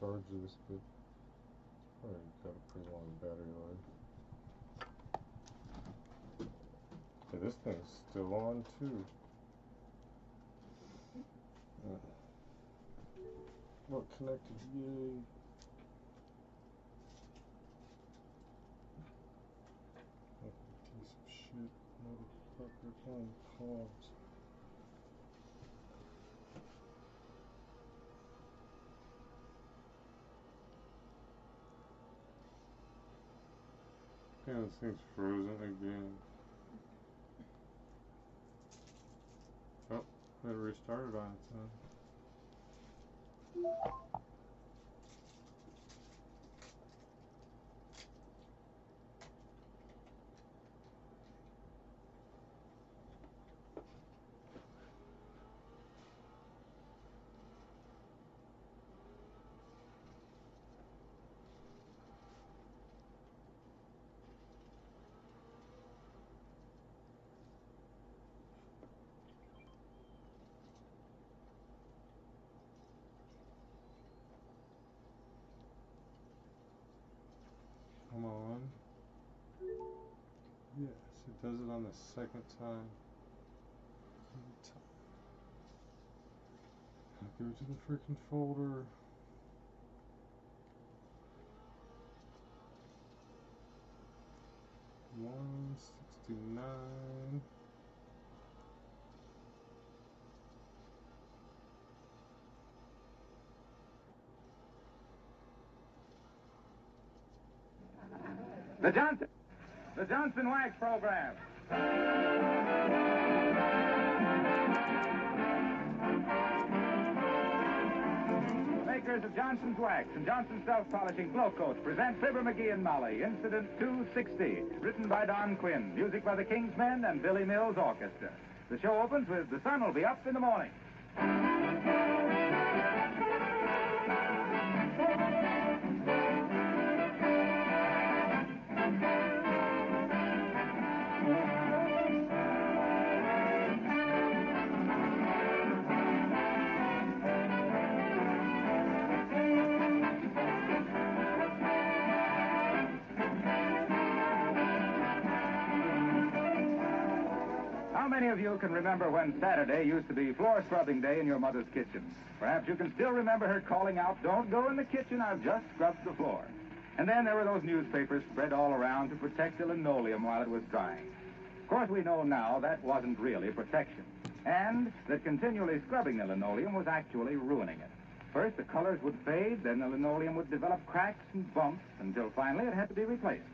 charge this, but it's probably got a pretty long battery life. Yeah, this thing's still on too. Not connected, yay. Piece of shit, motherfucker, playing palms. Yeah, this thing's frozen again. Oh, it restarted on its own. Come on. Yes, it does it on the second time. Go to the freaking folder. $169. The Johnson Wax Program. Makers of Johnson's Wax and Johnson's Self-Polishing Glow Coats present Fibber McGee and Molly, Incident 260, written by Don Quinn, music by the Kingsmen and Billy Mills Orchestra. The show opens with "The Sun Will Be Up in the Morning." How many of you can remember when Saturday used to be floor scrubbing day in your mother's kitchen? Perhaps you can still remember her calling out, "Don't go in the kitchen, I've just scrubbed the floor." And then there were those newspapers spread all around to protect the linoleum while it was drying. Of course, we know now that wasn't really protection, and that continually scrubbing the linoleum was actually ruining it. First, the colors would fade, then the linoleum would develop cracks and bumps, until finally it had to be replaced.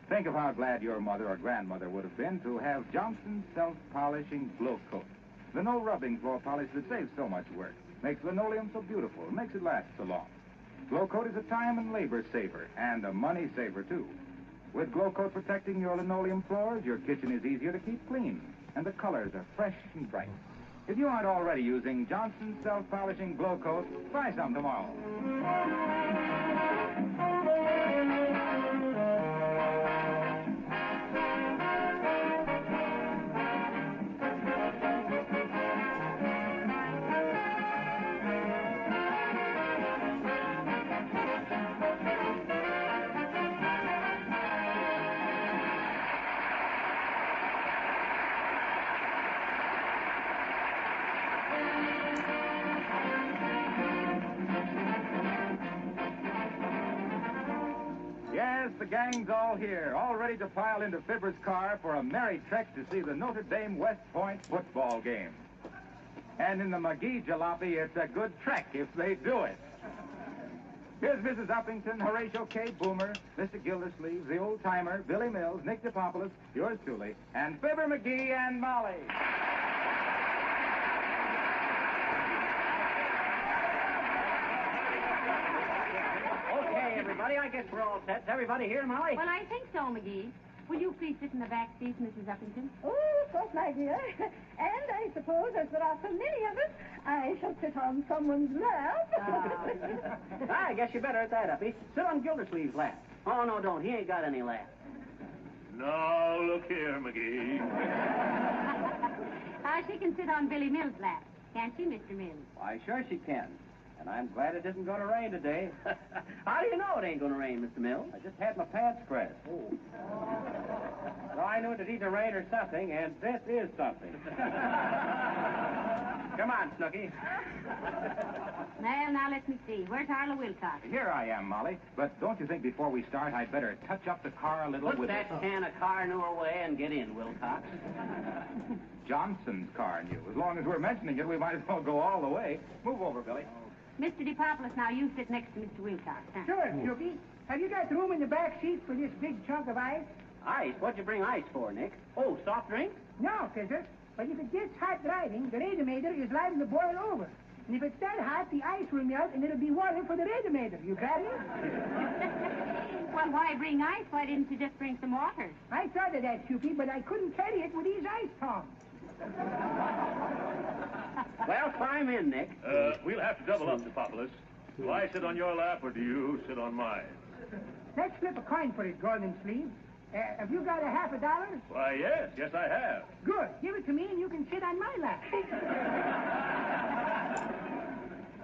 Think of how glad your mother or grandmother would have been to have Johnson's Self-Polishing Glow Coat. The no-rubbing floor polish that saves so much work, makes linoleum so beautiful, and makes it last so long. Glow Coat is a time and labor saver, and a money saver, too. With Glow Coat protecting your linoleum floors, your kitchen is easier to keep clean, and the colors are fresh and bright. If you aren't already using Johnson's Self-Polishing Glow Coat, try some tomorrow. Yes, the gang's all here, all ready to pile into Fibber's car for a merry trek to see the Notre Dame West Point football game. And in the McGee jalopy, it's a good trek if they do it. Here's Mrs. Uppington, Horatio K. Boomer, Mr. Gildersleeve, the old-timer, Billy Mills, Nick DePopoulos, yours truly, and Fibber McGee and Molly. Okay, everybody, I guess we're all set. Is everybody here, Molly? Well, I think so, McGee. Will you please sit in the back seat, Mrs. Uppington? Oh, of course, my dear. And I suppose, as there are so many of us, I shall sit on someone's lap. I guess you better at that, Uppy. Sit on Gildersleeve's lap. Oh, no, don't. He ain't got any lap. Now, look here, McGee. She can sit on Billy Mills' lap. Can't she, Mr. Mills? Why, sure she can. And I'm glad it isn't going to rain today. How do you know it ain't going to rain, Mr. Mills? I just had my pants pressed. Oh. Well, I knew it'd either rain or something, and this is something. Come on, Snooky. Well, now let me see. Where's Arla Wilcox? Here I am, Molly. But don't you think before we start, I'd better touch up the car a little Put with that can of car new away and get in, Wilcox. Johnson's car new. As long as we're mentioning it, we might as well go all the way. Move over, Billy. Mr. DePopulos, now you sit next to Mr. Wilcox, huh? Sure, Snooky. Have you got room in the back seat for this big chunk of ice? Ice? What'd you bring ice for, Nick? Oh, soft drink? No, Fisher. But if it gets hot driving, the radiator is liable to boil over. And if it's that hot, the ice will melt and it'll be water for the radiator. You got it? Well, why bring ice? Why didn't you just bring some water? I thought of that, Snoopy, but I couldn't carry it with these ice tongs. Well, climb in, Nick. We'll have to double up, DePopulos. Do I sit on your lap, or do you sit on mine? Let's flip a coin for it, Golden Sleeve. Have you got $50? Why, yes, I have. Good. Give it to me and you can sit on my lap.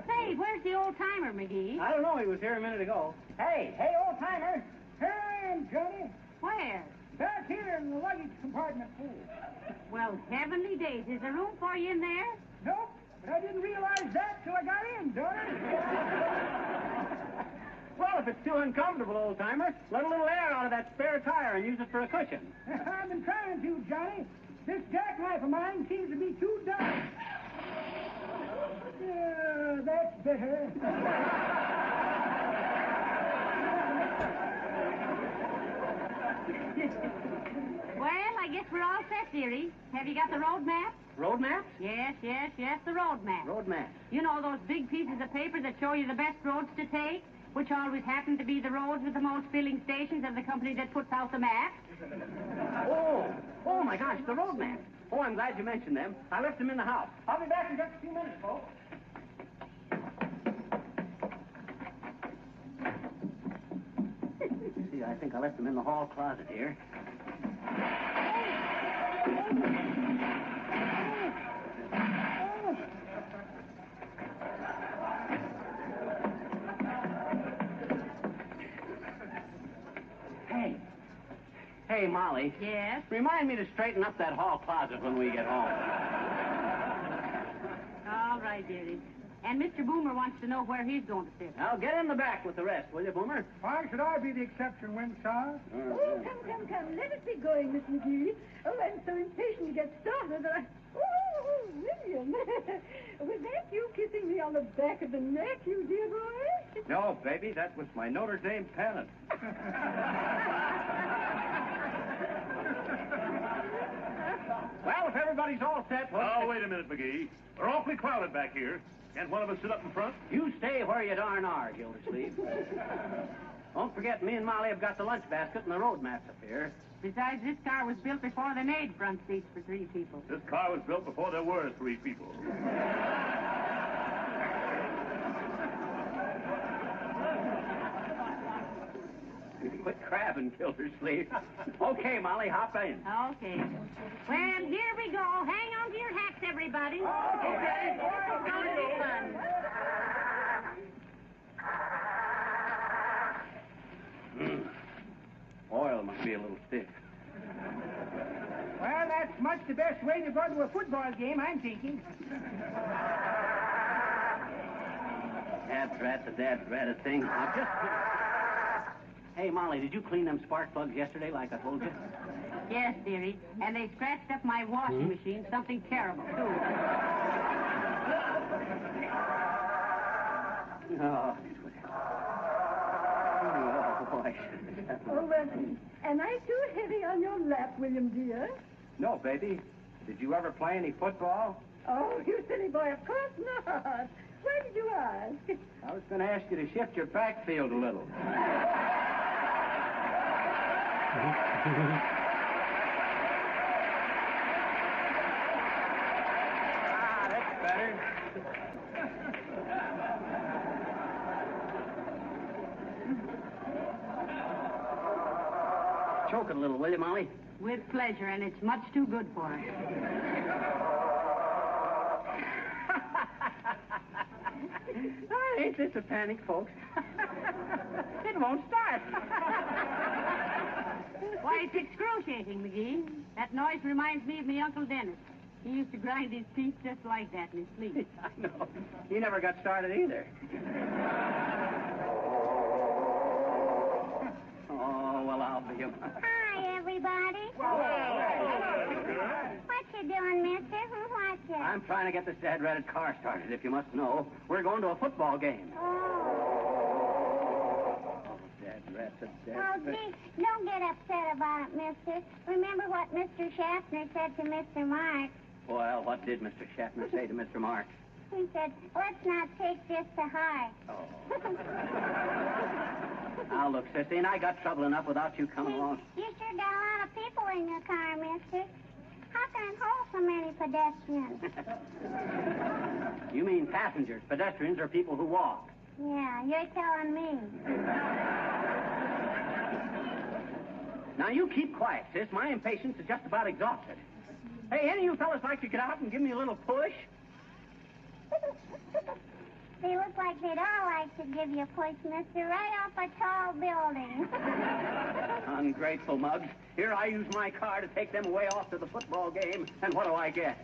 Say, where's the old-timer, McGee? I don't know. He was here a minute ago. Hey, old-timer. Here I am, Johnny. Where? Back here in the luggage compartment. Well, heavenly days. Is there room for you in there? Nope, but I didn't realize that till I got in, daughter. Well, if it's too uncomfortable, old-timer, let a little air out of that spare tire and use it for a cushion. I've been trying to, Johnny. This jackknife of mine seems to be too dark. That's better. Well, I guess we're all set, dearie. Have you got the road map? Road maps? Yes, the road map. Road maps. You know those big pieces of paper that show you the best roads to take, which always happen to be the roads with the most filling stations of the company that puts out the map? Oh, my gosh, the road maps. Oh, I'm glad you mentioned them. I left them in the house. I'll be back in just a few minutes, folks. See, I think I left them in the hall closet here. Hey, Molly. Yes? Remind me to straighten up that hall closet when we get home. All right, dearie. And Mr. Boomer wants to know where he's going to sit. Now, get in the back with the rest, will you, Boomer? Why should I be the exception, Winshaw? Oh, come. Let us be going, Miss McGee. Oh, I'm so impatient to get started that I... Oh, William. Was that you kissing me on the back of the neck, you dear boy? No, baby, that was my Notre Dame pennant. Well, if everybody's all set... Oh, wait a minute, McGee. We're awfully crowded back here. Can't one of us sit up in front? You stay where you darn are, Gildersleeve. Don't forget, me and Molly have got the lunch basket and the road maps up here. Besides, this car was built before they made front seats for 3 people. This car was built before there were 3 people. Quit crabbing, Gildersleeve. Okay, Molly, hop in. Okay. Well, here we go. Hang on to your hats, everybody. Okay. This is going to be fun. Oil must be a little stiff. Well, that's much the best way to go to a football game, I'm thinking. Dad-drat the dad-dratted thing. Now, just... Hey, Molly, did you clean them spark plugs yesterday like I told you? Yes, dearie. And they scratched up my washing machine, something terrible, too. Oh, boy. Oh, well, am I too heavy on your lap, William, dear? No, baby. Did you ever play any football? Oh, you silly boy, of course not. Why did you ask? I was going to ask you to shift your backfield a little. That's better. Choke it a little, will you, Molly? With pleasure, and it's much too good for us. Ain't this a panic, folks? It won't start. Why, it's excruciating, McGee. That noise reminds me of my Uncle Dennis. He used to grind his teeth just like that in his sleep. I know. He never got started either. Oh, well, I'll be him. Hi, everybody. What you doing, mister? What's it? I'm trying to get this dad-ratted car started, if you must know. We're going to a football game. Oh. Dad-ratted, Well, gee, don't get upset about it, mister. Remember what Mr. Schaffner said to Mr. Mark. Well, what did Mr. Schaffner say to Mr. Mark? He said, let's not take this to heart. Oh. Now, look, Sissy, and I got trouble enough without you coming along. You sure got a lot of people in your car, mister. How can it hold so many pedestrians? You mean passengers. Pedestrians are people who walk. Yeah, you're telling me. Now, you keep quiet, sis. My impatience is just about exhausted. Hey, any of you fellas like to get out and give me a little push? They look like they'd all like to give you a push, mister, right off a tall building. Ungrateful mugs. Here I use my car to take them away off to the football game, and what do I get?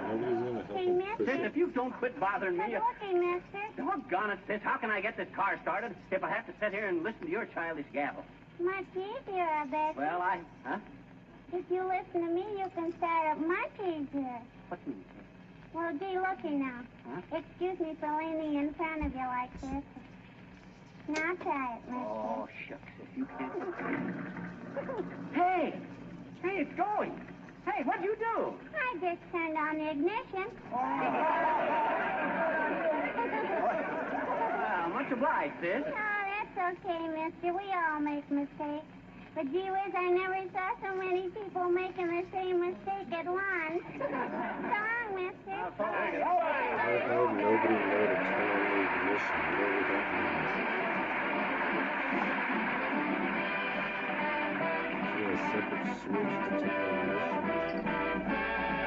Nobody's going to help Hey, him mister. push Sis, it. if you don't quit bothering me... Good looking, mister. Doggone it, sis. How can I get this car started if I have to sit here and listen to your childish gabble? Much easier, I bet. Well, Huh? If you listen to me, you can start up much easier. What do you mean, sis? Well, gee, looky now. Huh? Excuse me for leaning in front of you like this. Now try it, mister. Oh, shucks, sis. You can't... Hey! Hey, it's going. Hey, what'd you do? I just turned on the ignition. Well, much obliged, sis. Oh, that's okay, mister. We all make mistakes. But gee whiz, I never saw so many people making the same mistake at once. So long, mister. I heard nobody know to turn on the ignition, whatever that means. Is there a separate switch to turn on the ignition?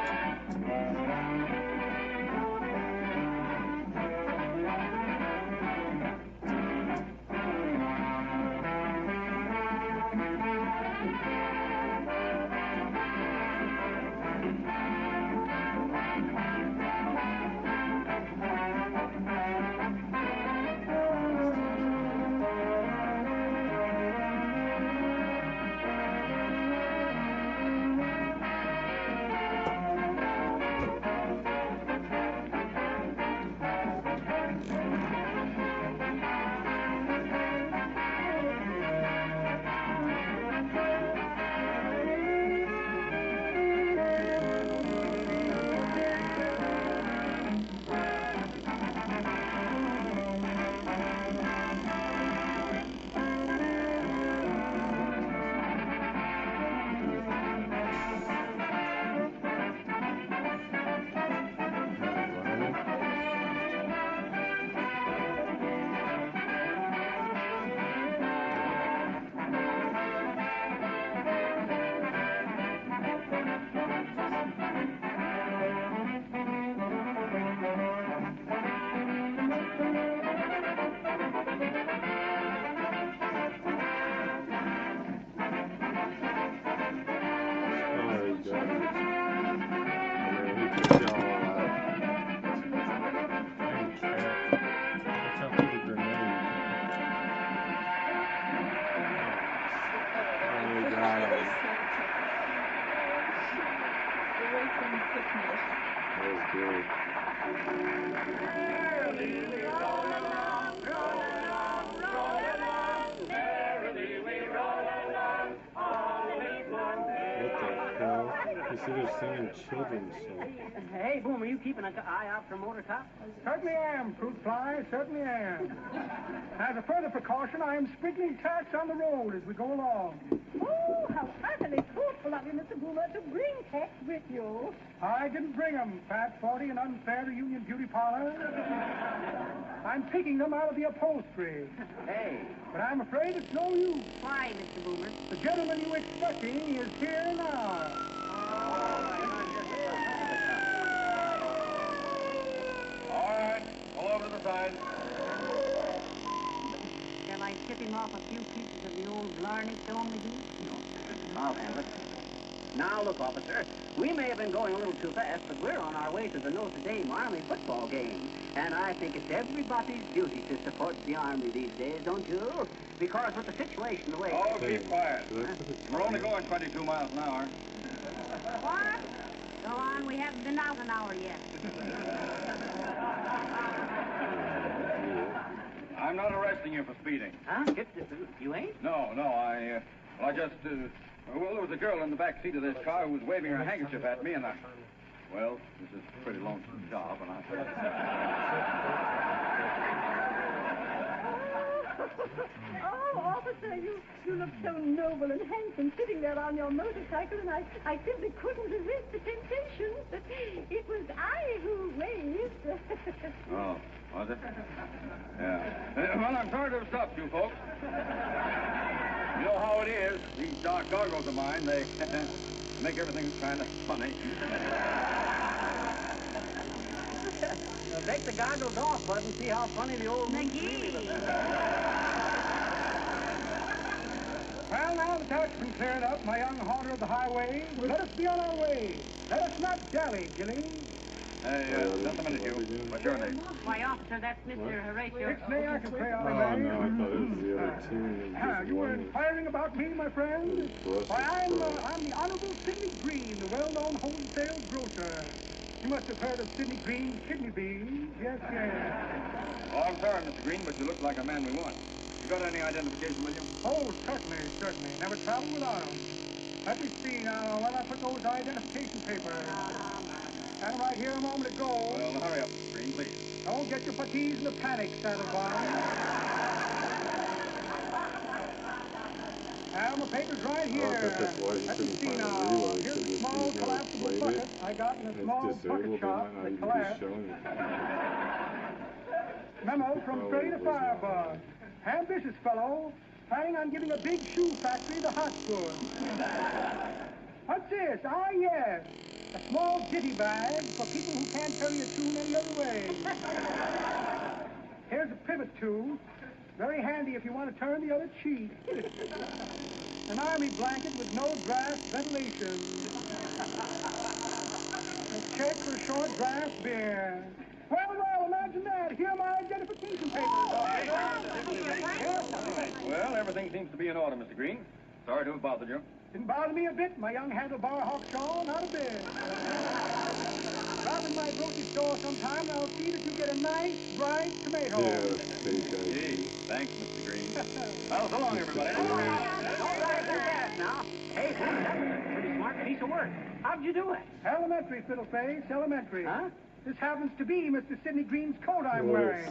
See, they're singing children's songs. Hey, Boom, are you keeping an eye out for motor cops? Certainly am, fruit fly, certainly am. As a further precaution, I am sprinkling tacks on the road as we go along. Oh, how utterly thoughtful of you, Mr. Boomer, to bring Tex with you. I didn't bring them, fat, 40, and unfair to Union Beauty Parlor. I'm picking them out of the upholstery. Hey. But I'm afraid it's no use. Why, Mr. Boomer? The gentleman you expecting is here now. inside. Shall I chip him off a few pieces of the old Blarney Stone, McGee? No. I'll handle it. Now, look, officer, we may have been going a little too fast, but we're on our way to the Notre Dame Army football game. And I think it's everybody's duty to support the Army these days, don't you? Because with the situation the way... Oh, keep quiet. We're only going 22 miles an hour. What? Go on, we haven't been out an hour yet. I'm not arresting you for speeding. Huh? You ain't? No, I just, well, there was a girl in the back seat of this car who was waving her handkerchief at me, and well, this is a pretty lonesome job, and Oh, officer, you look so noble and handsome sitting there on your motorcycle, and I simply couldn't resist the temptation. It was I who waved. Oh, was it? Yeah. Well, I'm sorry to have stopped you folks. You know how it is. These dark goggles of mine, they make everything kind of funny. Take the goggles off, bud, and see how funny the old McGee. Well, now the touch's been cleared up, my young haunter of the highway. Let us be on our way. Let us not dally, Gilly. Hey, just a minute, you. What's your name? Why, officer, that's Mr. Horatio. Ixnay, I can say all Oh, right. no, I thought it was the other two. You were inquiring about me, my friend? Why, I'm the Honorable Sidney Green, the well-known wholesale grocer. You must have heard of Sidney Green's kidney beans. Yes. Oh, I'm sorry, Mr. Green, but you look like a man we want. You got any identification with you? Oh, certainly. Never traveled without them. Let me see now. Well, I put those identification papers. Had them right here a moment ago. Well, hurry up, Mr. Green, please. Don't get your fatigues in a panic, Saddlebound. Now, my paper's right here. that's why he Let me couldn't see find now. a realize Here's that a if small he's not collapsible played bucket it, I got in a it's small disabled, bucket shop then that I'm collapsed. showing it. Memo from Freddy the Firebug. Ambitious fellow, planning on giving a big shoe factory the hot goods. What's this? Ah, yes. A small ditty bag for people who can't carry a tune any other way. Here's a pivot tool. Very handy if you want to turn the other cheek. An army blanket with no draft ventilation. A check for short draft beer. Well, imagine that. Here are my identification papers. Well, everything seems to be in order, Mr. Green. Sorry to have bothered you. Didn't bother me a bit, my young handlebar hawkshaw, not a bit. Drop in my grocery store sometime, and I'll see that you get a nice, bright tomato. Yeah, take Gee, thanks, Mr. Green. Well, so long, everybody. Don't drive too fast now. Hey, that's a pretty smart piece of work. How'd you do it? Elementary, fiddleface, elementary. Huh? This happens to be Mr. Sidney Green's coat I'm wearing.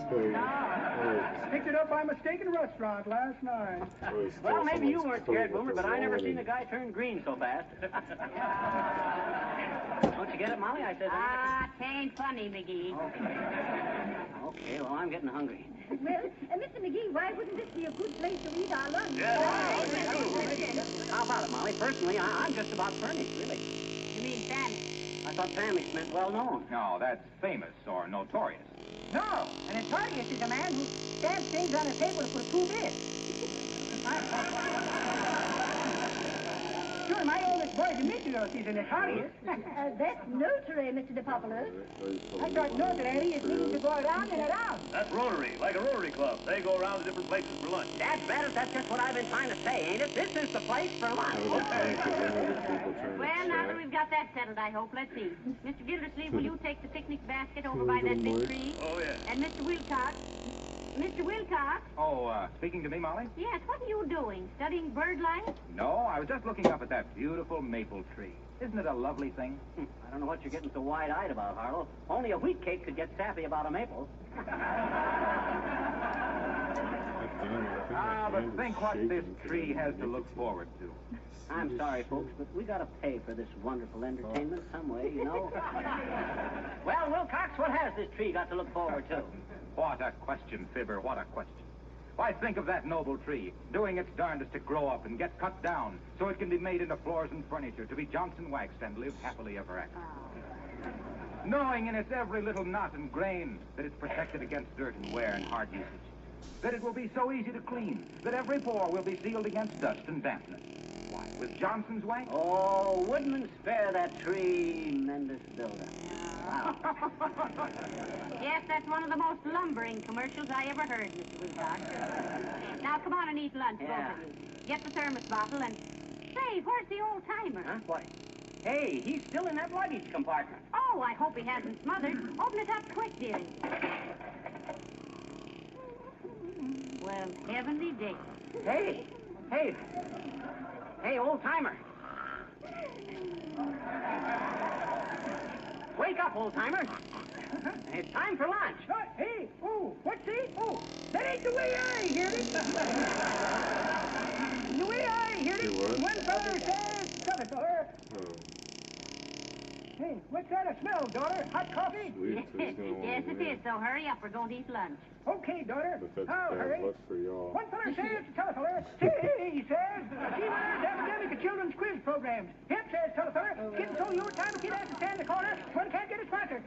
Picked it up by mistake in a restaurant last night. Well, maybe you weren't scared, Boomer, but I never seen a guy turn green so fast. Don't you get it, Molly? I said... Tain't funny, McGee. Okay, well, I'm getting hungry. Well, Mr. McGee, why wouldn't this be a good place to eat our lunch? How about it, Molly? Personally, I'm just about furnished, really. You mean famished? I thought famished meant well-known. No, that's famous or notorious. No, an notorious is a man who stamps things on a table for 2 bits. Sure, my oldest boy, Demetrios, is a notorious. That's notary, Mr. DePopoulos. I thought notary is meaning to go around and around. That's Rotary, like a Rotary Club. They go around to different places for lunch. That's better. That's just what I've been trying to say, ain't it? This is the place for lunch. Well, now that we've got that settled, I hope. Let's see. Mr. Gildersleeve, will you take the picnic basket over by that big tree? Oh, yeah. And Mr. Wilcox. Mr. Wilcox? Oh, speaking to me, Molly? Yes, what are you doing? Studying bird life? No, I was just looking up at that beautiful maple tree. Isn't it a lovely thing? I don't know what you're getting so wide-eyed about, Harlow. Only a wheat cake could get sappy about a maple. But think what this tree has to look forward to. I'm sorry, folks, but we gotta pay for this wonderful entertainment some way, you know. Well, Wilcox, what has this tree got to look forward to? What a question, Fibber, what a question. Why, think of that noble tree, doing its darndest to grow up and get cut down so it can be made into floors and furniture, to be Johnson waxed and live happily ever after. knowing in its every little knot and grain that it's protected against dirt and wear and hard usage, that it will be so easy to clean, that every pore will be sealed against dust and dampness. Why, with Johnson's wax? Oh, Woodman, spare that tremendous builder. Wow. Yes, that's one of the most lumbering commercials I ever heard, Mr. Woodcock. Now, come on and eat lunch, Yeah. both of you. Get the thermos bottle and... Say, where's the old-timer? Huh? What? Hey, he's still in that luggage compartment. Oh, I hope he hasn't smothered. Open it up quick, dearie. Well, heavenly day. Hey, old-timer. Wake up, old-timer. It's time for lunch. Hey, oh, what's this? Oh, that ain't the way I hear it. The way I hear it, What? one feller says, "Stop feller." Oh, Hey, what's that a smell, daughter? Hot coffee? sweet. So he's gonna Yes, want it is, so hurry up. We're going to eat lunch. Okay, daughter. But that's I'll bad hurry. luck for y'all. One feller says to telefeller, "Say," he says, "see where's epidemic of children's quiz programs." Hip says telefeller, "Getting so your time a kid has to stand in the corner, one can't get his sponsor."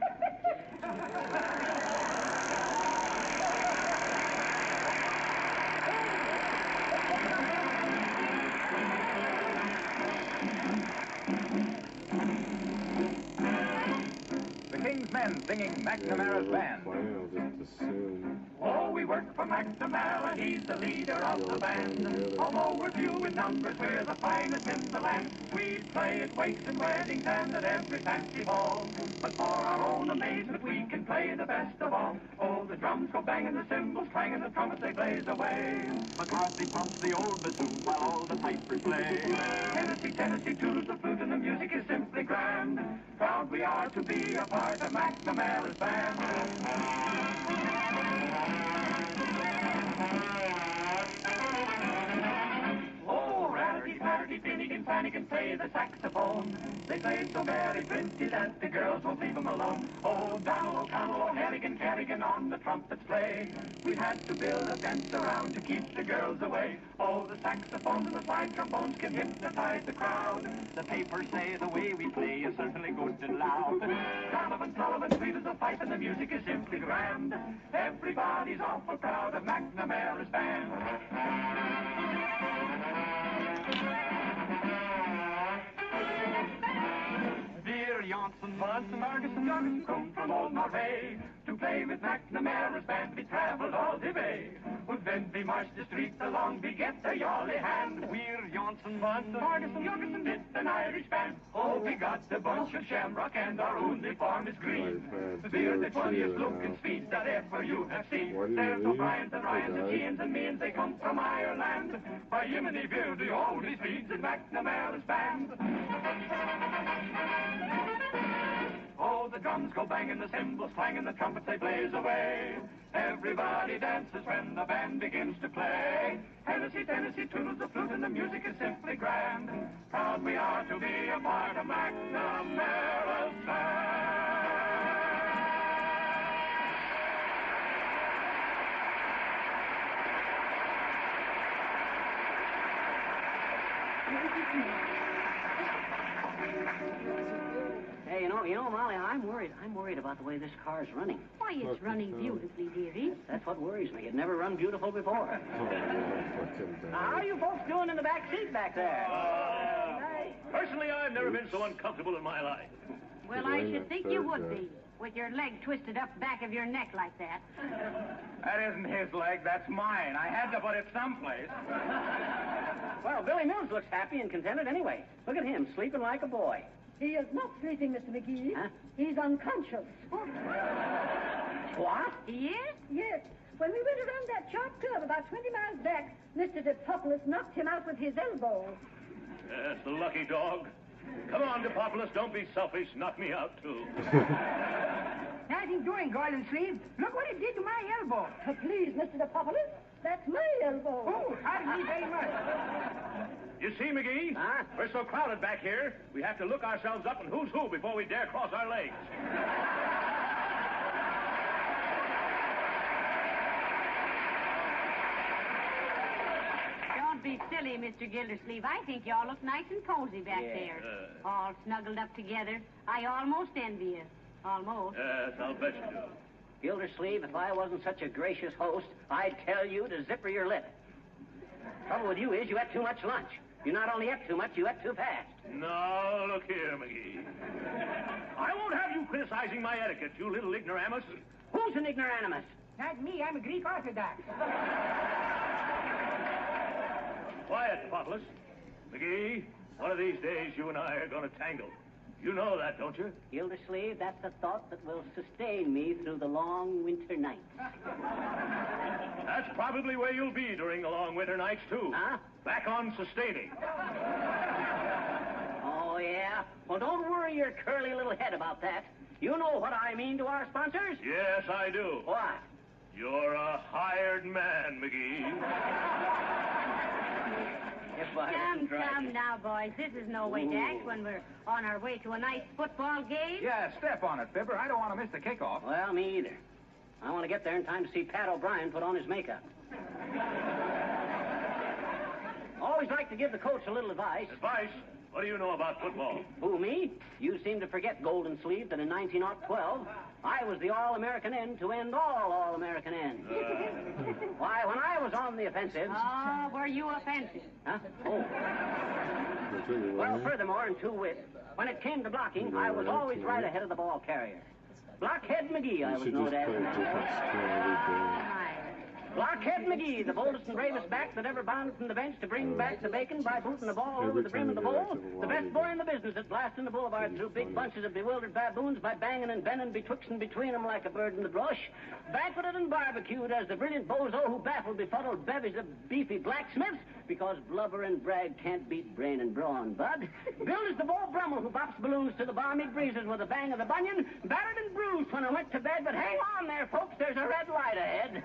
The King's Men singing McNamara's band. I'll just assume. Oh, we work for McNamara, he's the leader of the band. Although we're few in numbers, we're the finest in the land. We play at wakes and weddings and at every fancy ball. But for our own amazement, we can play the best of all. Oh, the drums go banging, the cymbals clanging, the trumpets they blaze away. McCarthy pumps the old bassoon while all the pipers play. Tennessee tootles the flute and the music is simply grand. Proud we are to be a part of McNamara's band. Oh, Rarity, Finnegan, Flanagan play the saxophone. They play so very pretty that the girls won't leave them alone. Oh, Donald O'Connell, O'Hannigan, Carrigan on the trumpets play. We had to build a fence around to keep the girls away. Oh, the saxophones and the slide trombones can hypnotize the crowd. The papers say the way we play is certainly good and loud. Donovan, Sullivan, sweet as a pipe, and the music is simply grand. Everybody's awful proud of McNamara's band. Dear Janssen, Vanssen, Ferguson, Jorgensen, come from old Norway. To play with McNamara's band, we traveled all the way. Would then we marched the streets along, we get a jolly hand. We're Janssen, Vanssen, Ferguson, Jorgensen, it's an Irish band. Oh, we got a bunch of shamrock and our uniform is green. We're the funniest looking speeds that ever you have seen. There's O'Brien's and Ryan's and Sheehan's and means they come from Ireland. By Yemeni, we're the only speeds in McNamara's band. Oh, the drums go banging, the cymbals clanging, the trumpets they blaze away. Everybody dances when the band begins to play. Tennessee toodles the flute and the music is simply grand. Proud we are to be a part of McNamara's band. Hey, you know, Molly, I'm worried about the way this car's running. Why, it's running beautifully, dearie. That's what worries me. It never run beautiful before. Oh, yeah, fucking Now, how are you folks doing in the back seat back there? Personally, I've never been so uncomfortable in my life. Well, I should think you would be, with your leg twisted up back of your neck like that. That isn't his leg, that's mine. I had to put it someplace. Well, Billy Mills looks happy and contented anyway. Look at him, sleeping like a boy. He is not sleeping, Mr. McGee. Huh? He's unconscious. What? He is? Yes. When we went around that sharp curve about 20 miles back, Mr. Depopoulos knocked him out with his elbow. Yes, the lucky dog. Come on, Depopoulos, don't be selfish. Knock me out, too. Nothing doing, Golden Sleeve. Look what it did to my elbow. Oh, please, Mr. Depopoulos, that's my elbow. Oh, pardon me very much. You see, McGee? Huh? We're so crowded back here, we have to look ourselves up and who's who before we dare cross our legs. Don't be silly, Mr. Gildersleeve. I think y'all look nice and cozy back there. All snuggled up together. I almost envy you. Almost. Yes, I'll bet you do. Gildersleeve, if I wasn't such a gracious host, I'd tell you to zipper your lip. Trouble with you is you ate too much lunch. You not only ate too much, you ate too fast. Now, look here, McGee. I won't have you criticizing my etiquette, you little ignoramus. Who's an ignoramus? Not me. I'm a Greek Orthodox. Quiet, Populus. McGee, one of these days you and I are going to tangle. You know that, don't you? Gildersleeve, that's a thought that will sustain me through the long winter nights. That's probably where you'll be during the long winter nights, too. Huh? Back on sustaining. Oh, yeah? Well, don't worry your curly little head about that. You know what I mean to our sponsors? Yes, I do. What? You're a hired man, McGee. If I hadn't tried Come it. now, boys. This is no way to act when we're on our way to a nice football game. Yeah, step on it, Fibber. I don't want to miss the kickoff. Well, me either. I want to get there in time to see Pat O'Brien put on his makeup. Always like to give the coach a little advice. Advice? What do you know about football? Who, me? You seem to forget, Golden Sleeve, that in 1912, I was the All-American end to end all All-American ends. Why, when I was on the offensive... Oh, were you offensive? Huh? Oh. Well, furthermore, and to wit, when it came to blocking, I was always right ahead of the ball carrier. Blockhead McGee, I was known as. Blockhead McGee, the boldest and bravest back that ever bounded from the bench to bring back the bacon by booting the ball over the brim of the bowl. The best boy in the business at blasting the boulevard through big bunches of bewildered baboons by banging and bending betwixt and between them like a bird in the brush. Banqueted and barbecued as the brilliant bozo who baffled befuddled bevies of beefy blacksmiths because blubber and brag can't beat brain and brawn, bud. Billed as the Beau Brummel who bops balloons to the balmy breezes with a bang of the bunion. Battered and bruised when I went to bed, but hang on there, folks, there's a red light ahead.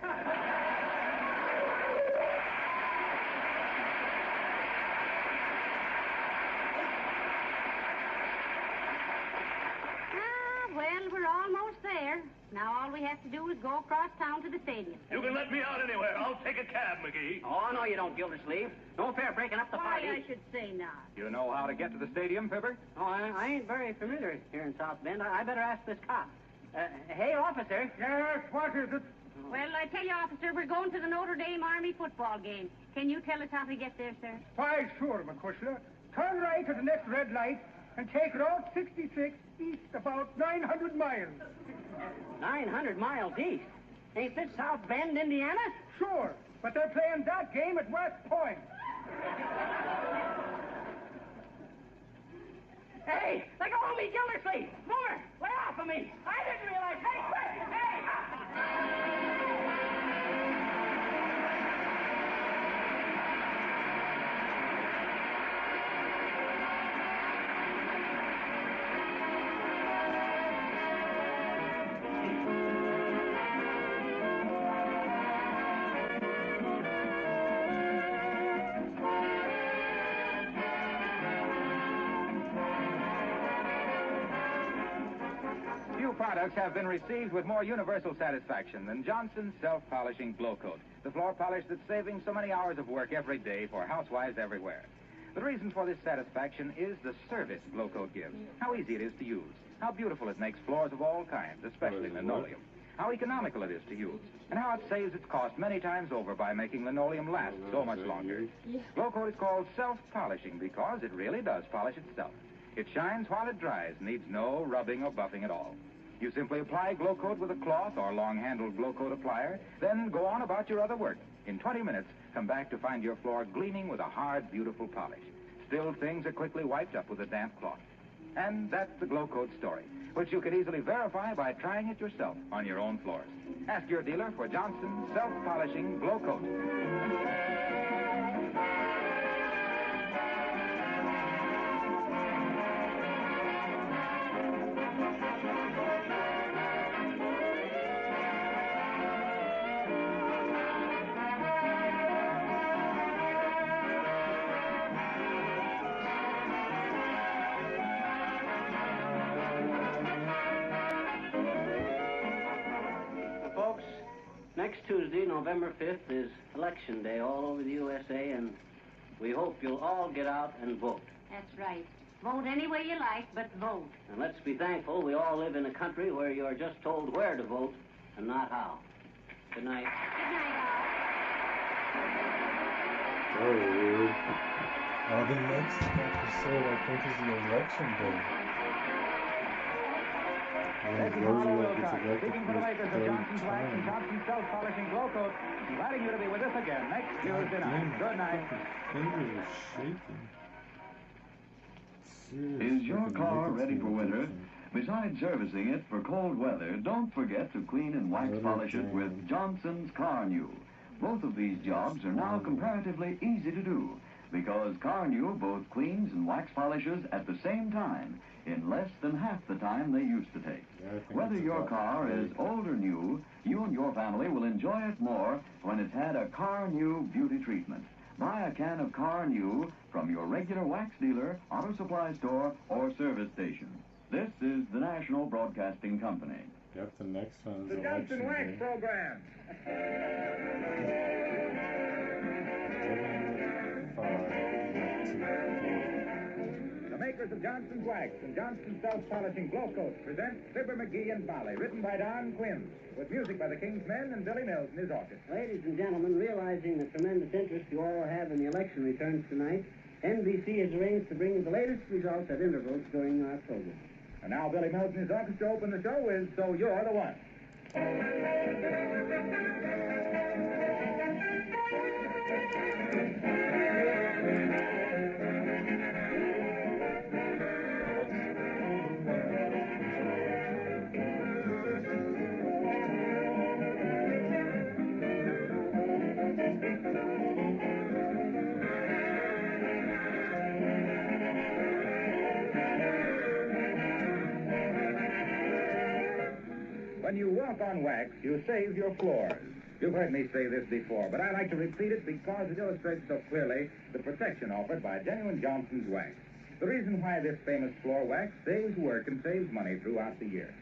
Well, we're almost there. Now all we have to do is go across town to the stadium. You can let me out anywhere. I'll take a cab, McGee. Oh, no, you don't, Gildersleeve. No fair breaking up the Why, party. I should say not. You know how to get to the stadium, Fibber? Oh, I ain't very familiar here in South Bend. I better ask this cop. Hey, officer. Yes, what is it? Well, I tell you, officer, we're going to the Notre Dame Army football game. Can you tell us how to get there, sir? Why, sure, McCushla. Turn right at the next red light and take Route 66 east about 900 miles. 900 miles east? Ain't this South Bend, Indiana? Sure, but they're playing that game at West Point. Hey, let go of me, Gildersleeve! More! Lay off of me! I didn't realize. Hey, quick! Hey! Few products have been received with more universal satisfaction than Johnson's self-polishing glow coat, the floor polish that's saving so many hours of work every day for housewives everywhere. The reason for this satisfaction is the service glow coat gives. How easy it is to use, how beautiful it makes floors of all kinds, especially linoleum, how economical it is to use, and how it saves its cost many times over by making linoleum last so much longer. Glow coat is called self-polishing because it really does polish itself. It shines while it dries, needs no rubbing or buffing at all. You simply apply glow coat with a cloth or long-handled glow coat applier, then go on about your other work. In 20 minutes, come back to find your floor gleaming with a hard, beautiful polish. Still, things are quickly wiped up with a damp cloth. And that's the glow coat story, which you can easily verify by trying it yourself on your own floors. Ask your dealer for Johnson's self-polishing glow coat. Folks, next Tuesday, November 5th, is Election Day all over the USA, and we hope you'll all get out and vote. That's right. Vote any way you like, but vote. And let's be thankful we all live in a country where you're just told where to vote and not how. Good night. Good night, all. Oh, weird. The next episode, I think, is the election day. This is Harlow Wilcox, speaking for the makers of Johnson's Wax and Johnson's Self-Polishing Glow Coat, inviting you to be with us again next Tuesday night. Good night. Fingers are shaking. Is your car ready for winter? Besides servicing it for cold weather, don't forget to clean and wax polish it with Johnson's Car New. Both of these jobs are now comparatively easy to do because Car New both cleans and wax polishes at the same time in less than half the time they used to take. Whether your car is old or new, you and your family will enjoy it more when it's had a Car New beauty treatment. Buy a can of Car New from your regular wax dealer, auto supply store, or service station. This is the National Broadcasting Company. Yep, the next one is The election Johnson Wax day. Program. 11:05 The makers of Johnson's Wax and Johnson's Self-Polishing Glow Coat present Fibber McGee and Molly, written by Don Quinn, with music by the King's Men and Billy Mills and his orchestra. Ladies and gentlemen, realizing the tremendous interest you all have in the election returns tonight, NBC has arranged to bring you the latest results at intervals during our program. And now Billy Mills and his orchestra open the show with So You're the One. When you walk on wax, you save your floors. You've heard me say this before, but I like to repeat it because it illustrates so clearly the protection offered by genuine Johnson's Wax. The reason why this famous floor wax saves work and saves money throughout the year.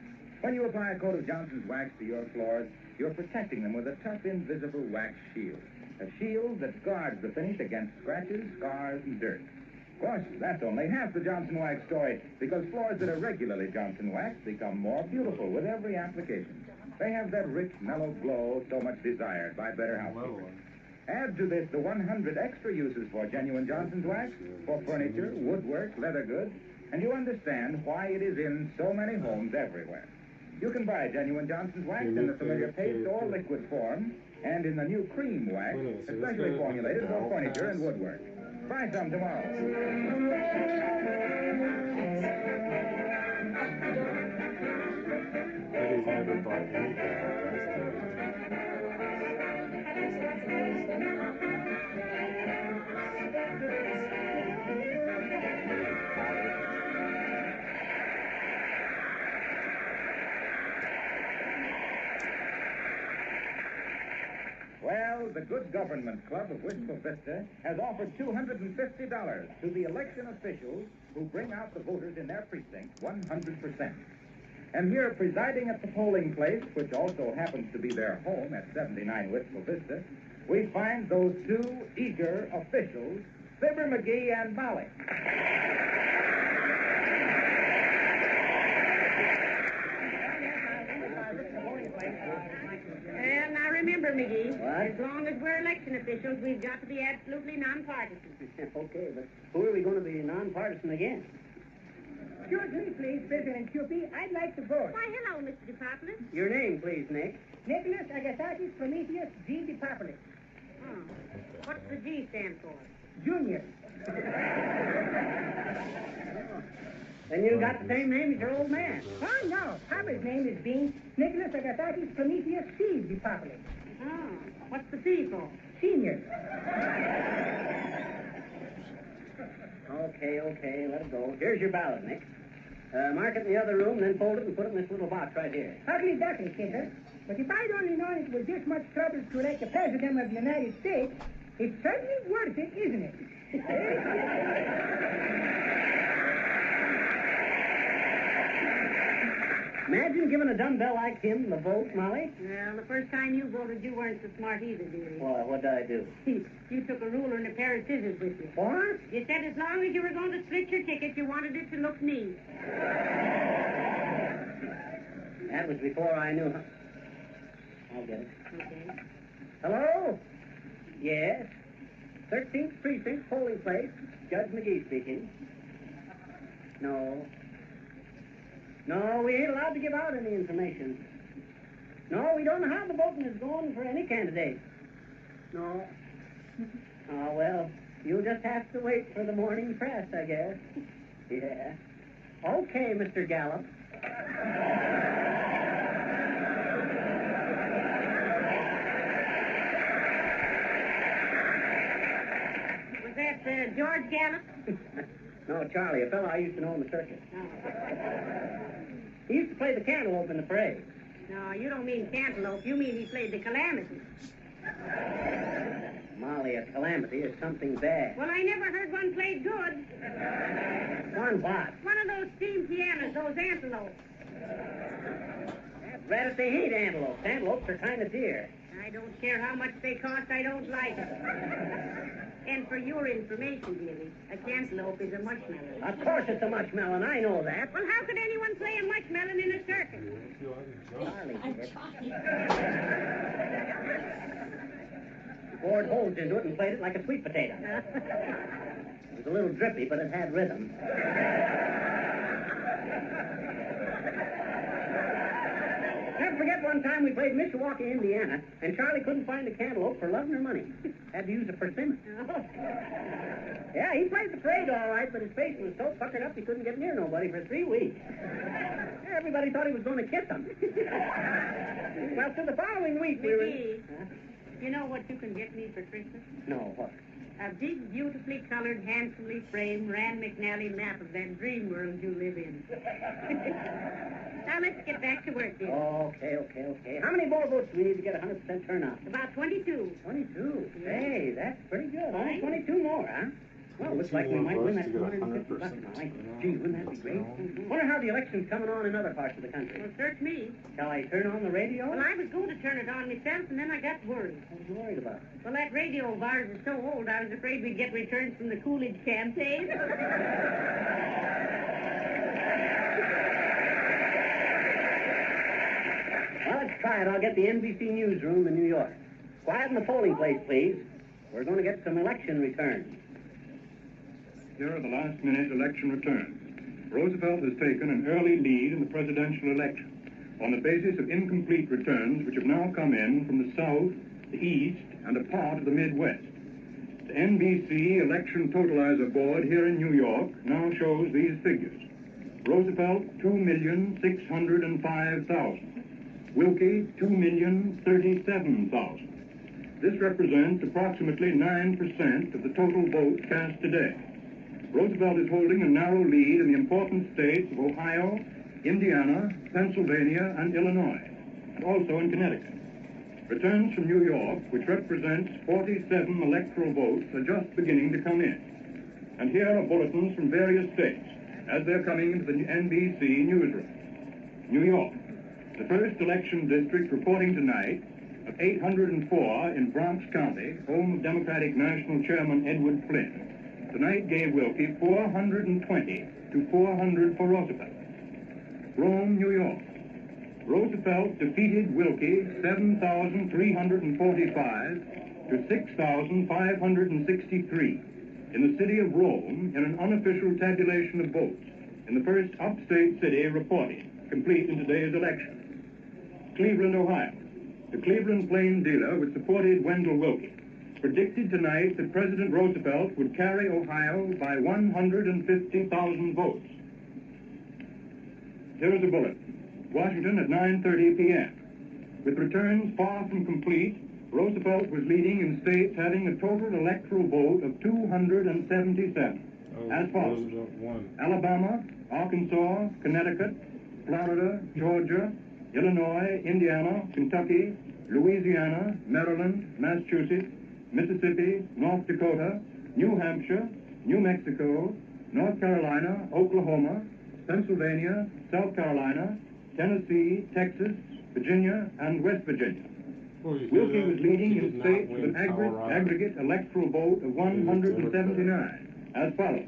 When you apply a coat of Johnson's Wax to your floors, you're protecting them with a tough, invisible wax shield. A shield that guards the finish against scratches, scars, and dirt. Of course, that's only half the Johnson Wax story, because floors that are regularly Johnson Wax become more beautiful with every application. They have that rich, mellow glow so much desired by better housekeepers. Add to this the 100 extra uses for genuine Johnson's Wax, for furniture, woodwork, leather goods, and you understand why it is in so many homes everywhere. You can buy genuine Johnson's Wax in the familiar paste or liquid form, and in the new cream wax, especially formulated for furniture and woodwork. Buy some tomorrow. Eddie's never bought anything like Well, the Good Government Club of Wistful Vista has offered $250 to the election officials who bring out the voters in their precinct 100%. And here, presiding at the polling place, which also happens to be their home at 79 Wistful Vista, we find those two eager officials, Fibber McGee and Molly. Well, now remember, McGee, What? as long as we're election officials, we've got to be absolutely nonpartisan. Okay, but who are we going to be nonpartisan against? Excuse me, please, President Cupid. I'd like to vote. Why, hello, Mr. DePopulis. Your name, please, Nick. Nicholas Agathakis Prometheus G. DePopulis, Oh. What's the G stand for? Jr. Then you got the same name as your old man. Oh, no. Papa's name is being Nicholas Agathakis Prometheus C. DePopulis, Oh. What's the C for? Senior. Okay, let it go. Here's your ballot, Nick. Mark it in the other room, then fold it and put it in this little box right here. Ugly duckly, kidder. But if I'd only known it was this much trouble to elect the President of the United States, it's certainly worth it, isn't it? Imagine giving a dumbbell like him the vote, Molly. Well, the first time you voted, you weren't so smart either, dearie. Well, what did I do? You took a ruler and a pair of scissors with you. What? You said as long as you were going to split your ticket, you wanted it to look neat. That was before I knew how. I'll get it. Okay. Hello? Yes. 13th Precinct, polling place. Judge McGee speaking. No. No, we ain't allowed to give out any information. No, we don't know how the voting is going for any candidate. No. Oh, well, you'll just have to wait for the morning press, I guess. Yeah. Okay, Mr. Gallup. Was that George Gallup? No, Charlie, a fellow I used to know in the circus. No. He used to play the cantaloupe in the parade. No, you don't mean cantaloupe. You mean he played the calamity. Molly, a calamity is something bad. Well, I never heard one played good. One what? One of those steam pianos, those antelopes. Rat if they ain't antelopes. Antelopes are kind of dear. I don't care how much they cost, I don't like it. And for your information, dearie, a cantaloupe is a mushmelon. Of course it's a mushmelon, I know that. Well, how could anyone play a mushmelon in a circus? Charlie did. Bored holes into it and played it like a sweet potato. It was a little drippy, but it had rhythm. Never forget one time we played Mishawaka, Indiana, and Charlie couldn't find a cantaloupe for love nor money. Had to use a persimmon. Yeah, he played the parade all right, but his face was so puckered up he couldn't get near nobody for 3 weeks. Everybody thought he was going to kiss them. Well, so the following week we were... Huh? You know what you can get me for Christmas? No, what? A big, beautifully colored, handsomely framed Rand McNally map of that dream world you live in. Now, let's get back to work, dear. Okay. How many more votes do we need to get 100% turnout? About 22. 22? Yeah. Hey, that's pretty good. Only Right. 22 more, huh? Well, looks like we might win that to get 250 bucks, 100%. Molly. Gee, wouldn't that be great? Wonder how the election's coming on in other parts of the country. Well, search me. Shall I turn on the radio? Well, I was going to turn it on myself, and then I got worried. What are you worried about? Well, that radio of ours is so old, I was afraid we'd get returns from the Coolidge campaign. Well, let's try it. I'll get the NBC newsroom in New York. Quiet in the polling place, please. We're going to get some election returns. Here are the last-minute election returns. Roosevelt has taken an early lead in the presidential election on the basis of incomplete returns which have now come in from the South, the East, and a part of the Midwest. The NBC Election Totalizer Board here in New York now shows these figures. Roosevelt, 2,605,000. Wilkie, 2,037,000. This represents approximately 9% of the total vote cast today. Roosevelt is holding a narrow lead in the important states of Ohio, Indiana, Pennsylvania, and Illinois, and also in Connecticut. Returns from New York, which represents 47 electoral votes, are just beginning to come in. And here are bulletins from various states as they're coming into the NBC newsroom. New York, the first election district reporting tonight of 804 in Bronx County, home of Democratic National Chairman Edward Flynn. Tonight gave Wilkie 420 to 400 for Roosevelt. Rome, New York. Roosevelt defeated Wilkie 7,345 to 6,563 in the city of Rome in an unofficial tabulation of votes in the first upstate city reported, complete in today's election. Cleveland, Ohio. The Cleveland Plain dealer, which supported Wendell Wilkie, predicted tonight that President Roosevelt would carry Ohio by 150,000 votes. Here is a bulletin. Washington at 9:30 p.m. With returns far from complete, Roosevelt was leading in states having a total electoral vote of 277. As follows: Alabama, Arkansas, Connecticut, Florida, Georgia, Illinois, Indiana, Kentucky, Louisiana, Maryland, Massachusetts, Mississippi, North Dakota, New Hampshire, New Mexico, North Carolina, Oklahoma, Pennsylvania, South Carolina, Tennessee, Texas, Virginia, and West Virginia. Wilkie was leading in states with an aggregate electoral vote of 179, as follows: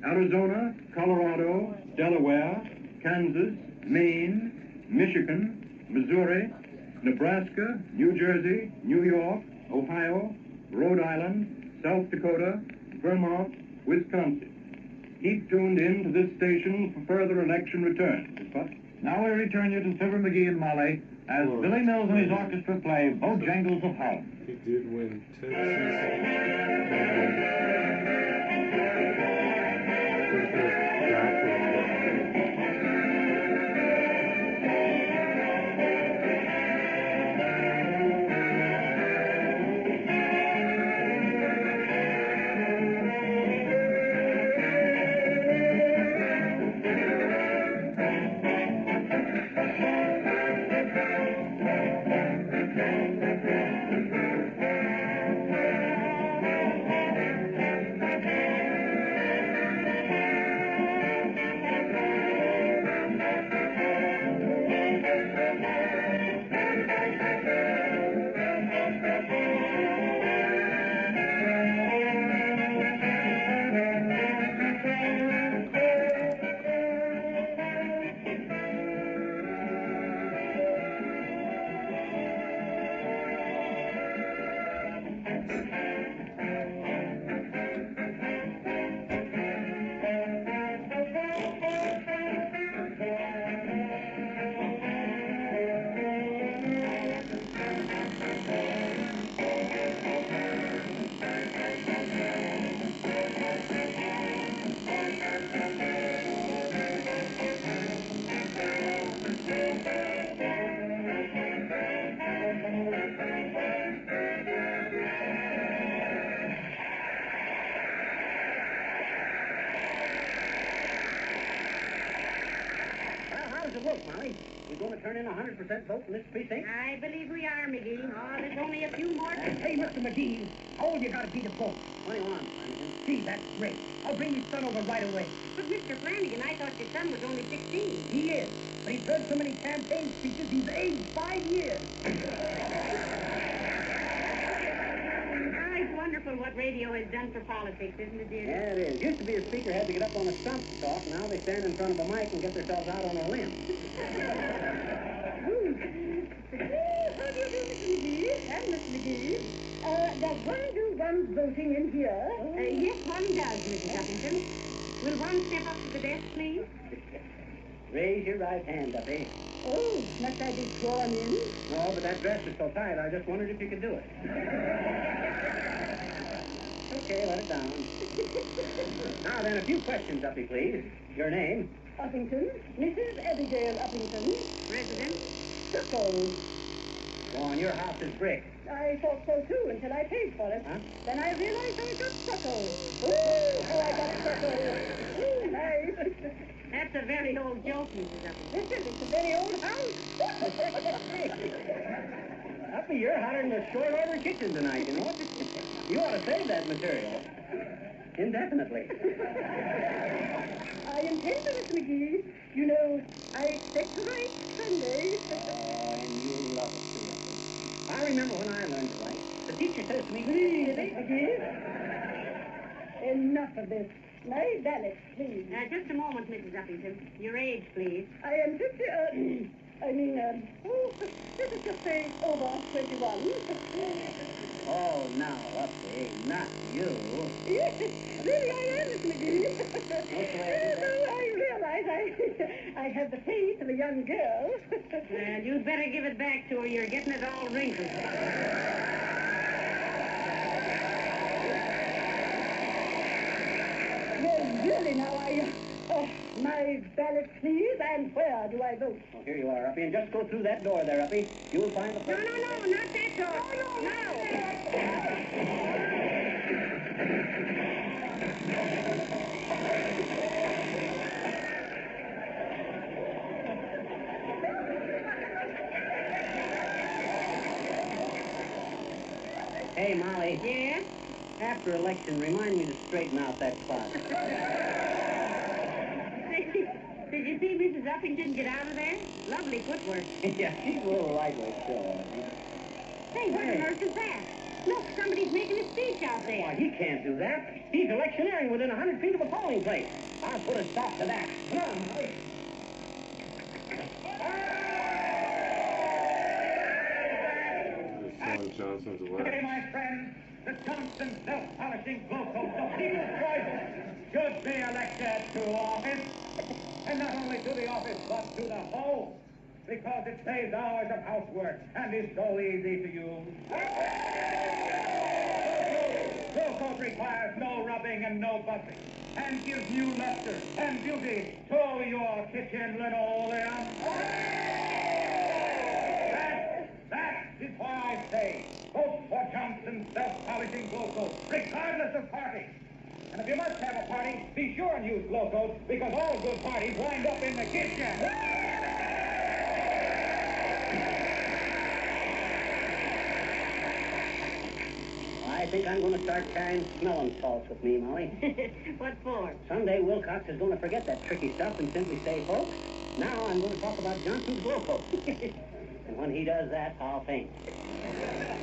Arizona, Colorado, Delaware, Kansas, Maine, Michigan, Missouri, Nebraska, New Jersey, New York, Ohio, Rhode Island, South Dakota, Vermont, Wisconsin. Keep tuned in to this station for further election returns. Now we return you to Fibber McGee and Molly as Billy Mills and his orchestra play Bojangles of Holland. He did win 10 Look, Molly, we're going to turn in 100% vote in this precinct? I believe we are, McGee. Oh, there's only a few more. Hey, Mr. McGee, how old you got to be to vote? 21, Flanagan. Gee, that's great. I'll bring your son over right away. But, Mr. Flanagan, I thought your son was only 16. He is, but he's heard so many campaign speeches, he's aged 5 years. It's wonderful what radio has done for politics, isn't it, dear? Yeah, it is. Used to be a speaker had to get up on a stump to talk. Now they stand in front of a mic and get themselves out on a limb. How do you do, Mr. McGee? And Miss McGee? Does one do one's voting in here? Yes, one does, Mrs. Uppington. Will one step up to the desk, please? Raise your right hand, Duffy. Oh, must I be sworn in? No, but that dress is so tight, I just wondered if you could do it. Okay, let it down. Now then, a few questions, Duffy, please. Your name? Uppington. Mrs. Abigail Uppington. Resident? Stucco. Go on, your house is brick. I thought so, too, until I paid for it. Huh? Then I realized I got stucco. Ooh, how I got stucco. Ooh, nice. That's a very old joke, Mrs. Uppington. Listen, it's a very old house. Duffy, you're hotter than the short order kitchen tonight, you know. You ought to save that material. Indefinitely. I intend to, Mr. McGee. You know, I expect to write Sunday. Oh, and you love it, too. I remember when I learned to write. The teacher says to me, "Read it, McGee." Enough of this. My ballot, please. Just a moment, Mrs. Uppington. Your age, please. I am 50, let us just say over 21. Oh, now, Uppy, not you. Yes, really I am, Miss McGee. Okay. I realize I have the face of a young girl. And you'd better give it back to her. You're getting it all wrinkled. Well, really now, my ballot, please, and where do I vote? Oh, here you are, Uppy, and just go through that door there, Uppy. You'll find the No, place. not that door. No. Hey, Molly. Yes? After election, remind me to straighten out that closet. Did you see Mrs. Mrs. Uppington get out of there? Lovely footwork. Yeah, she's a little lightweight still. Hey, what on earth is that? Look, somebody's making a speech out there. Why, he can't do that. He's electioneering within 100 feet of a polling place. I'll put a stop to that. Come on, Molly. Johnson's away. Okay, my friends, the Johnson self-polishing glow coat of people's choice should be elected to office. And not only to the office, but to the whole. Because it saves hours of housework and is so easy to use. Glow coat requires no rubbing and no buffing, and gives new luster and beauty to your kitchen linoleum. That is why I say, vote for Johnson's self-polishing glow coat, regardless of party. And if you must have a party, be sure and use glow coat, because all good parties wind up in the kitchen. I think I'm going to start carrying smelling salts with me, Molly. What for? Someday Wilcox is going to forget that tricky stuff and simply say, folks, now I'm going to talk about Johnson's glow coat. And when he does that, I'll faint.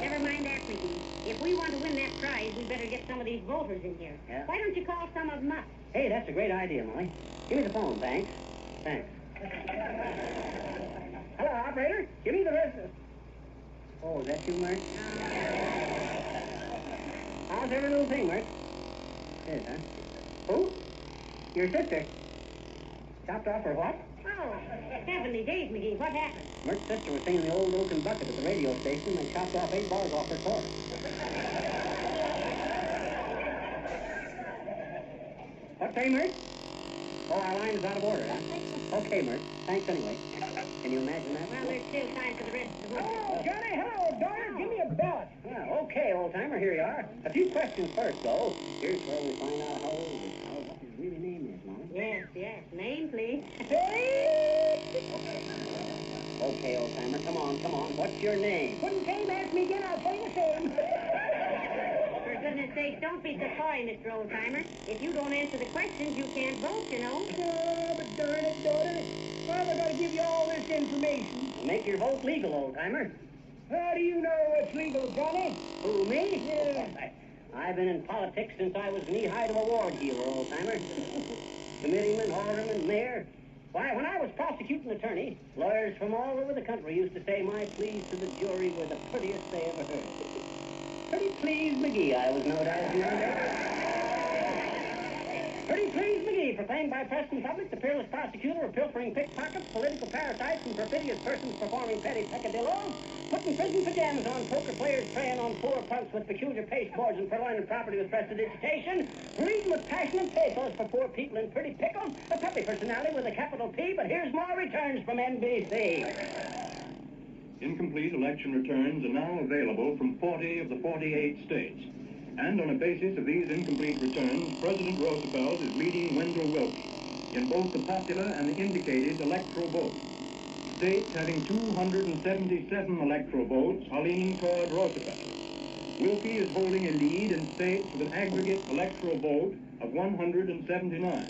Never mind that, McGee. If we want to win that prize, we better get some of these voters in here. Yeah? Why don't you call some of them up? Hey, that's a great idea, Molly. Give me the phone, thanks. Thanks. Hello, operator. Give me the rest of... Oh, is that you, Mert? How's every little thing, Mert? Yes, huh? Who? Your sister. Chopped off her what? Oh, heavenly days, McGee. What happened? Mert's sister was singing the old oaken bucket at the radio station. They chopped off 8 bars off her cord. What say, Mert? Oh, our line is out of order, huh? Okay, Mert. Thanks anyway. Can you imagine that? Well, there's still time for the rest of the vote. Oh, Johnny, hello, daughter. Give me a belt. Well, okay, old-timer, here you are. A few questions first, though. Here's where we find out how old what his really name is, Molly. Yes, yes. Name, please. Okay, old-timer, come on. What's your name? Wouldn't Kane ask me again, I'll tell you the same. For goodness sake, don't be so coy, Mr. Oldtimer. If you don't answer the questions, you can't vote, you know. Oh, but darn it, daughter. Why have I got to give you all this information? Make your vote legal, old-timer. How do you know what's legal, Johnny? Who, me? Yeah. I've been in politics since I was knee-high to a ward healer, old-timer. Committeeman, alderman, mayor. Why, when I was prosecuting attorney, lawyers from all over the country used to say my pleas to the jury were the prettiest they ever heard. Pretty pleased McGee, I was no doubt. Pretty pleased McGee, proclaimed by press and public the peerless prosecutor of pilfering pickpockets, political parasites, and perfidious persons performing petty peccadillos, putting prison pajamas on poker players, preying on poor punks with peculiar pasteboards and purloining property with prestidigitation, reading with passionate pathos for poor people in pretty pickles, a peppy personality with a capital P, but here's more returns from NBC. Incomplete election returns are now available from 40 of the 48 states. And on a basis of these incomplete returns, President Roosevelt is leading Wendell Willkie in both the popular and the indicated electoral votes. States having 277 electoral votes are leaning toward Roosevelt. Willkie is holding a lead in states with an aggregate electoral vote of 179.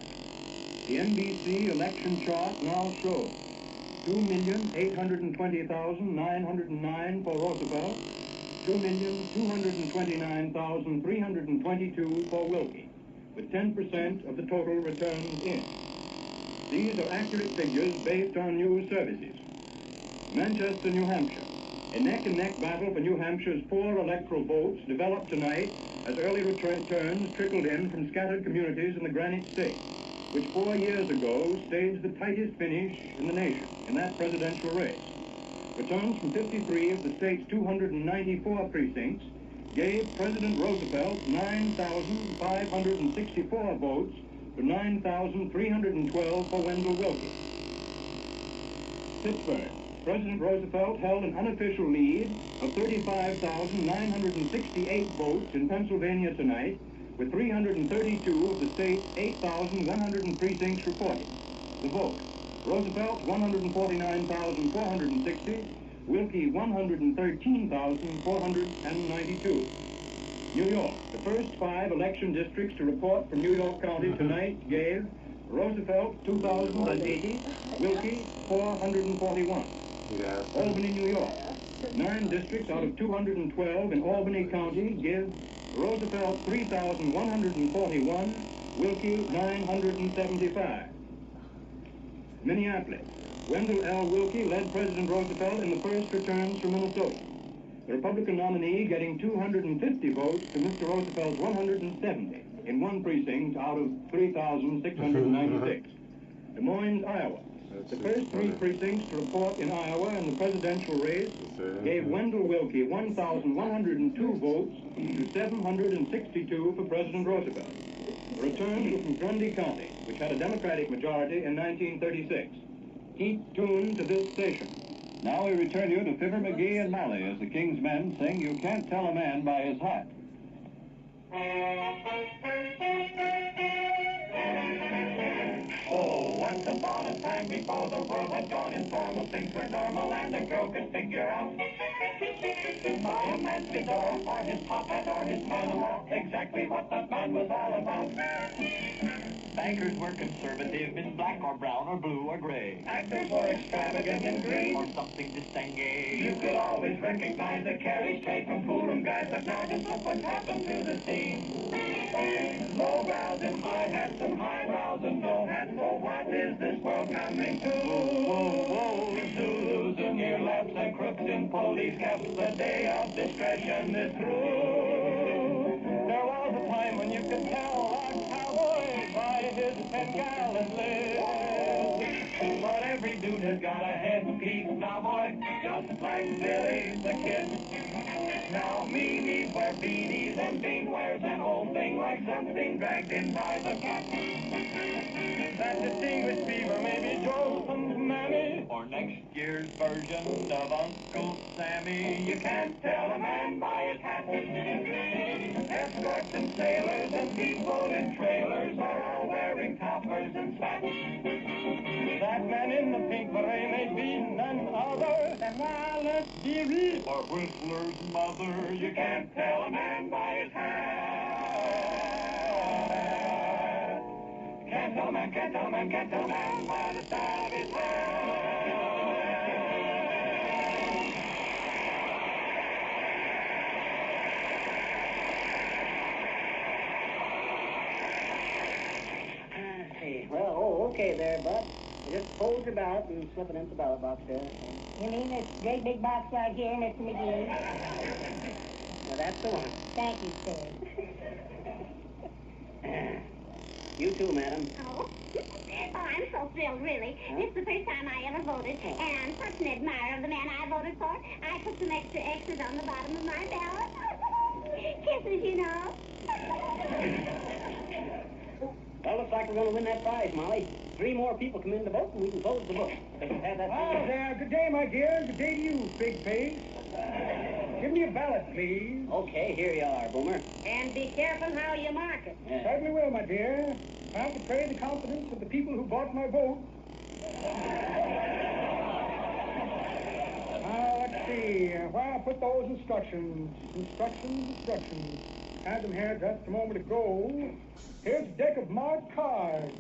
The NBC election chart now shows 2,820,909 for Roosevelt, 2,229,322 for Willkie, with 10% of the total returns in. These are accurate figures based on news services. Manchester, New Hampshire. A neck-and-neck battle for New Hampshire's 4 electoral votes developed tonight as early returns trickled in from scattered communities in the Granite State, which 4 years ago staged the tightest finish in the nation in that presidential race. Returns from 53 of the state's 294 precincts gave President Roosevelt 9,564 votes to 9,312 for Wendell Willkie. Pittsburgh. President Roosevelt held an unofficial lead of 35,968 votes in Pennsylvania tonight, with 332 of the state's 8,100 precincts reported. The vote: Roosevelt 149,460, Willkie 113,492. New York. The first 5 election districts to report from New York County tonight gave Roosevelt, 2,080. Wilkie, 441. Albany, New York. 9 districts out of 212 in Albany County give Roosevelt 3,141, Wilkie 975. Minneapolis. Wendell L. Wilkie led President Roosevelt in the first returns from Minnesota. The Republican nominee getting 250 votes to Mr. Roosevelt's 170 in one precinct out of 3,696. Des Moines, Iowa. The first 3 precincts to report in Iowa in the presidential race gave Wendell Wilkie 1,102 votes to 762 for President Roosevelt. The returns were from Grundy County, which had a Democratic majority in 1936. Keep tuned to this station. Now we return you to Fibber McGee and Molly as the King's Men sing You Can't Tell a Man by His Hat. Oh, once upon a time before the world had gone informal, things were normal and a girl could figure out to buy a man's fedora or his top hat or his man-in-law, exactly what that man was all about. Bankers were conservative in black or brown or blue or gray. Actors were extravagant in green or something distingué. You could always recognize a carry straight from poolroom guys, but now just look what's happened to the scene. Low brows and high hats and high brows and no hats. So what is this world coming to? Zulus in earlaps and crooks in police caps. The day of discretion is through. There was a time when you could tell a cowboy by his head gallantly. But every dude has got a headpiece now, boy, just like Billy the Kid. Now meanies wear beanies and Bean wears an old thing like something dragged in by the cat. That distinguished beaver may be Joseph's mammy, or next year's version of Uncle Sammy. You can't tell a man by his hat. Escorts and sailors and people in trailers are all wearing toppers and spats. That man in the pink beret may be none other than Wallace Deary or Whistler's mother. You can't tell a man by his hat. Can't tell a man, can't tell a man, can't tell a man by the style of his hat. Well, okay there, bud. Just fold your ballot and slip it into the ballot box there. You mean this great big box right here, Mr. McGee? Now, that's the one. Thank you, sir. You too, madam. Oh, I'm so thrilled, really. This is the first time I ever voted, and I'm such an admirer of the man I voted for. I put some extra X's on the bottom of my ballot. Kisses, you know. Well, looks like we're going to win that prize, Molly. 3 more people come in to vote, and we can close the book. There. Good day, my dear. Good day to you, big face. Give me a ballot, please. Okay, here you are, Boomer. And be careful how you mark it. Yeah. Certainly will, my dear. I have to pray the confidence of the people who bought my vote. Now, let's see. Where I put those instructions. Instructions. Had them here just a moment ago. Here's a deck of marked cards.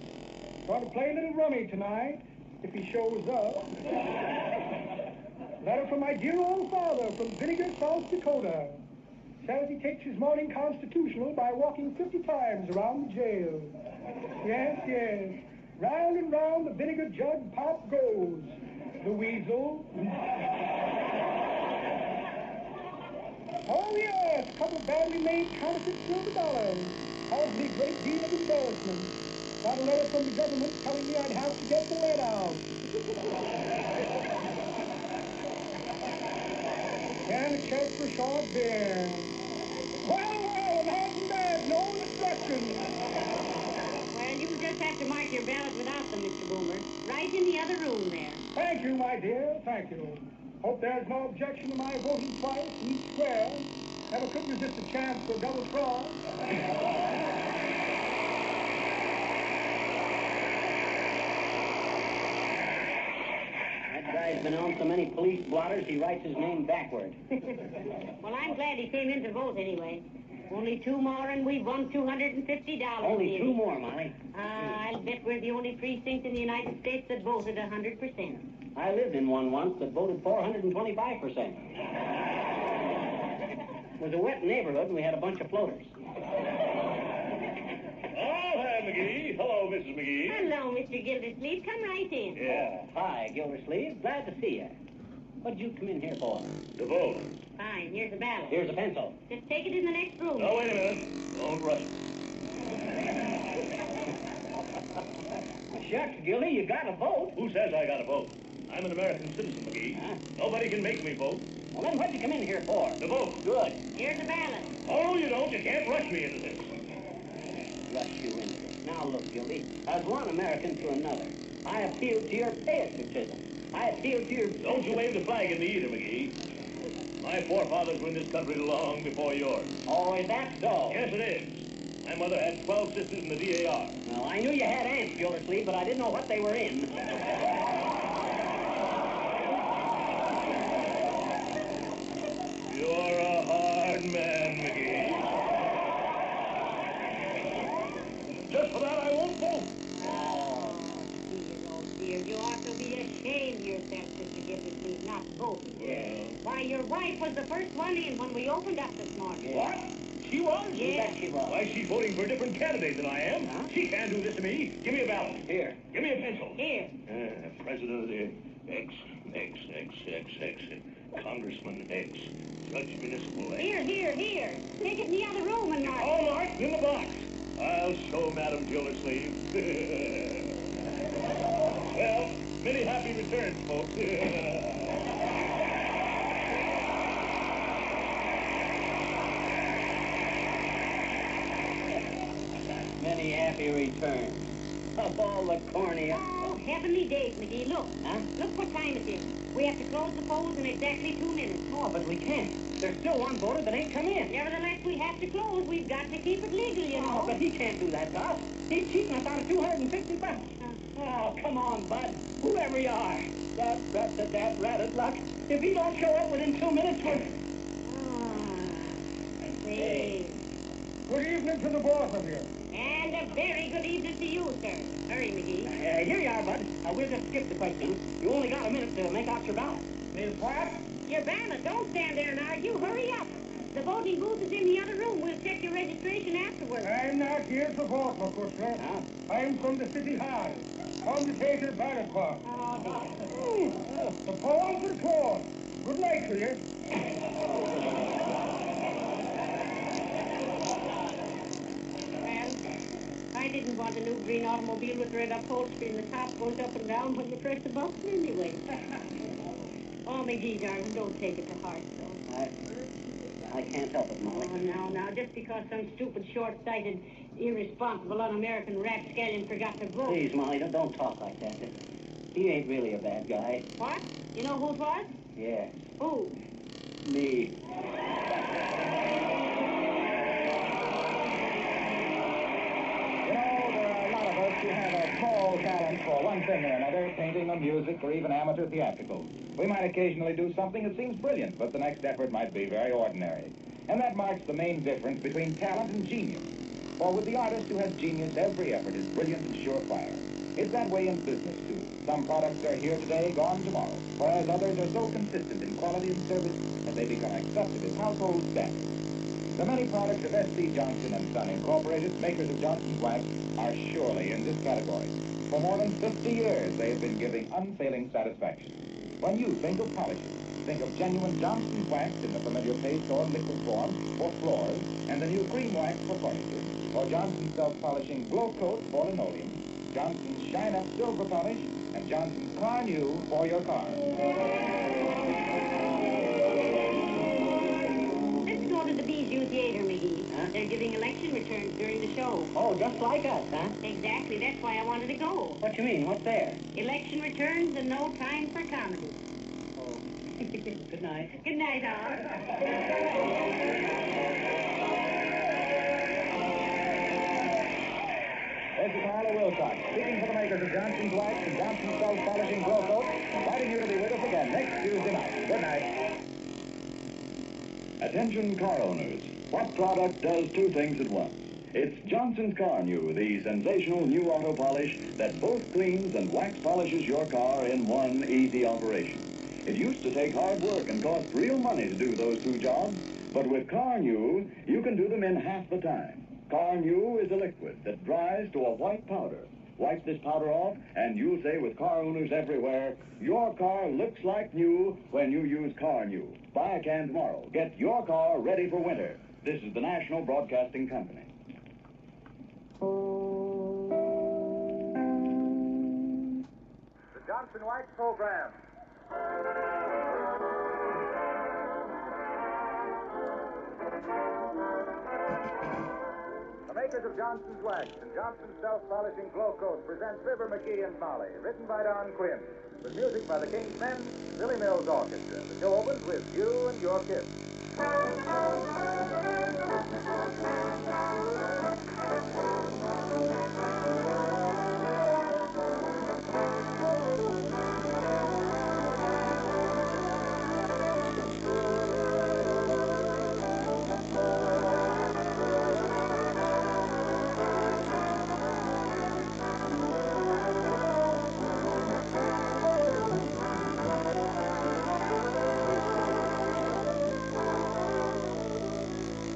Going to play a little rummy tonight, if he shows up. Letter from my dear old father from Vinegar, South Dakota. Says he takes his morning constitutional by walking 50 times around the jail. Yes. Round and round the vinegar jug pop goes. The weasel. Oh, yes, a couple of badly made counterfeit silver dollars. Caused me a great deal of embarrassment. Got a letter from the government telling me I'd have to get the lead out. And a check for short beer. Well, not bad. No instructions. Well, you just have to mark your ballot without them, Mr. Boomer. Right in the other room there. Thank you, my dear. Thank you. Hope there's no objection to my voting twice in each square. Never could resist a chance for a double cross. That guy's been on so many police blotters, he writes his name backward. Well, I'm glad he came in to vote anyway. Only 2 more and we've won $250. Only 2 more, Molly. I'll bet we're the only precinct in the United States that voted 100%. I lived in one once that voted 425%. It was a wet neighborhood, and we had a bunch of floaters. Hi, McGee. Hello, Mrs. McGee. Hello, Mr. Gildersleeve. Come right in. Yeah. Hi, Gildersleeve. Glad to see you. What'd you come in here for? The vote. Fine. Here's a ballot. Here's a pencil. Just take it in the next room. Oh, wait a minute. Don't rush. Shucks, Gildy, you got to vote. Who says I got to vote? I'm an American citizen, McGee. Huh? Nobody can make me vote. Well, then what'd you come in here for? To vote. Good. Here's a ballot. Oh, you don't. You can't rush me into this. Rush you into this. Now, look, Gildy. As one American to another, I appeal to your patriotism. I appeal to your... Don't you wave the flag at me either, McGee. My forefathers were in this country long before yours. Oh, is that so? Yes, it is. My mother had 12 sisters in the DAR. Well, I knew you had aunts, Gildersleeve, but I didn't know what they were in. You're a hard man, McGee. Just for that, I won't vote. Oh, dear. You ought to be ashamed of yourself, Mr. Gildersleeve, not voting. Yeah. Why, your wife was the first one in when we opened up this morning. What? She was? You bet she was. Why, she's voting for a different candidate than I am. Huh? She can't do this to me. Give me a ballot. Here. Give me a pencil. Here. President of the X, Congressman X, Judge Municipal X. Here. Take it in the other room and mark. All marked in the box. I'll show Madam Gildersleeve. Well, many happy returns, folks. Many happy returns. Of all the corny... Oh, heavenly days, McGee. Look. Huh? Look what time it is. We have to close the polls in exactly 2 minutes. Oh, but we can't. There's still one voter that ain't come in. Nevertheless, we have to close. We've got to keep it legal, you know. Oh, but he can't do that to us. He's cheating us out of $250. Oh, come on, Bud. Whoever you are. That ratted luck. If he don't show up within 2 minutes, we're... Hey. Good evening to the both of you. And a very good evening to you, sir. Hurry, McGee. Here you are, Bud. We'll just skip the questions. You only got a minute to make out your ballot. Is what? Your ballot. Don't stand there and argue. Hurry up. The voting booth is in the other room. We'll check your registration afterwards. I'm not here to vote, my good sir. Huh? I'm from the city hall. Come to take your ballot box. Oh, dear. The polls are closed. Good night to you. Well, I didn't want a new green automobile with red upholstery and the top goes up and down when you press the button anyway. Oh, McGee, darling, don't take it to heart, though. I can't help it, Molly. Oh, now, just because some stupid, short-sighted, irresponsible, un-American rapscallion forgot to vote. Please, Molly, don't talk like that. He ain't really a bad guy. What? You know who it was? Yeah. Who? Me. There are a lot of us who have a small talent for one thing or another, painting or music or even amateur theatricals. We might occasionally do something that seems brilliant, but the next effort might be very ordinary. And that marks the main difference between talent and genius. For with the artist who has genius, every effort is brilliant and surefire. It's that way in business, too. Some products are here today, gone tomorrow, whereas others are so consistent in quality and service that they become accepted as household standards. The many products of S.C. Johnson & Son Incorporated, makers of Johnson's Wax, are surely in this category. For more than 50 years, they have been giving unfailing satisfaction. When you think of polishes, think of genuine Johnson's Wax in the familiar paste or liquid form for floors, and the new cream wax for furniture, or Johnson's self-polishing Glow Coat for linoleum, Johnson's Shine Up Silver Polish, and Johnson's Car New for your car. Let's go to the Bijou Theater, McGee. Huh? They're giving election returns during the show. Oh, just like us, huh? Exactly. That's why I wanted to go. What you mean? What's there? Election returns and no time for comedy. Oh. Good night. Good night, all. This is Harlow Wilcox, speaking for the makers of Johnson's Wax and Johnson's Self-Polishing Glow Coat, inviting you to be with us again next Tuesday night. Good night. Attention car owners. What product does two things at once? It's Johnson's Car New, the sensational new auto polish that both cleans and wax polishes your car in one easy operation. It used to take hard work and cost real money to do those two jobs, but with Car New, you can do them in half the time. Car New is a liquid that dries to a white powder. Wipe this powder off, and you'll say with car owners everywhere, your car looks like new when you use Car New. Buy a can tomorrow. Get your car ready for winter. This is the National Broadcasting Company. The Johnson Wax Program. The makers of Johnson's Wax and Johnson's Self-Polishing Glow Coat present Fibber McGee and Molly, written by Don Quinn, with music by the King's Men, Billy Mills Orchestra. The show opens with You and Your Kiss.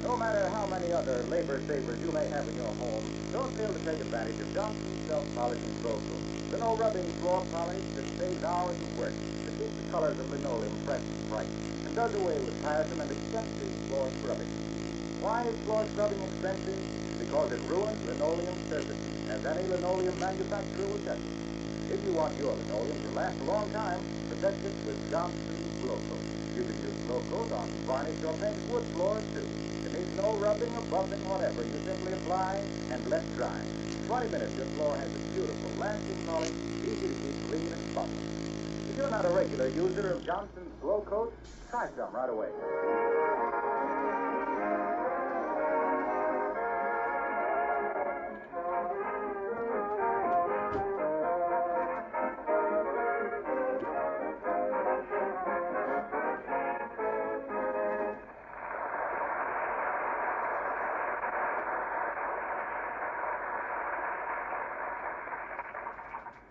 No matter how many other labor savers you may have in your home, don't fail to take advantage of Johnson's Self-Polishing Glow Coat. The no-rubbing floor polish that saves hours of work, that keeps the colors of linoleum fresh and bright, and does away with tiresome and expensive floor scrubbing. Why is floor scrubbing expensive? Because it ruins linoleum surfaces, as any linoleum manufacturer will tell you. If you want your linoleum to last a long time, protect it with Johnson's Glow Coat. You can use Glow Coat on varnished or painted wood floors, too. It needs no rubbing or buffing, whatever. You simply apply and let dry. 20 minutes, your floor has a beautiful, lasting polish, easy to keep clean and spotless. If you're not a regular user of Johnson's Glow Coat, try some right away.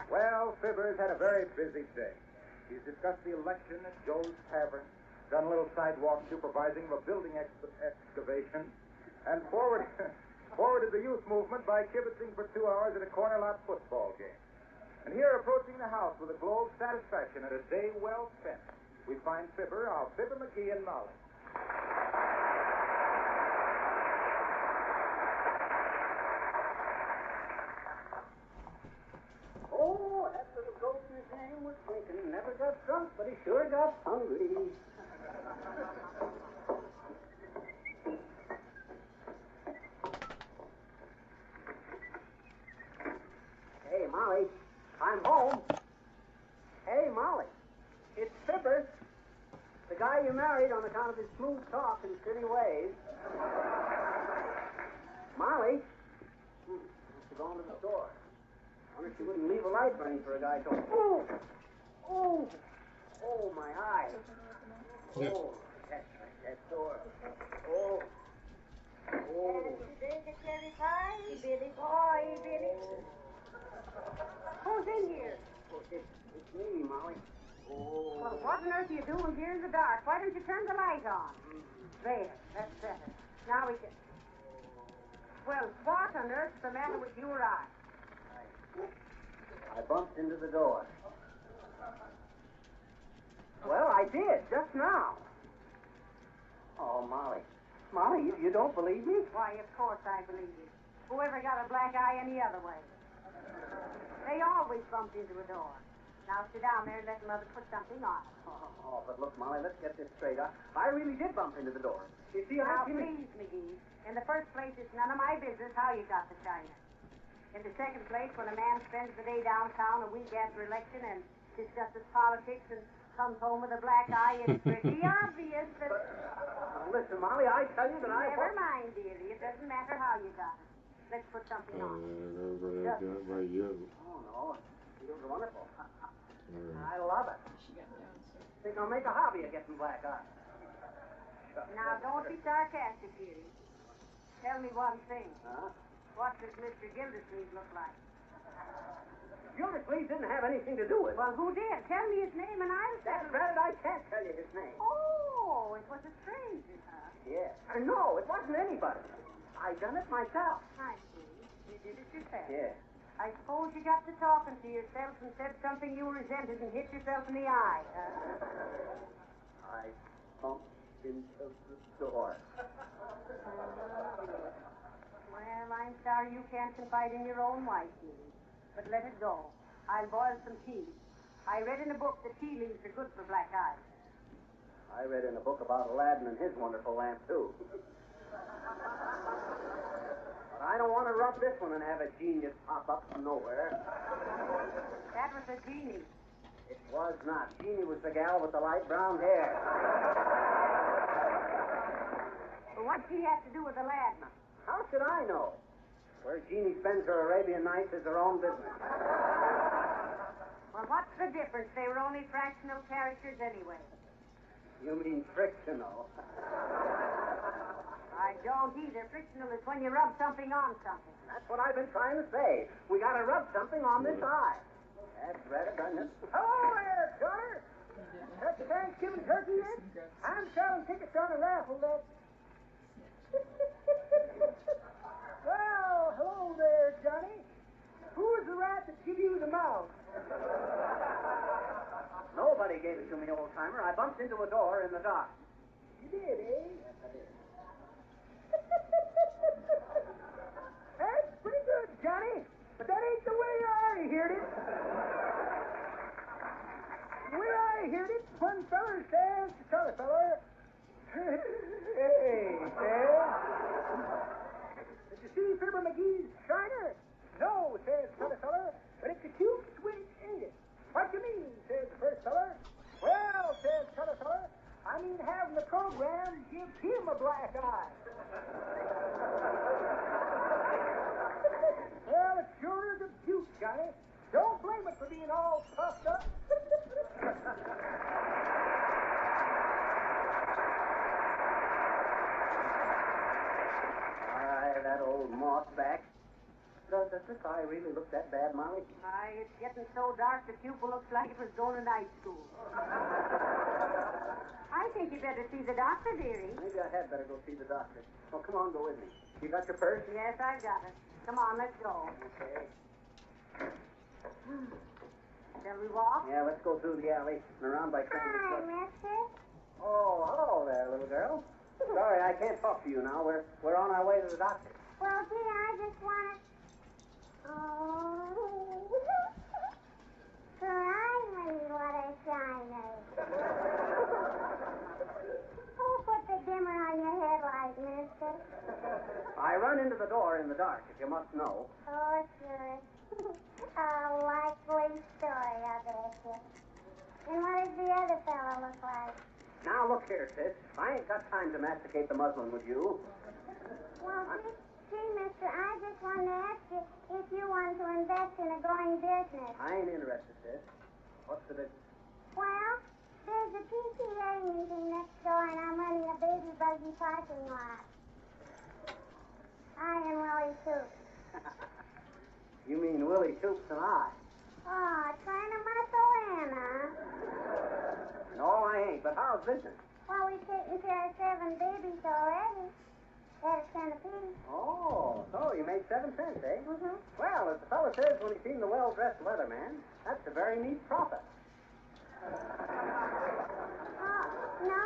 Well, Fibber's had a very busy day. He's discussed the election at Joe's Tavern, done a little sidewalk supervising of a building excavation, and forwarded the youth movement by kibitzing for 2 hours at a corner lot football game. And here, approaching the house with a glow of satisfaction at a day well spent, we find Fibber, our Fibber McGee and Molly. Oh, that little goat in his name was drinking. Never got drunk, but he sure got hungry. Hey, Molly, I'm home. Hey, Molly, it's Fibber, the guy you married on account of his smooth talk and silly ways. Molly, she's gone to the store. I wonder if she wouldn't leave a light burning for a guy talking. Oh! Oh! Oh, my eye. Oh, that's right, that door. Oh. Oh. There's a cherry pie, Billy boy, Billy. Who's in here? Oh, it's me, Molly. Oh. Well, what on earth are you doing here in the dark? Why don't you turn the light on? There, that's better. Now we can... Well, what on earth's the matter with you or I? I bumped into the door. Well, I did, just now. Oh, Molly. Molly, you don't believe me? Why, of course I believe you. Whoever got a black eye any other way? They always bumped into a door. Now sit down there and let Mother put something on it. Oh, but look, Molly, let's get this straight. I really did bump into the door. You see, Now, please, McGee. In the first place, it's none of my business how you got the china. In the second place, when a man spends the day downtown a week after election and discusses politics and comes home with a black eye, it's pretty obvious that... listen, Molly, I tell you that I... Never mind, dearie. It doesn't matter how you got it. Let's put something on. By you. Oh, no. It was wonderful. I love it. Think I'll make a hobby of getting black eyes. Now, don't be sarcastic, dearie. Tell me one thing. Huh? What does Mr. Gildersleeve look like? Gildersleeve didn't have anything to do with it. Well, who did? Tell me his name and I'll That's right, I can't tell you his name. Oh, it was a stranger, huh? Yeah. No, it wasn't anybody. I done it myself. I see. You did it yourself. Yeah. I suppose you got to talking to yourself and said something you resented and hit yourself in the eye, huh? I bumped into the door. Well, I'm sorry you can't confide in your own wife, dearie. But let it go. I'll boil some tea. I read in a book that tea leaves are good for black eyes. I read in a book about Aladdin and his wonderful lamp, too. But I don't want to rub this one and have a genius pop up from nowhere. That was a genie. It was not. Jeannie was the gal with the light brown hair. But what's she have to do with Aladdin? How should I know? Where Jeannie spends her Arabian nights is her own business. Well, what's the difference? They were only fractional characters anyway. You mean frictional? I don't either. Frictional is when you rub something on something. That's what I've been trying to say. We got to rub something on this eye. That's better, doesn't it? Hello there, daughter. That's the Thanksgiving turkey yet? I'm selling tickets on a raffle that... Well, hello there, Johnny. Who was the rat that gave you the mouth? Nobody gave it to me, old-timer. I bumped into a door in the dark. You did, eh? Yes, I did. That's pretty good, Johnny. But that ain't the way I heard it. The way I heard it, one feller says to t'other feller, hey, says, did you see Fibber McGee's shiner? No, says t'other feller, but it's a cute switch, ain't it? What you mean, says the first feller. Well, says t'other feller, I mean having the program give him a black eye. Well, it sure is a beaut, Johnny. Don't blame it for being all puffed up. Aye, that old mothback. Does this eye really look that bad, Molly? Aye, it's getting so dark the pupil looks like it was going to night school. I think you better see the doctor, dearie. Maybe I had better go see the doctor. Oh, come on, go with me. You got your purse? Yes, I've got it. Come on, let's go. Okay. Shall we walk? Yeah, let's go through the alley and around by train. Hi, mister. Oh, hello there, little girl. Sorry, I can't talk to you now. We're on our way to the doctor. Well, dear, I just wanted... Oh. Blimey, what a shiner. Who put the dimmer on your headlight, mister? I run into the door in the dark, if you must know. Oh, sure. A likely story, I bet you. And what does the other fellow look like? Now, look here, sis. I ain't got time to masticate the muslin with you. Well, gee, mister, I just wanted to ask you if you want to invest in a going business. I ain't interested, sis. What's the business? Well, there's a PTA meeting next door, and I'm running a baby buggy parking lot. I and Willie Toops. You mean Willie Toops and I? Oh, trying to muscle in, huh? No, I ain't. But how's business? Well, we've taken care of 7 babies already. At a cent apiece. Oh, so you made 7 cents, eh? Mm-hmm. Well, as the fellow says when he seen the well-dressed Leatherman, that's a very neat profit. No,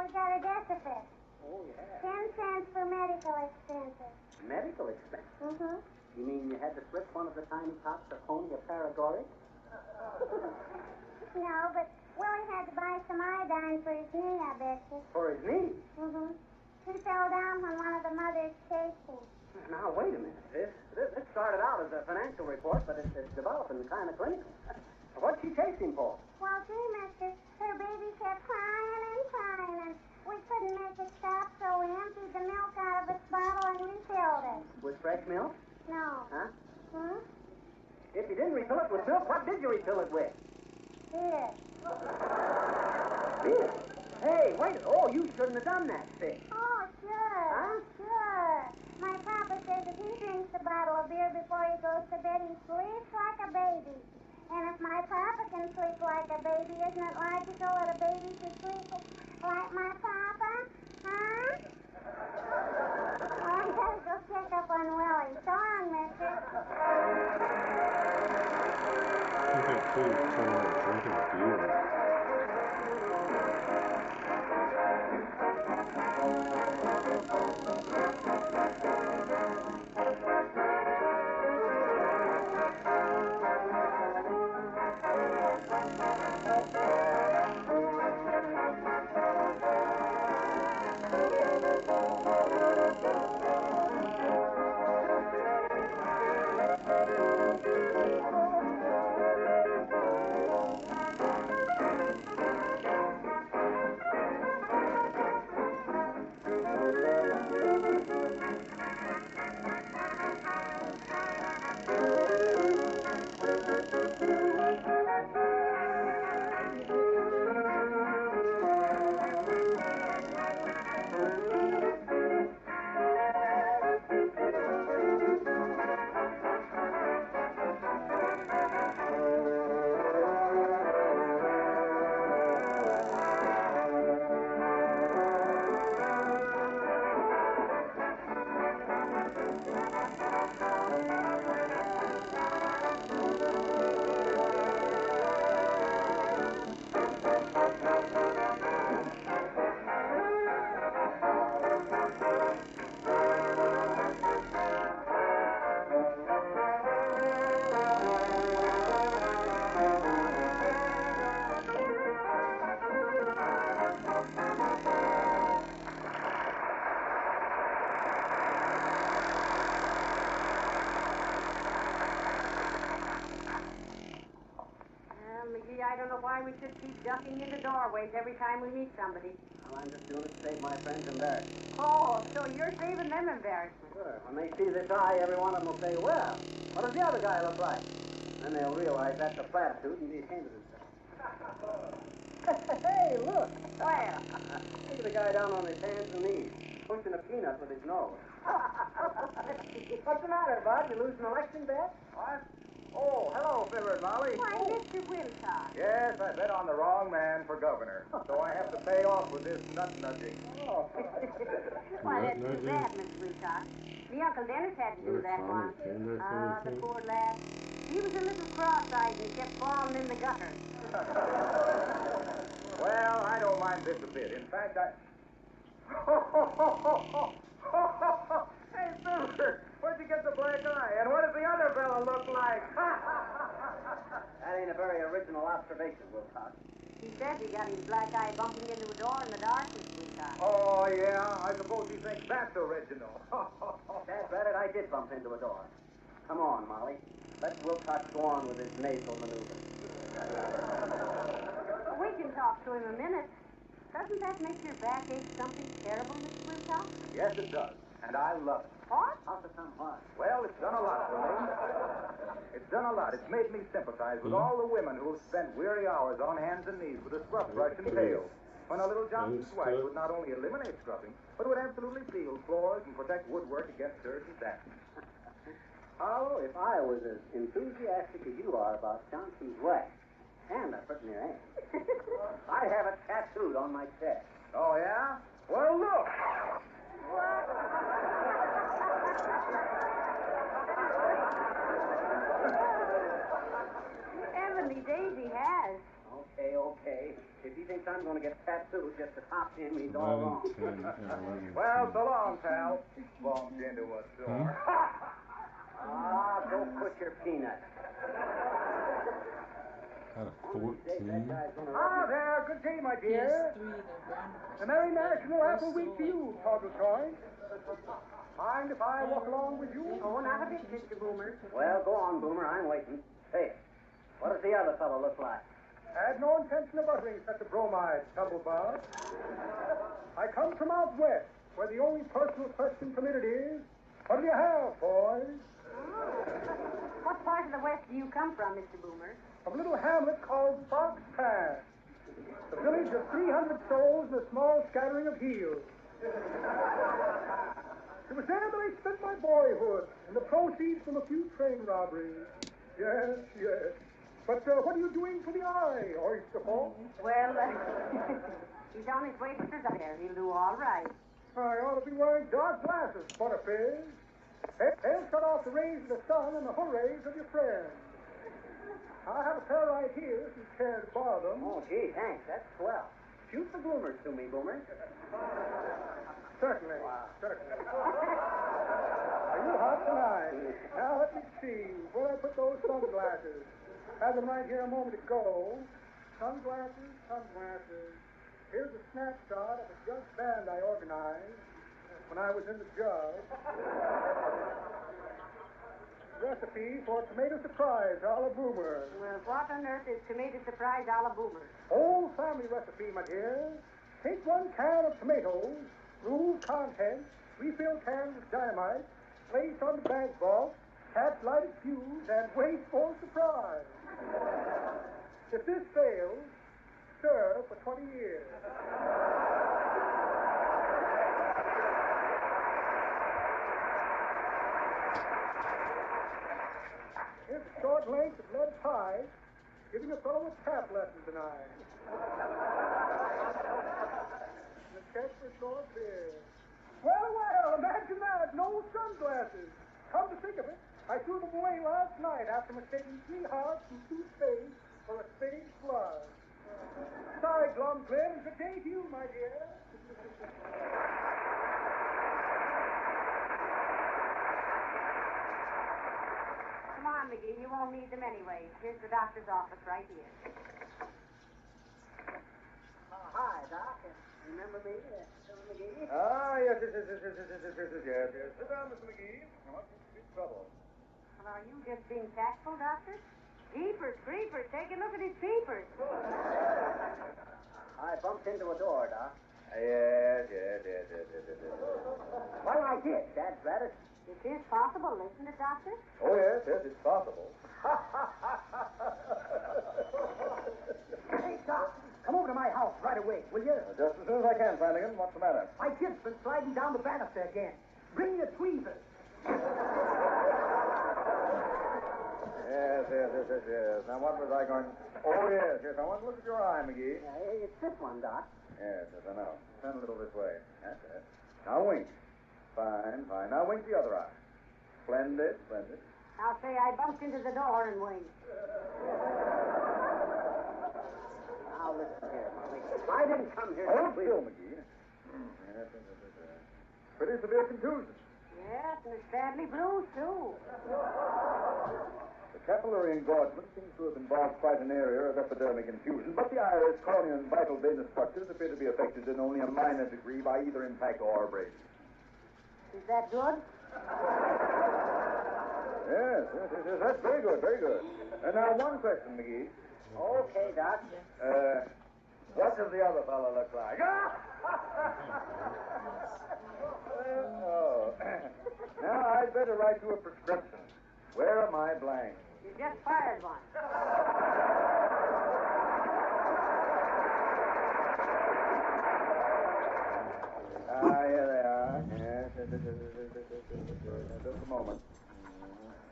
we got a deficit. Oh, yeah. 10 cents for medical expenses. Medical expense? Mm-hmm. You mean you had to slip one of the tiny tots of Honia Paragoric? No, but Willie had to buy some iodine for his knee, I bet you. For his knee? Mm-hmm. He fell down when one of the mothers chased him. Now, wait a minute, sis. This started out as a financial report, but it's developing kind of clinical. What'd she chase him for? Well, gee, mister, her baby kept crying and crying, and we couldn't make it stop, so we emptied the milk out of its bottle and refilled it. With fresh milk? No. Huh? Hmm? If you didn't refill it with milk, what did you refill it with? Here. Beer. Hey, wait. Oh, you shouldn't have done that, Sid. Oh, sure. Huh? Sure. My papa says if he drinks a bottle of beer before he goes to bed, he sleeps like a baby. And if my papa can sleep like a baby, isn't it logical that a baby should sleep like my papa? Huh? Oh, I gotta go check up on Willie. So long, mister. You can see it's kind of like drinking beer. McGee, I don't know why we should keep ducking into doorways every time we meet somebody. Well, I'm just doing it to save my friends embarrassment. Oh, so you're saving them embarrassment. Sure. When they see this eye, every one of them will say, well, what does the other guy look like? Then they'll realize that's a platitude and be ashamed of themselves. Hey, look. Where? Look at the guy down on his hands and knees, pushing a peanut with his nose. What's the matter, Bud? You lose an election bet? What? Oh, hello, Fibber and Molly. Why, Mr. Wilcox. Yes, I bet on the wrong man for governor, so I have to pay off with this nut-nudging. Oh. Why, that's too bad, Mr. Wilcox. Me Uncle Dennis had to do that once. The poor lad. He was a little cross-eyed and kept falling in the gutter. Well, I don't mind this a bit. In fact, Hey, Fibber, where'd you get the black eye? And what does the other fella look like? That ain't a very original observation, Wilcox. He said he got his black eye bumping into a door in the dark, Mr. Wilcox. Oh, yeah? I suppose he thinks that's original. Dad, it, I did bump into a door. Come on, Molly. Let Wilcox go on with his nasal maneuver. We can talk to him a minute. Doesn't that make your back ache something terrible, Mr. Wilcox? Yes, it does. And I love it. What? How's it sound hard? Well, it's done a lot for me. It's done a lot. It's made me sympathize with all the women who have spent weary hours on hands and knees with a scrub brush and pail. When a little Johnson's wife would not only eliminate scrubbing, but would absolutely seal floors and protect woodwork against dirt and sand. Harlow, if I was as enthusiastic as you are about Johnson's wax, and I put in your hand, I'd have it tattooed on my chest. Oh, yeah? Well, look. Heavenly days, he has. Okay. If he thinks I'm going to get tattooed just to top him, he's all wrong. Well, so long, pal. Bumped into a door. Go put your peanut. Out of 14. There. Good day, my dear. A Merry National Apple Week to you, Toddlecoin. Mind if I walk along with you? Oh, not a bit, Mr. Boomer. Well, go on, Boomer. I'm waiting. Hey, what does the other fellow look like? I had no intention of uttering such a bromide, Tumblebug. I come from out west, where the only personal question permitted is, what do you have, boys? What part of the West do you come from, Mr. Boomer? From a little hamlet called Fox Pass. The village of 300 souls and a small scattering of heels. It was there that I spent my boyhood and the proceeds from a few train robberies. Yes, yes. But what are you doing for the eye, Oyster Paul? Well, he's on his way to there. He'll do all right. I ought to be wearing dark glasses, Butterfish. They'll shut off the rays of the sun and the hoorays of your friends. I have a pair right here if you care to borrow them. Oh, gee, thanks. That's swell. Shoot the bloomers to me, Boomer. Certainly. Wow. Certainly. Are you hot tonight? Now, let me see. Where I put those sunglasses? Had them right here a moment ago. Sunglasses, sunglasses. Here's a snapshot of a jug band I organized when I was in the jug. Recipe for tomato surprise a la Boomer. Well, what on earth is tomato surprise a la Boomer? Old family recipe, my dear. Take 1 can of tomatoes, remove contents, refill cans with dynamite, place on the bank vault, catch lighted fuse, and wait for surprise. If this fails, stir for 20 years. Here's a short length of lead pipe, giving a fellow a tap lesson tonight. The check for short beer. Well, imagine that. No sunglasses. Come to think of it, I threw them away last night after mistaking 3 hearts and 2 spades for a spade flush. Sorry, Glumglin. Good day to you, my dear. Come on, McGee. You won't need them anyway. Here's the doctor's office right here. Hi, Doc. Remember me, Mr. McGee? Ah, yes. Sit down, Mr. McGee. What's the trouble? Well, are you just being tactful, Doctor? Jeepers, creepers. Take a look at his peepers. I bumped into a door, Doc. Yes. Well, I did, Dad Gladys. It is possible, isn't it, Doctor? Oh, yes, it's possible. Hey, Doc, come over to my house right away, will you? Just as soon as I can, Flanagan. What's the matter? My kid's been sliding down the banister again. Bring your tweezers. Yes. Now, what was I going... Oh, yes. I want to look at your eye, McGee. It's this one, Doc. Yes, I know. Turn a little this way. That's it. Now, wink. Fine. Now, wink the other eye. Splendid. I'll say I bumped into the door and winked. Now, listen here, Molly. I didn't come here Hold still, McGee. Yes. Pretty severe contusion. Yes, and it's badly bruised, too. The capillary engorgement seems to have involved quite an area of epidermic infusion, but the iris, cornea, and vital venous structures appear to be affected in only a minor degree by either impact or abrasion. Is that good? Yes. That's very good. And now, one question, McGee. Okay, Doc. What does the other fellow look like? Now, I'd better write you a prescription. Where are my blanks? You just fired one. Here they are. Yes. Just a moment.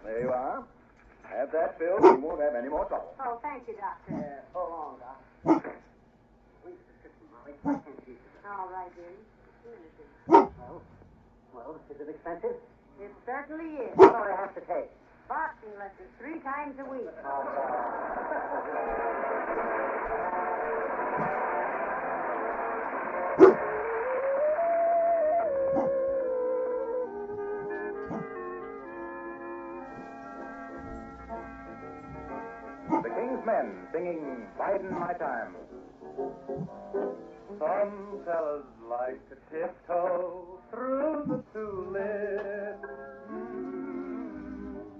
There you are. Have that filled. You won't have any more trouble. Oh, thank you, Doctor. So long, Doc. Please, prescription, Molly. I can't use it. All right, dear. Well, is it expensive? It certainly is. What do I have to take? Boxing lessons 3 times a week. The King's Men singing Biding My Time. Some fellas like to tiptoe through the tulips.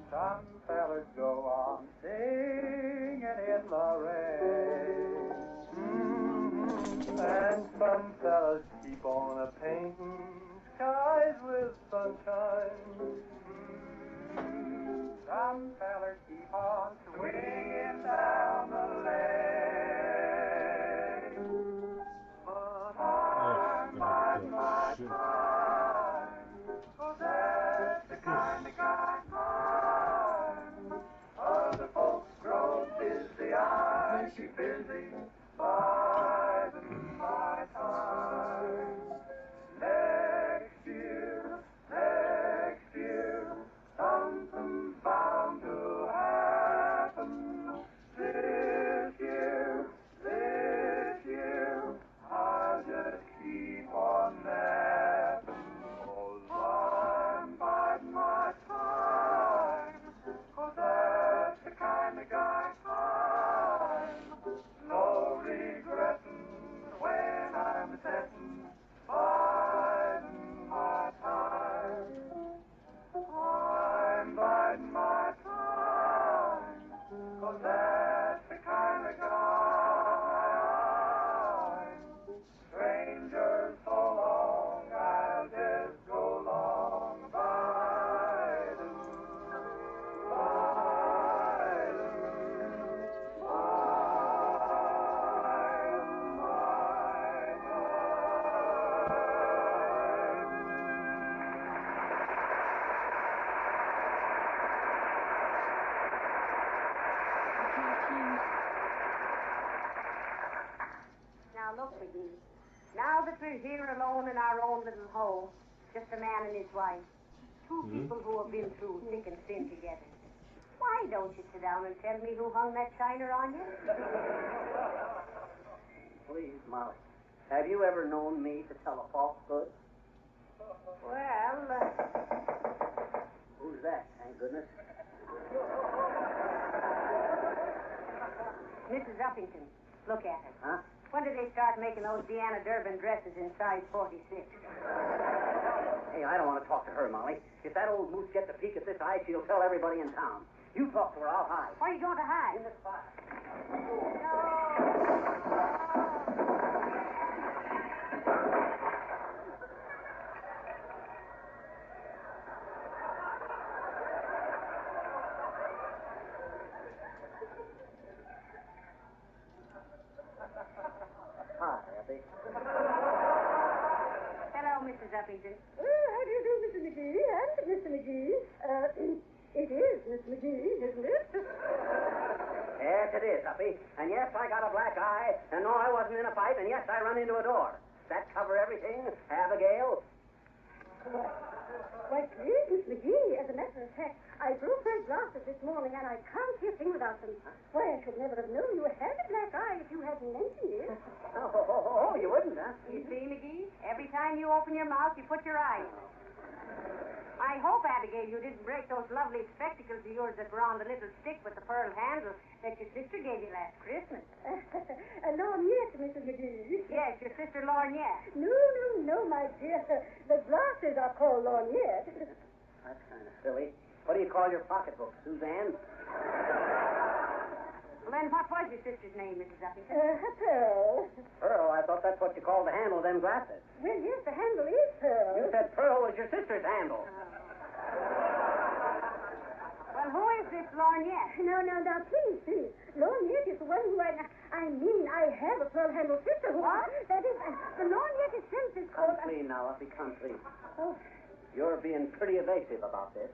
Some fellas go on singing in the rain. And some fellas keep on a-painting skies with sunshine. Some fellas keep on swinging down the lane. busy, busy, biding my time. Next year, something's bound to happen. This year, I'll just keep on napping. 'Cause I'm biding my time. 'Cause that's the kind of guy I'm. No regretting when I'm setting, biding my time. I'm biding my time. 'Cause that's the kind of guy I'm. Strangers so long, I'll just go long biding, Now look, McGee. Now that we're here alone in our own little home, just a man and his wife, two people who have been through thick and thin together, why don't you sit down and tell me who hung that shiner on you? Please, Molly, have you ever known me to tell a falsehood? Well, Who's that? Thank goodness. Mrs. Uppington, look at her. Huh? When did they start making those Deanna Durbin dresses in size 46? Hey, I don't want to talk to her, Molly. If that old moose gets a peek at this eye, she'll tell everybody in town. You talk to her, I'll hide. Where are you going to hide? In this fire. Hi, Effie. Hello, Mrs. Uppington. How do you do, Mr. McGee and Mr. McGee? It is Miss McGee, isn't it? Yes, it is, Uppy. And yes, I got a black eye. And no, I wasn't in a fight. And yes, I run into a door. That cover everything, Abigail? Why, please, Miss McGee, as a matter of fact, I broke my glasses this morning and I can't see a thing without them. Why, I should never have known you had a black eye if you hadn't mentioned it. Oh, you wouldn't, huh? You see, McGee? Every time you open your mouth, you put your eye in it. I hope, Abigail, you didn't break those lovely spectacles of yours that were on the little stick with the pearl handle that your sister gave you last Christmas. Lorgnette, Mrs. McGee. Yes, your sister Lorgnette. No, my dear. The glasses are called lorgnette. That's kind of silly. What do you call your pocketbook, Suzanne? Well, then what was your sister's name, Mrs. Uppington? Pearl. Pearl? I thought that's what you called the handle of them glasses. Well, yes, the handle is Pearl. You said Pearl was your sister's handle. Well, who is this Lorgnette? No, please. Lorgnette is the one who I have a pearl handle sister. What? That is, the Lorgnette itself is called... Come clean now, Uppy, come clean. Oh. You're being pretty evasive about this.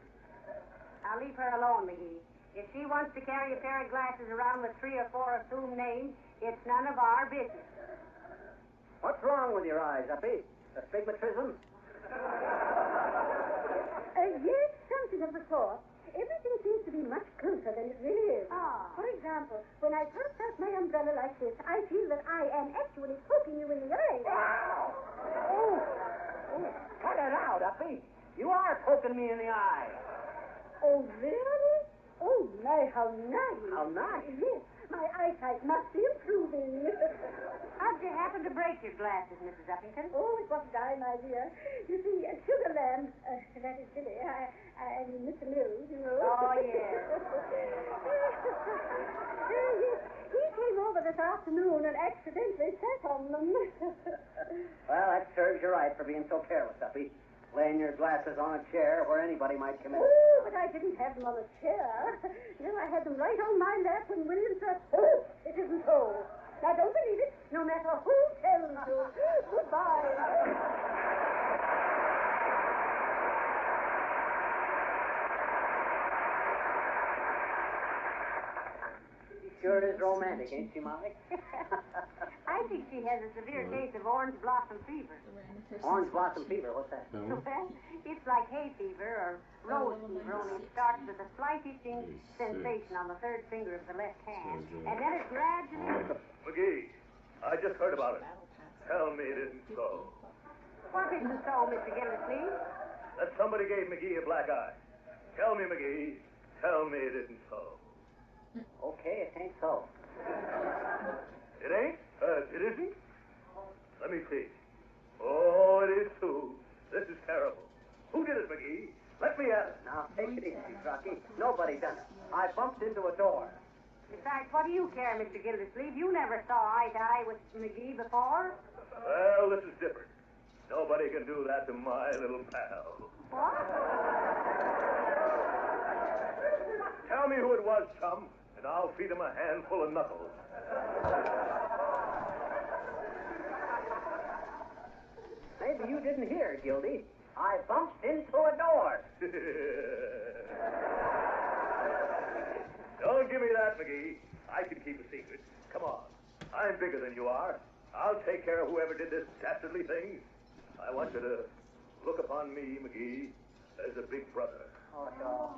I'll leave her alone, McGee. If she wants to carry a pair of glasses around with 3 or 4 assumed names, it's none of our business. What's wrong with your eyes, Uppy? Astigmatism? Yes, something of the sort. Everything seems to be much closer than it really is. Ah. For example, when I thrust out my umbrella like this, I feel that I am actually poking you in the eye. Wow! Oh, cut it out, Uppy. You are poking me in the eye. Oh, really? Oh, my, how nice. How nice? Yes, my eyesight must be improving. How'd you happen to break your glasses, Mrs. Uppington? Oh, it wasn't I, my dear. You see, Sugarland, that is silly. I mean, Mr. Mills, you know. Oh, yes. He came over this afternoon and accidentally sat on them. Well, that serves you right for being so careless, Uppy. Laying your glasses on a chair where anybody might come in. Oh, but I didn't have them on a chair. No, I had them right on my lap when William said, oh, it isn't so. Now, don't believe it, no matter who tells you. Goodbye. Be sure is romantic, ain't she, Molly? I think she has a severe case of orange blossom fever. Orange blossom fever, what's that? Well, it's like hay fever or rose fever, only it starts with a slight itching sensation on the third finger of the left hand, and then it gradually... McGee, I just heard about it. Tell me it isn't so. What isn't so, Mr. Gildersleeve? That somebody gave McGee a black eye. Tell me, McGee. Tell me it isn't so. Okay, it ain't so. It ain't? It isn't? Let me see. Oh, it is too. This is terrible. Who did it, McGee? Let me at it. Now, take it easy, Rocky. Nobody done it. I bumped into a door. Besides, what do you care, Mr. Gildersleeve? You never saw eye to eye with McGee before. Well, this is different. Nobody can do that to my little pal. What? Tell me who it was, chum, and I'll feed him a handful of knuckles. Maybe you didn't hear, Gildy. I bumped into a door. Don't give me that, McGee. I can keep a secret. Come on. I'm bigger than you are. I'll take care of whoever did this dastardly thing. I want you to look upon me, McGee, as a big brother. Oh, no.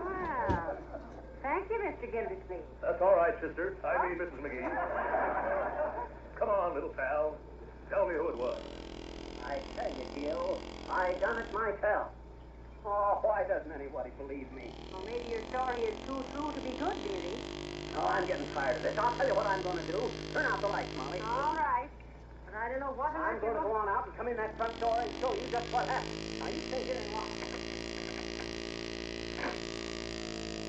Well, thank you, Mr. Gildersleeve. That's all right, sister. I mean, Mrs. McGee. Come on, little pal. Tell me who it was. I tell you, Gil, I done it myself. Oh, why doesn't anybody believe me? Well, maybe your story is too true to be good, Billy. Oh, I'm getting tired of this. I'll tell you what I'm going to do. Turn out the lights, Molly. All right. But I don't know what I'm going to go on out and come in that front door and show you just what happened. Now, you stay here and watch.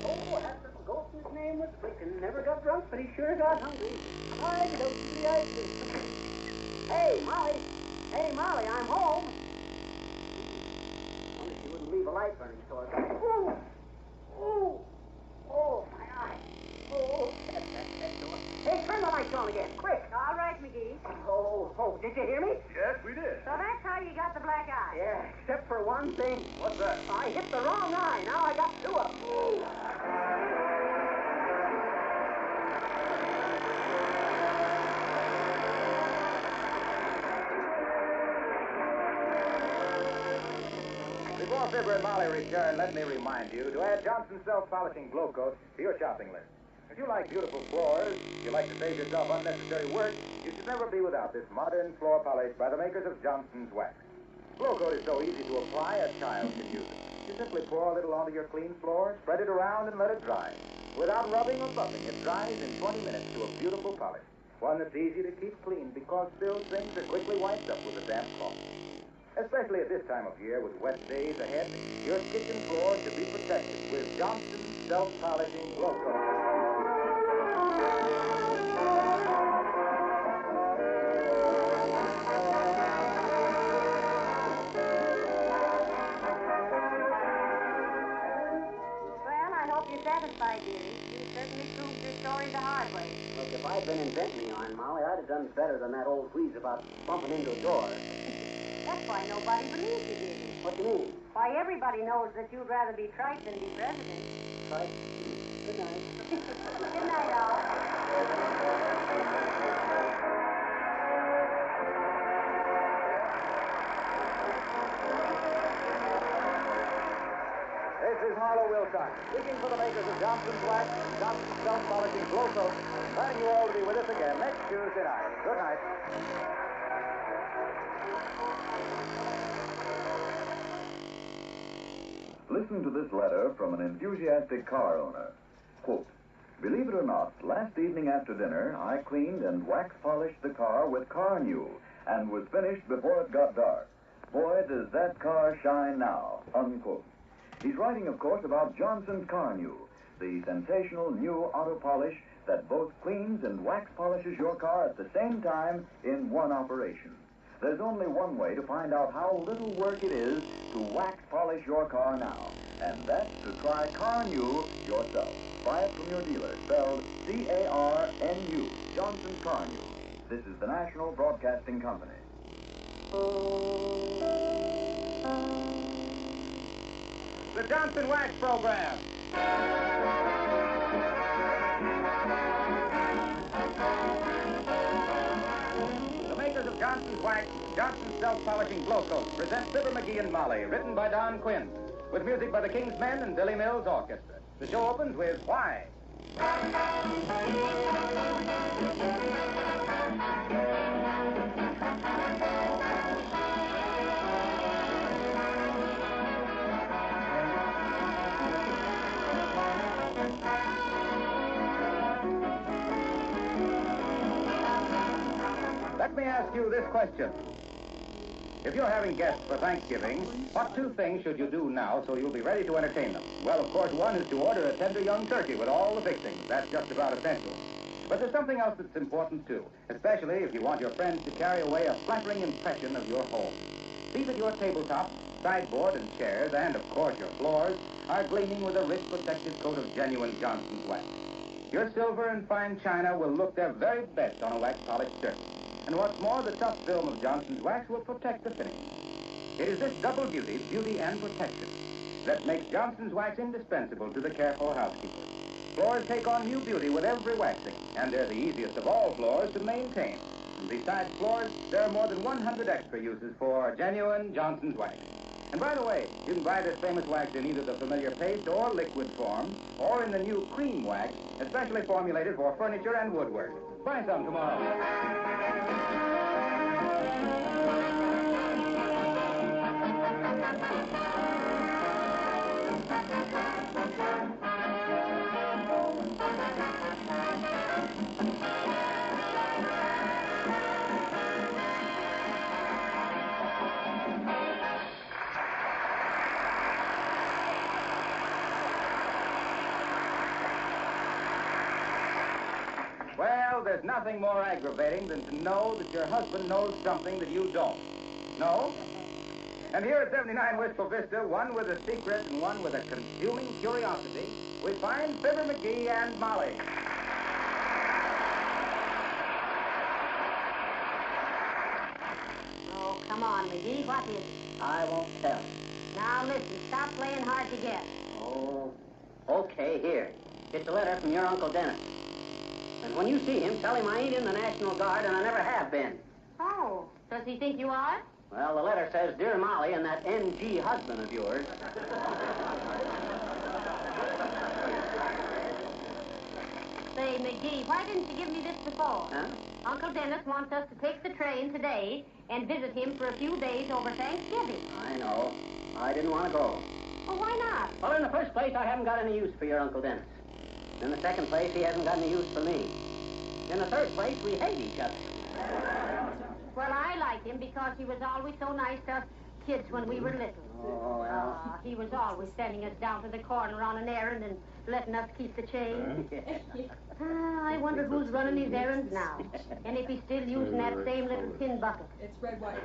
Oh, that little ghost, his name was Blinken. Never got drunk, but he sure got hungry. I don't see I do. Hey, Molly. Hey, Molly, I'm home. Only she wouldn't leave a light burning, so I got... Ooh! Ooh! Oh, my eye. Oh, that door. Hey, turn the lights on again, quick. All right, McGee. Oh, did you hear me? Yes, we did. So that's how you got the black eye. Yeah, except for one thing. What's that? I hit the wrong eye. Now I got two of them. Ooh. Before Fibber and Molly return, let me remind you to add Johnson's self-polishing glow coat to your shopping list. If you like beautiful floors, if you like to save yourself unnecessary work, you should never be without this modern floor polish by the makers of Johnson's Wax. Glow coat is so easy to apply, a child can use it. You simply pour a little onto your clean floor, spread it around, and let it dry. Without rubbing or buffing, it dries in 20 minutes to a beautiful polish. One that's easy to keep clean because spilled things are quickly wiped up with a damp cloth. Especially at this time of year with wet days ahead, your kitchen floor should be protected with Johnson's self-polishing glow coat. Well, I hope you're satisfied, dearie. You certainly proved your story the hard way. Look, if I'd been inventing the yarn, Molly, I'd have done better than that old wheeze about bumping into a door. That's why nobody believes you, dearie. What do you mean? Why, everybody knows that you'd rather be trite than be president. Right. Good night. Good night, all. This is Harlow Wilcox, speaking for the makers of Johnson's Wax and Johnson's self-polishing glow coat, inviting you all to be with us again next Tuesday night. Good night. Listen to this letter from an enthusiastic car owner. Quote, believe it or not, last evening after dinner, I cleaned and wax polished the car with Car New and was finished before it got dark. Boy, does that car shine now, unquote. He's writing, of course, about Johnson's Car New, the sensational new auto polish that both cleans and wax polishes your car at the same time in one operation. There's only one way to find out how little work it is to wax polish your car now, and that's to try Car New yourself. Buy it from your dealer, spelled C-A-R-N-U, Johnson's Car New. This is the National Broadcasting Company. The Johnson Wax Program. The makers of Johnson's Wax, Johnson's Self-Polishing Blow Coat present Fibber McGee and Molly, written by Don Quinn, with music by the King's Men and Billy Mills Orchestra. The show opens with Why? Let me ask you this question. If you're having guests for Thanksgiving, what two things should you do now so you'll be ready to entertain them? Well, of course, one is to order a tender young turkey with all the fixings. That's just about essential. But there's something else that's important, too, especially if you want your friends to carry away a flattering impression of your home. See that your tabletop, sideboard, and chairs, and, of course, your floors, are gleaming with a rich protective coat of genuine Johnson's Wax. Your silver and fine china will look their very best on a wax-polished surface. And what's more, the tough film of Johnson's Wax will protect the finish. It is this double duty, beauty and protection, that makes Johnson's Wax indispensable to the careful housekeeper. Floors take on new beauty with every waxing, and they're the easiest of all floors to maintain. And besides floors, there are more than 100 extra uses for genuine Johnson's Wax. And by the way, you can buy this famous wax in either the familiar paste or liquid form, or in the new cream wax, especially formulated for furniture and woodwork. Buy some tomorrow. Well, there's nothing more aggravating than to know that your husband knows something that you don't. No? And here at 79 Wistful Vista, one with a secret and one with a consuming curiosity, we find Fibber McGee and Molly. Oh, come on, McGee. What is it? I won't tell. Now, listen. Stop playing hard to get. Oh, okay, here. It's a letter from your Uncle Dennis. And when you see him, tell him I ain't in the National Guard and I never have been. Oh, does he think you are? Well, the letter says, Dear Molly and that NG husband of yours. Say, McGee, why didn't you give me this before? Huh? Uncle Dennis wants us to take the train today and visit him for a few days over Thanksgiving. I know. I didn't want to go. Well, why not? Well, in the first place, I haven't got any use for your Uncle Dennis. In the second place, he hasn't got any use for me. In the third place, we hate each other. Well, I like him because he was always so nice to us kids when we were little. Oh, well. He was always sending us down to the corner on an errand and letting us keep the change. I wonder who's running his errands now. And if he's still using that same little tin bucket. It's red, white.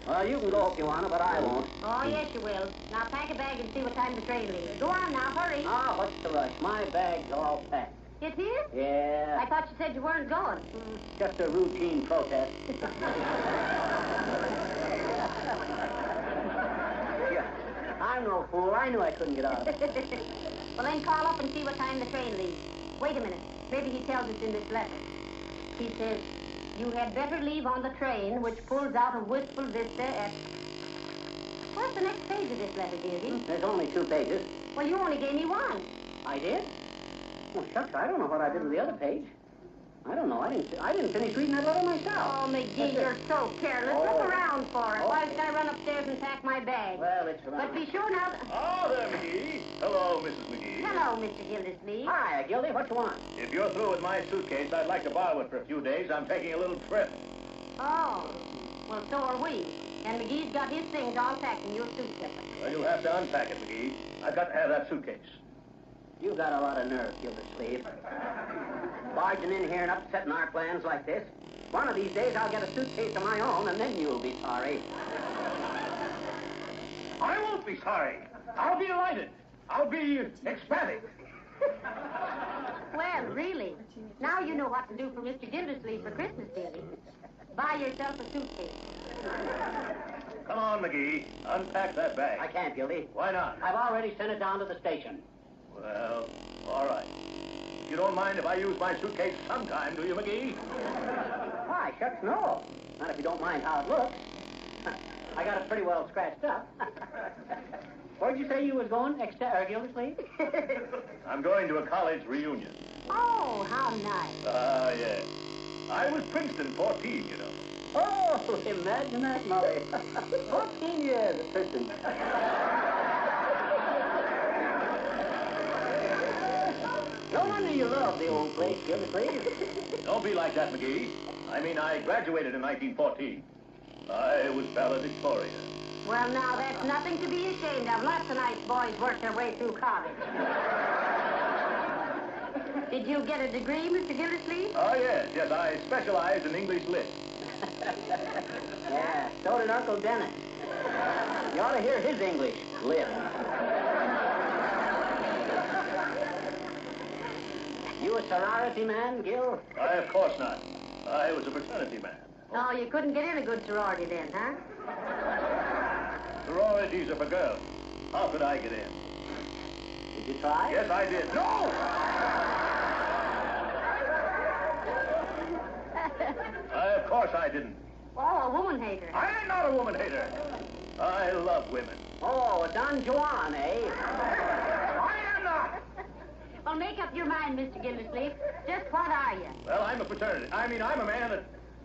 Well, you can go if you want to, but I won't. Oh, yes, you will. Now, pack a bag and see what time the train leaves. Go on now, hurry. Ah, what's the rush? My bag's all packed. It is? Yeah. I thought you said you weren't going. Just a routine protest. Yeah. I'm no fool. I knew I couldn't get out of it. Well, then call up and see what time the train leaves. Wait a minute. Maybe he tells us in this letter. He says, you had better leave on the train, which pulls out of Wistful Vista at... What's the next page of this letter, dearie? There's only 2 pages. Well, you only gave me one. I did? Well, shucks, I don't know what I did with the other page. I don't know. I didn't finish reading that letter myself. Oh, McGee, you're so careless. Oh. Look around for it. Oh. Whilst I run upstairs and pack my bag. Well, it's around. But be sure now... Oh, there, McGee. Hello, Mrs. McGee. Hello, Mr. Gildersleeve. Hi, Gildy. What you want? If you're through with my suitcase, I'd like to borrow it for a few days. I'm taking a little trip. Oh. Well, so are we. And McGee's got his things all packed in your suitcase. Well, you'll have to unpack it, McGee. I've got to have that suitcase. You got a lot of nerve, Gildersleeve. Barging in here and upsetting our plans like this. One of these days, I'll get a suitcase of my own, and then you'll be sorry. I won't be sorry. I'll be delighted. I'll be ecstatic. Well, really. Now you know what to do for Mr. Gildersleeve for Christmas, dearie. Buy yourself a suitcase. Come on, McGee. Unpack that bag. I can't, Gildy. Why not? I've already sent it down to the station. Well, all right. You don't mind if I use my suitcase sometime, do you, McGee? Why, shucks, no. Not if you don't mind how it looks. I got it pretty well scratched up. Where'd you say you was going, Gildersleeve? I'm going to a college reunion. Oh, how nice. Yes. I was Princeton 14, you know. Oh, imagine that, Molly. 14 years at Princeton. No wonder you love the old place, Gildersleeve. Don't be like that, McGee. I mean, I graduated in 1914. I was valedictorian. Well, now, that's nothing to be ashamed of. Lots of nice boys work their way through college. Did you get a degree, Mr. Gildersleeve? Oh, yes. Yes, I specialized in English lit. Yeah, so did Uncle Dennis. You ought to hear his English lit. You a sorority man, Gil? Of course not. I was a fraternity man. Oh, you couldn't get in a good sorority then, huh? Sororities are for girls. How could I get in? Did you try? Yes, I did. No! Of course I didn't. Oh, a woman hater. I am not a woman hater. I love women. Oh, a Don Juan, eh? I am not. Well, make up your mind, Mr. Gildersleeve. Just what are you? Well, I'm a fraternity. I mean, I'm a man that...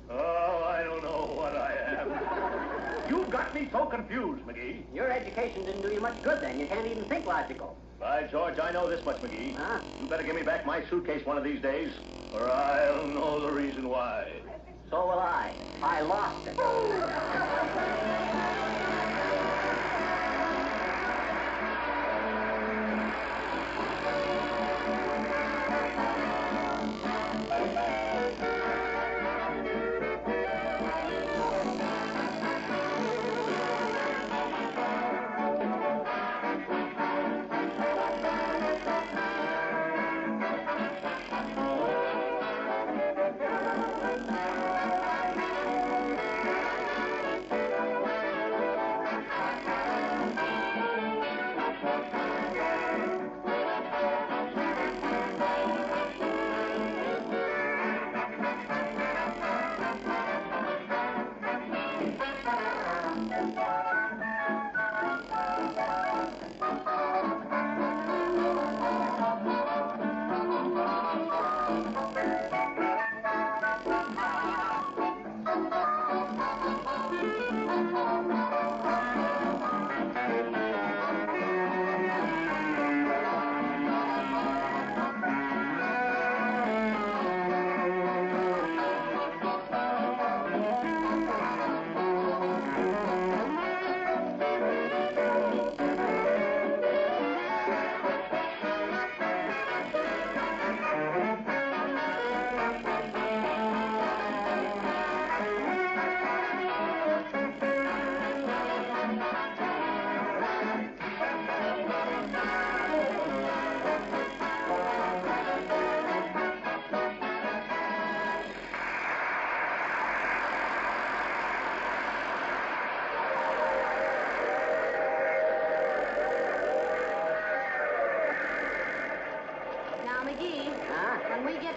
Oh, I don't know what I am. You've got me so confused, McGee. Your education didn't do you much good then. You can't even think logical. By George, I know this much, McGee. Huh? You better give me back my suitcase one of these days, or I'll know the reason why. So will I. I lost it.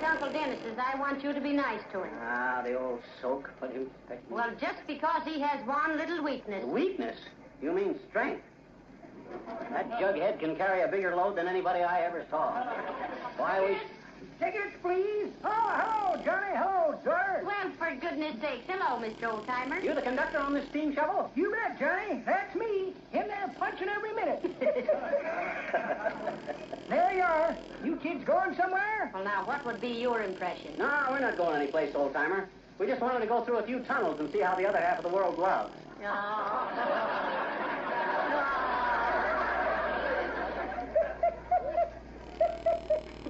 Uncle Dennis's, I want you to be nice to him. Ah, the old soak. What do you expect me? Well, just because he has one little weakness. Weakness? You mean strength? That jughead can carry a bigger load than anybody I ever saw. Why, we... Tickets, please. Oh, hello, Johnny. Hello, sir. Well, for goodness sakes. Hello, Mr. Oldtimer. You the conductor on this steam shovel? You bet, Johnny. That's me. Him there punching every minute. There you are. You kids going somewhere? Well, now, what would be your impression? No, we're not going anyplace, old-timer. We just wanted to go through a few tunnels and see how the other half of the world loves.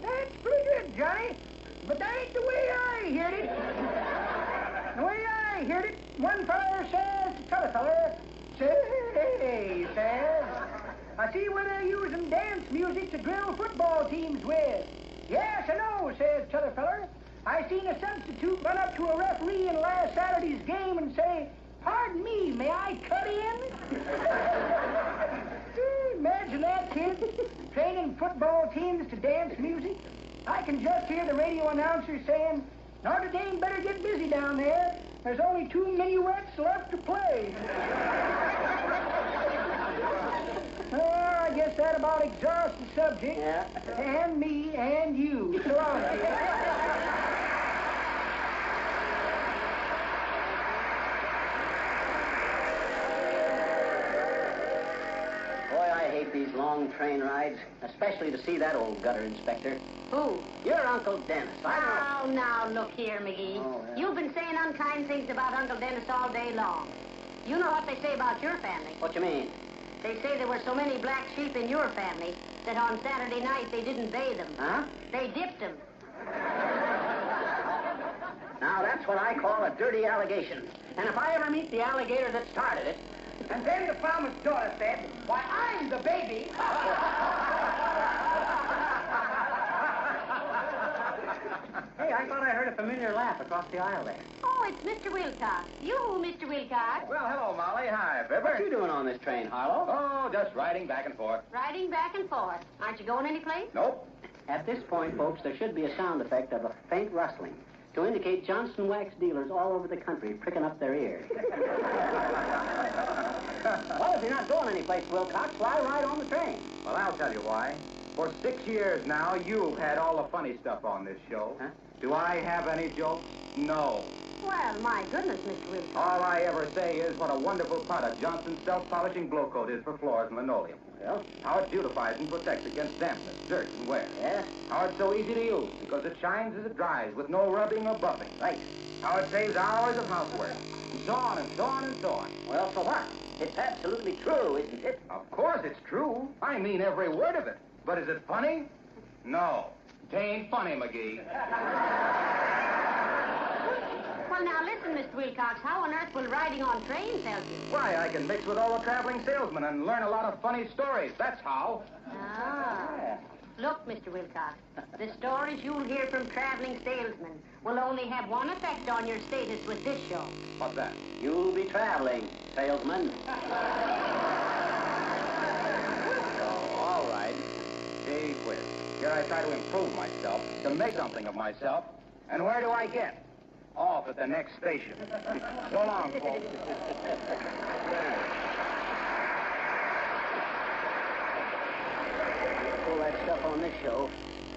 That's pretty good, Johnny. But that ain't the way I heard it. The way I heard it, one feller says to t'other feller, say, he says, I see where they're using dance music to drill football teams with. Yes, I know, says t'other feller. I seen a substitute run up to a referee in last Saturday's game and say, pardon me, may I cut in? Imagine that, kid. Training football teams to dance music. I can just hear the radio announcer saying, Notre Dame better get busy down there. There's only 2 minuets left to play. I guess that about exhausts the subject. Yeah. And me and you. So long. Boy, I hate these long train rides, especially to see that old gutter inspector. Who? Your Uncle Dennis. Now, look here, McGee. Oh, yeah. You've been saying unkind things about Uncle Dennis all day long. You know what they say about your family. What you mean? They say there were so many black sheep in your family that on Saturday night they didn't bathe them. Huh? They dipped them. Now, that's what I call a dirty allegation. And if I ever meet the alligator that started it... And then the farmer's daughter said, why, I'm the baby. Hey, I thought I heard a familiar laugh across the aisle there. Oh, it's Mr. Wilcox. You, Mr. Wilcox. Well, hello, Molly. Hi, Fibber. What you doing on this train, Harlow? Oh, just riding back and forth. Riding back and forth. Aren't you going anyplace? Nope. At this point, folks, there should be a sound effect of a faint rustling to indicate Johnson wax dealers all over the country pricking up their ears. Well, if you're not going anyplace, Wilcox, why ride on the train? Well, I'll tell you why. For 6 years now, you've had all the funny stuff on this show. Huh? Do I have any jokes? No. Well, my goodness, Mr. Wilcox. All I ever say is what a wonderful product Johnson's self-polishing blow coat is for floors and linoleum. Well? How it beautifies and protects against dampness, dirt, and wear. Yes? How it's so easy to use because it shines as it dries with no rubbing or buffing. Right. How it saves hours of housework. And so on and so on and so on. Well, so what? It's absolutely true, isn't it? Of course it's true. I mean every word of it. But is it funny? No. It ain't funny, McGee. Well, now, listen, Mr. Wilcox, how on earth will riding on trains help you? Why, I can mix with all the traveling salesmen and learn a lot of funny stories. That's how. Ah. Look, Mr. Wilcox, the stories you'll hear from traveling salesmen will only have one effect on your status with this show. What's that? You'll be traveling, salesman. Oh, all right. Gee whiz. Here I try to improve myself, to make something of myself. And where do I get? Off at the next station. So long, folks. All that stuff on this show.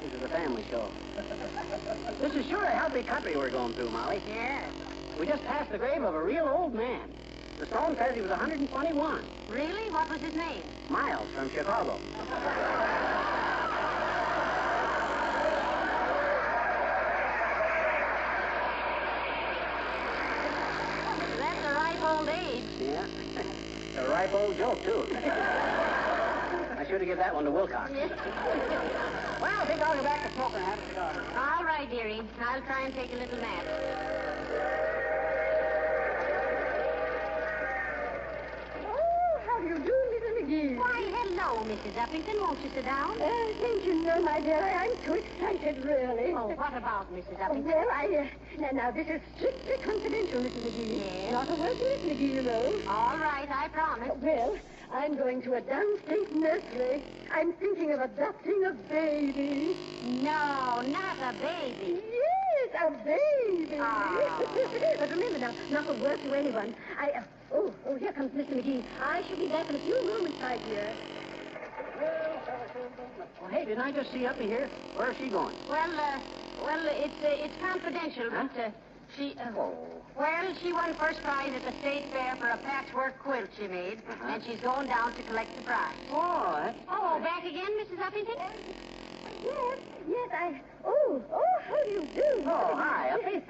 This is a family show. This is sure a healthy country we're going through, Molly. Yes. We just passed the grave of a real old man. The stone says he was 121. Really? What was his name? Miles from Chicago. That's a ripe old age. Yeah. A ripe old joke, too. I should have given that one to Wilcox. Yes. Well, I think I'll go back to smoking and have a cigar. All right, dearie. I'll try and take a little nap. Oh, how do you do, Mrs. McGee? Why, hello, Mrs. Uppington. Won't you sit down? Thank you, no, my dear. I'm too excited, really. Oh, what about Mrs. Uppington? Well, now, this is strictly confidential, Mrs. McGee. Yes. Not a word to Miss McGee, you know. All right, I promise. Well, I'm going to a downstate nursery. I'm thinking of adopting a baby. No, not a baby. Yes, a baby. Ah. But remember now, not a word to anyone. Oh, here comes Mr. McGee. I shall be back in a few moments, my dear. Well, hey, didn't I just see Uppy here? Where's she going? Well, it's confidential, Huh? but well, she won first prize at the state fair for a patchwork quilt she made, and she's going down to collect the prize. Oh, Oh, back again, Mrs. Uppington? Yes, Oh, how do you do? Oh, hi, Uppy.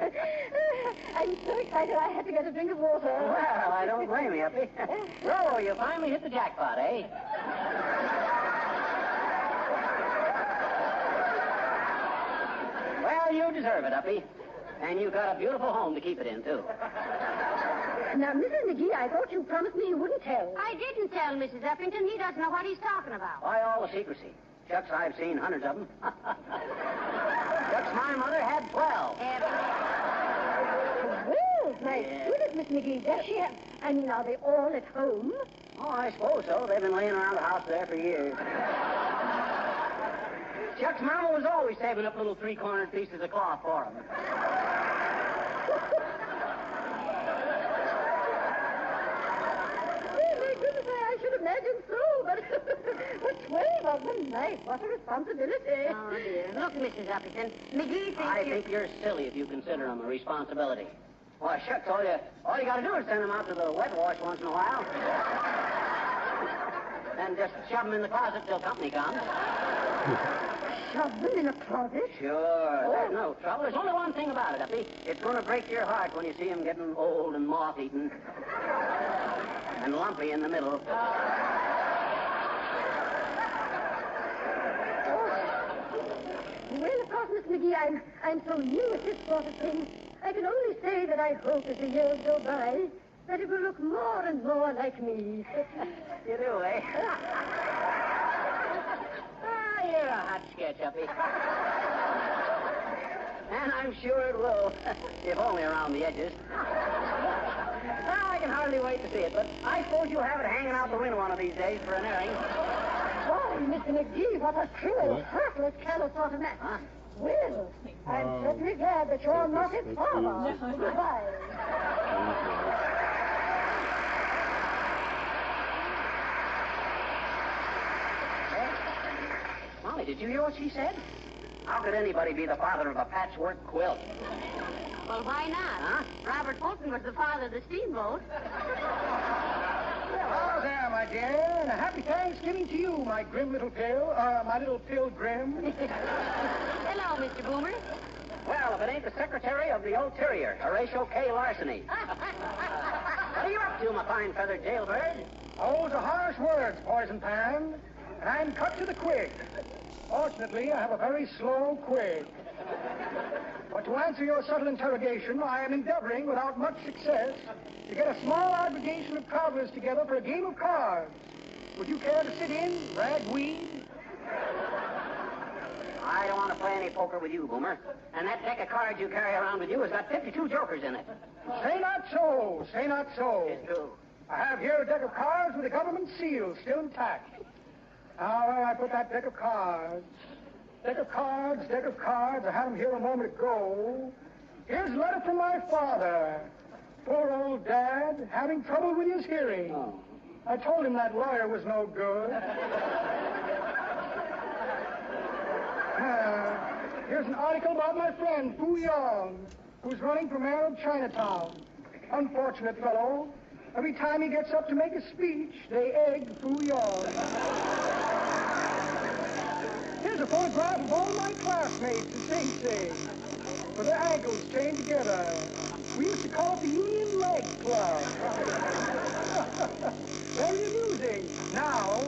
I'm so excited I had to get a drink of water. Well, I don't blame you, Uppy. So, you finally hit the jackpot, eh? Well, you deserve it, Uppy. And you've got a beautiful home to keep it in, too. Now, Mrs. McGee, I thought you promised me you wouldn't tell. I didn't tell Mrs. Uppington. He doesn't know what he's talking about. Why all the secrecy? Shucks, I've seen hundreds of them. Shucks, my mother had 12. Well, my goodness, Miss McGee. Does she have... I mean, are they all at home? Oh, I suppose so. They've been laying around the house there for years. Chuck's mama was always saving up little three-cornered pieces of cloth for him. I should imagine so, but 12 of them, nice. What a responsibility. Oh, dear. Look, Mrs. Uppington, McGee thinks I think you're silly if you consider them a responsibility. Why, shucks, all you got to do is send them out to the wet wash once in a while. And just shove them in the closet till company comes. Shove them in a closet? Sure. There's no trouble. There's only one thing about it, Uppy. It's going to break your heart when you see them getting old and moth-eaten. And lumpy in the middle. Well, of course, Miss McGee, I'm so new at this sort of thing. I can only say that I hope as the years go by that it will look more and more like me. You do, eh? You're a hot sketch, Uppy. And I'm sure it will, if only around the edges. I can hardly wait to see it, but I suppose you'll have it hanging out the window one of these days for an airing. Why, Mr. McGee, what a cruel, heartless, callous sort of man. Huh? Well, I'm certainly glad that you're not his father. Goodbye. Molly, did you hear what she said? How could anybody be the father of a patchwork quilt? Well, why not? Huh? Robert Fulton was the father of the steamboat. Hello there, my dear, and a happy Thanksgiving to you, my grim little my little pilgrim. Hello, Mr. Boomer. Well, if it ain't the Secretary of the Ulterior, Horatio K. Larceny. What are you up to, my fine feathered jailbird? Those are harsh words, Poison Pan, and I'm cut to the quick. Fortunately, I have a very slow quick. But to answer your subtle interrogation, I am endeavoring, without much success, to get a small aggregation of travelers together for a game of cards. Would you care to sit in, ragweed? I don't want to play any poker with you, Boomer. And that deck of cards you carry around with you has got 52 jokers in it. Say not so, say not so. It's true. I have here a deck of cards with a government seal still intact. Now, where I put that deck of cards? Deck of cards. I had them here a moment ago. Here's a letter from my father. Poor old Dad, having trouble with his hearing. Oh. I told him that lawyer was no good. Here's an article about my friend, Fu Yong, who's running for mayor of Chinatown. Unfortunate fellow. Every time he gets up to make a speech, they egg Fu Yong. Here's a photograph of all my classmates at Sing Sing, with their ankles chained together. We used to call it the Union Leg Club. Very amusing. Now,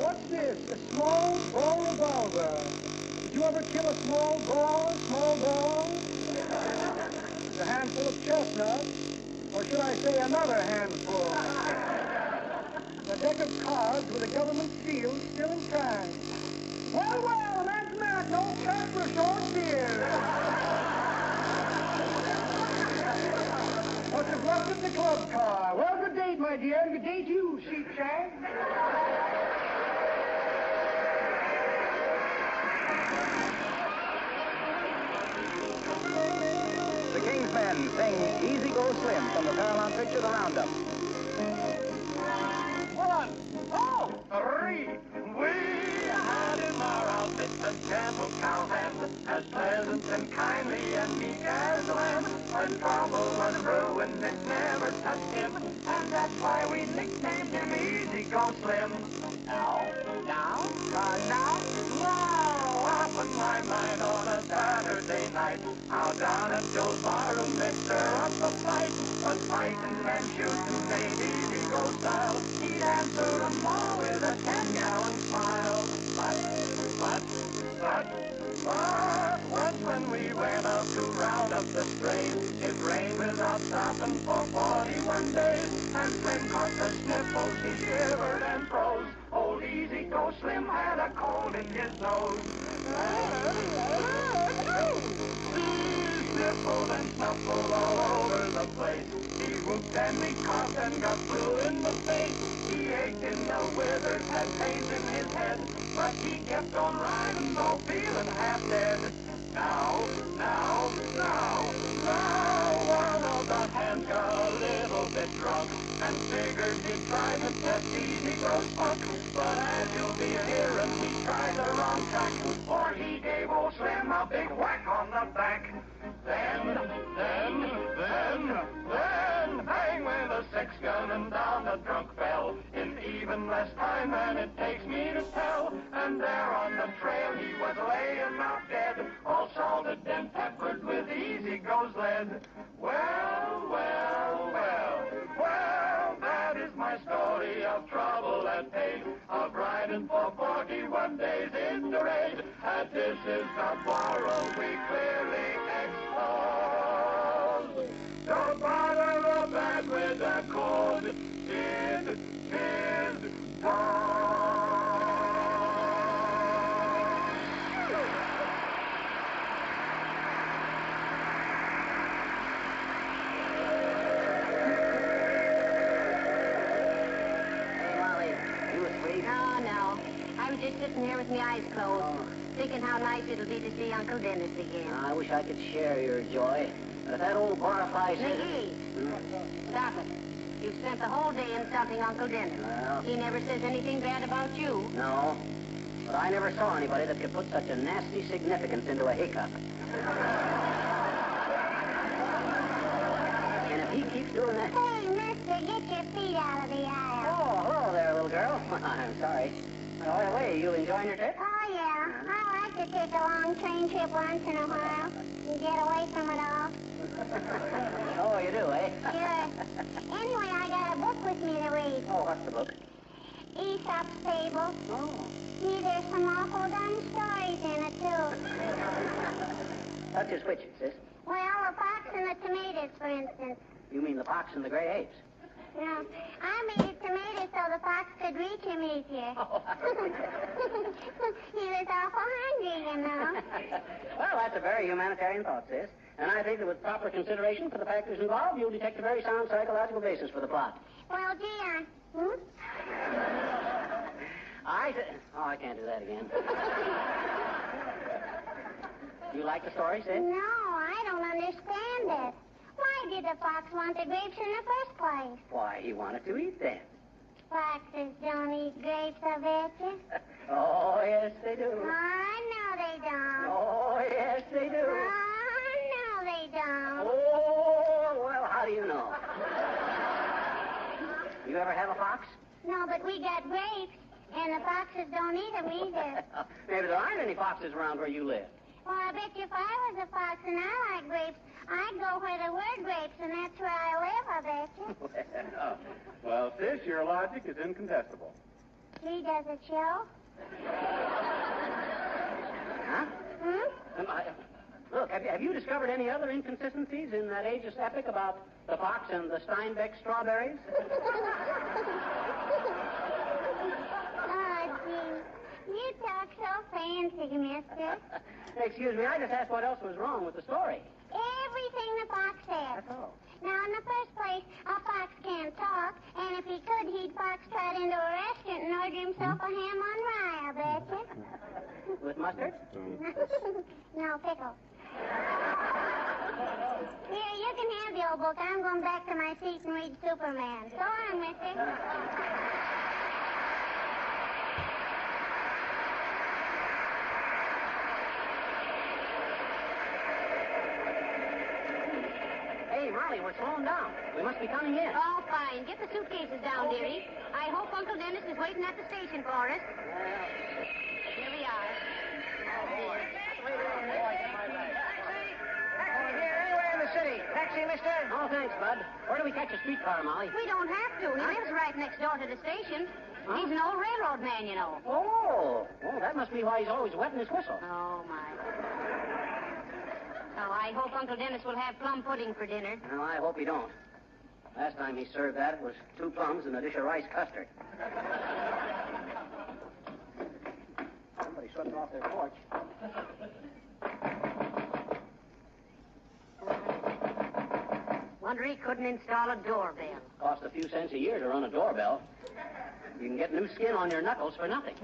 what's this? A small ball revolver. Did you ever kill a small ball? It's a handful of chestnuts. Or should I say another handful? A deck of cards with a government seal still intact. Well, that's that. No cut for short beer. What's the rest of the club car? Well, good date, my dear. Good day to you, sheepshank. The King's Men sing Easy Go Slim from the Paramount picture The Roundup. 1, 2, 3. We had in our outfit a gentle cowhand, as pleasant and kindly and meek as a lamb. When trouble was brewing, it never touched him, and that's why we nicknamed him Easy Go Slim. Now, up in my mind on a Saturday night, how down at Joe's barroom they stir up a fight. But fighting and shooting made Easy Go style. He'd answer them all with a 10-gallon smile. But once when we went out to round up the strain, it rained without stopping for 41 days. And Slim caught the sniffles, he shivered and froze. Old Easy Go Slim had a cold in his nose. He sniffled and snuffled all over the place. He whooped and he coughed and got blue in the face. He ached in the withers, had pains in his head, but he kept on riding, though feeling half dead. Now, one of the hands got a little bit drunk and figured he'd try to test these Negroes' funk. But as you'll be hearing, he tried the wrong tack, for he gave old Slim a big whack on the back. Then, bang went a six-gun and down the drunk fell, in even less time than it takes me to tell. And there on the trail he was laying out dead, all salted and peppered with easy goes lead. Well, that is my story of trouble and pain, of riding for 41 days in the rain. And this is the moral we clearly expose. Don't bother the bad with the code. It is I was just sitting here with my eyes closed, thinking how nice it'll be to see Uncle Dennis again. I wish I could share your joy. But if that old barfly says... McGee, stop it. You've spent the whole day insulting Uncle Dennis. Well... He never says anything bad about you. No. But I never saw anybody that could put such a nasty significance into a hiccup. And if he keeps doing that... Hey, mister, get your feet out of the aisle. Oh, hello there, little girl. I'm sorry. By the way, you enjoying your trip? Oh, yeah. I like to take a long train trip once in a while and get away from it all. Oh, you do, eh? Sure. Anyway, I got a book with me to read. Oh, what's the book? Aesop's Fable. Oh. See, there's some awful dumb stories in it, too. Such as which, sis? Well, the fox and the tomatoes, for instance. You mean the fox and the gray apes? No, I made it tomatoes so the fox could reach him easier. Oh. He was awful hungry, you know. Well, that's a very humanitarian thought, sis. And I think that with proper consideration for the factors involved, you'll detect a very sound psychological basis for the plot. Well, gee, I can't do that again. You like the story, sis? No, I don't understand it. Why did the fox want the grapes in the first place? Why, he wanted to eat them. Foxes don't eat grapes, I betcha. Oh, yes, they do. Oh, no, they don't. Oh, yes, they do. Oh, no, they don't. Oh, well, how do you know? You ever have a fox? No, but we got grapes, and the foxes don't eat them either. Maybe there aren't any foxes around where you live. Well, I bet you if I was a fox and I like grapes, I'd go where there were grapes, and that's where I live, I bet you. Well, sis, your logic is incontestable. Gee, does it show? Huh? Hmm? Look, have you discovered any other inconsistencies in that ageist epic about the fox and the Steinbeck strawberries? Oh, gee. You talk so fancy, mister. Excuse me, I just asked what else was wrong with the story. Everything the fox said. That's all. Now, in the first place, a fox can't talk, and if he could, he'd fox trot into a restaurant and order himself a ham on rye, I betcha. With mustard? No, pickle. Here, you can have the old book. I'm going back to my seat and read Superman. So long, mister. Hey, Molly, we're slowing down. We must be coming in. Oh, fine. Get the suitcases down, dearie. I hope Uncle Dennis is waiting at the station for us. Here we are. Here, anywhere in the city. Taxi, mister? Oh, thanks, Bud. Where do we catch a streetcar, Molly? We don't have to. He lives right next door to the station. He's an old railroad man, you know. Oh, that must be why he's always wetting his whistle. Oh, my. Oh, I hope Uncle Dennis will have plum pudding for dinner. Well, I hope he don't. Last time he served that, it was 2 plums and a dish of rice custard. Somebody swept off their porch. Wonder he couldn't install a doorbell. Costs a few cents a year to run a doorbell. You can get new skin on your knuckles for nothing.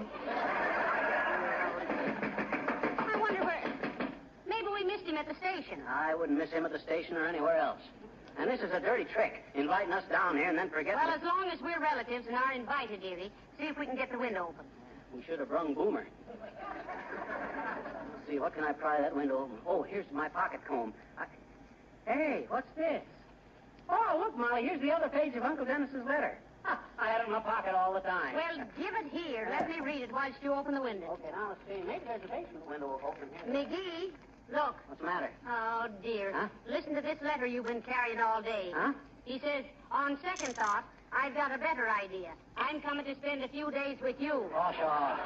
I wonder where... Maybe we missed him at the station. I wouldn't miss him at the station or anywhere else. And this is a dirty trick, inviting us down here and then forgetting... Well, as long as we're relatives and are invited, dearie, see if we can get the window open. We should have brung Boomer. Let's see, what can I pry that window open? Oh, here's my pocket comb. Hey, what's this? Oh, look, Molly, here's the other page of Uncle Dennis's letter. I had it in my pocket all the time. Well, give it here. Let me read it whilst you open the window. Okay, now let's see. Maybe there's a basement window open here. McGee, look. What's the matter? Oh, dear. Huh? Listen to this letter you've been carrying all day. Huh? He says, on second thought, I've got a better idea. I'm coming to spend a few days with you. Oh, sure.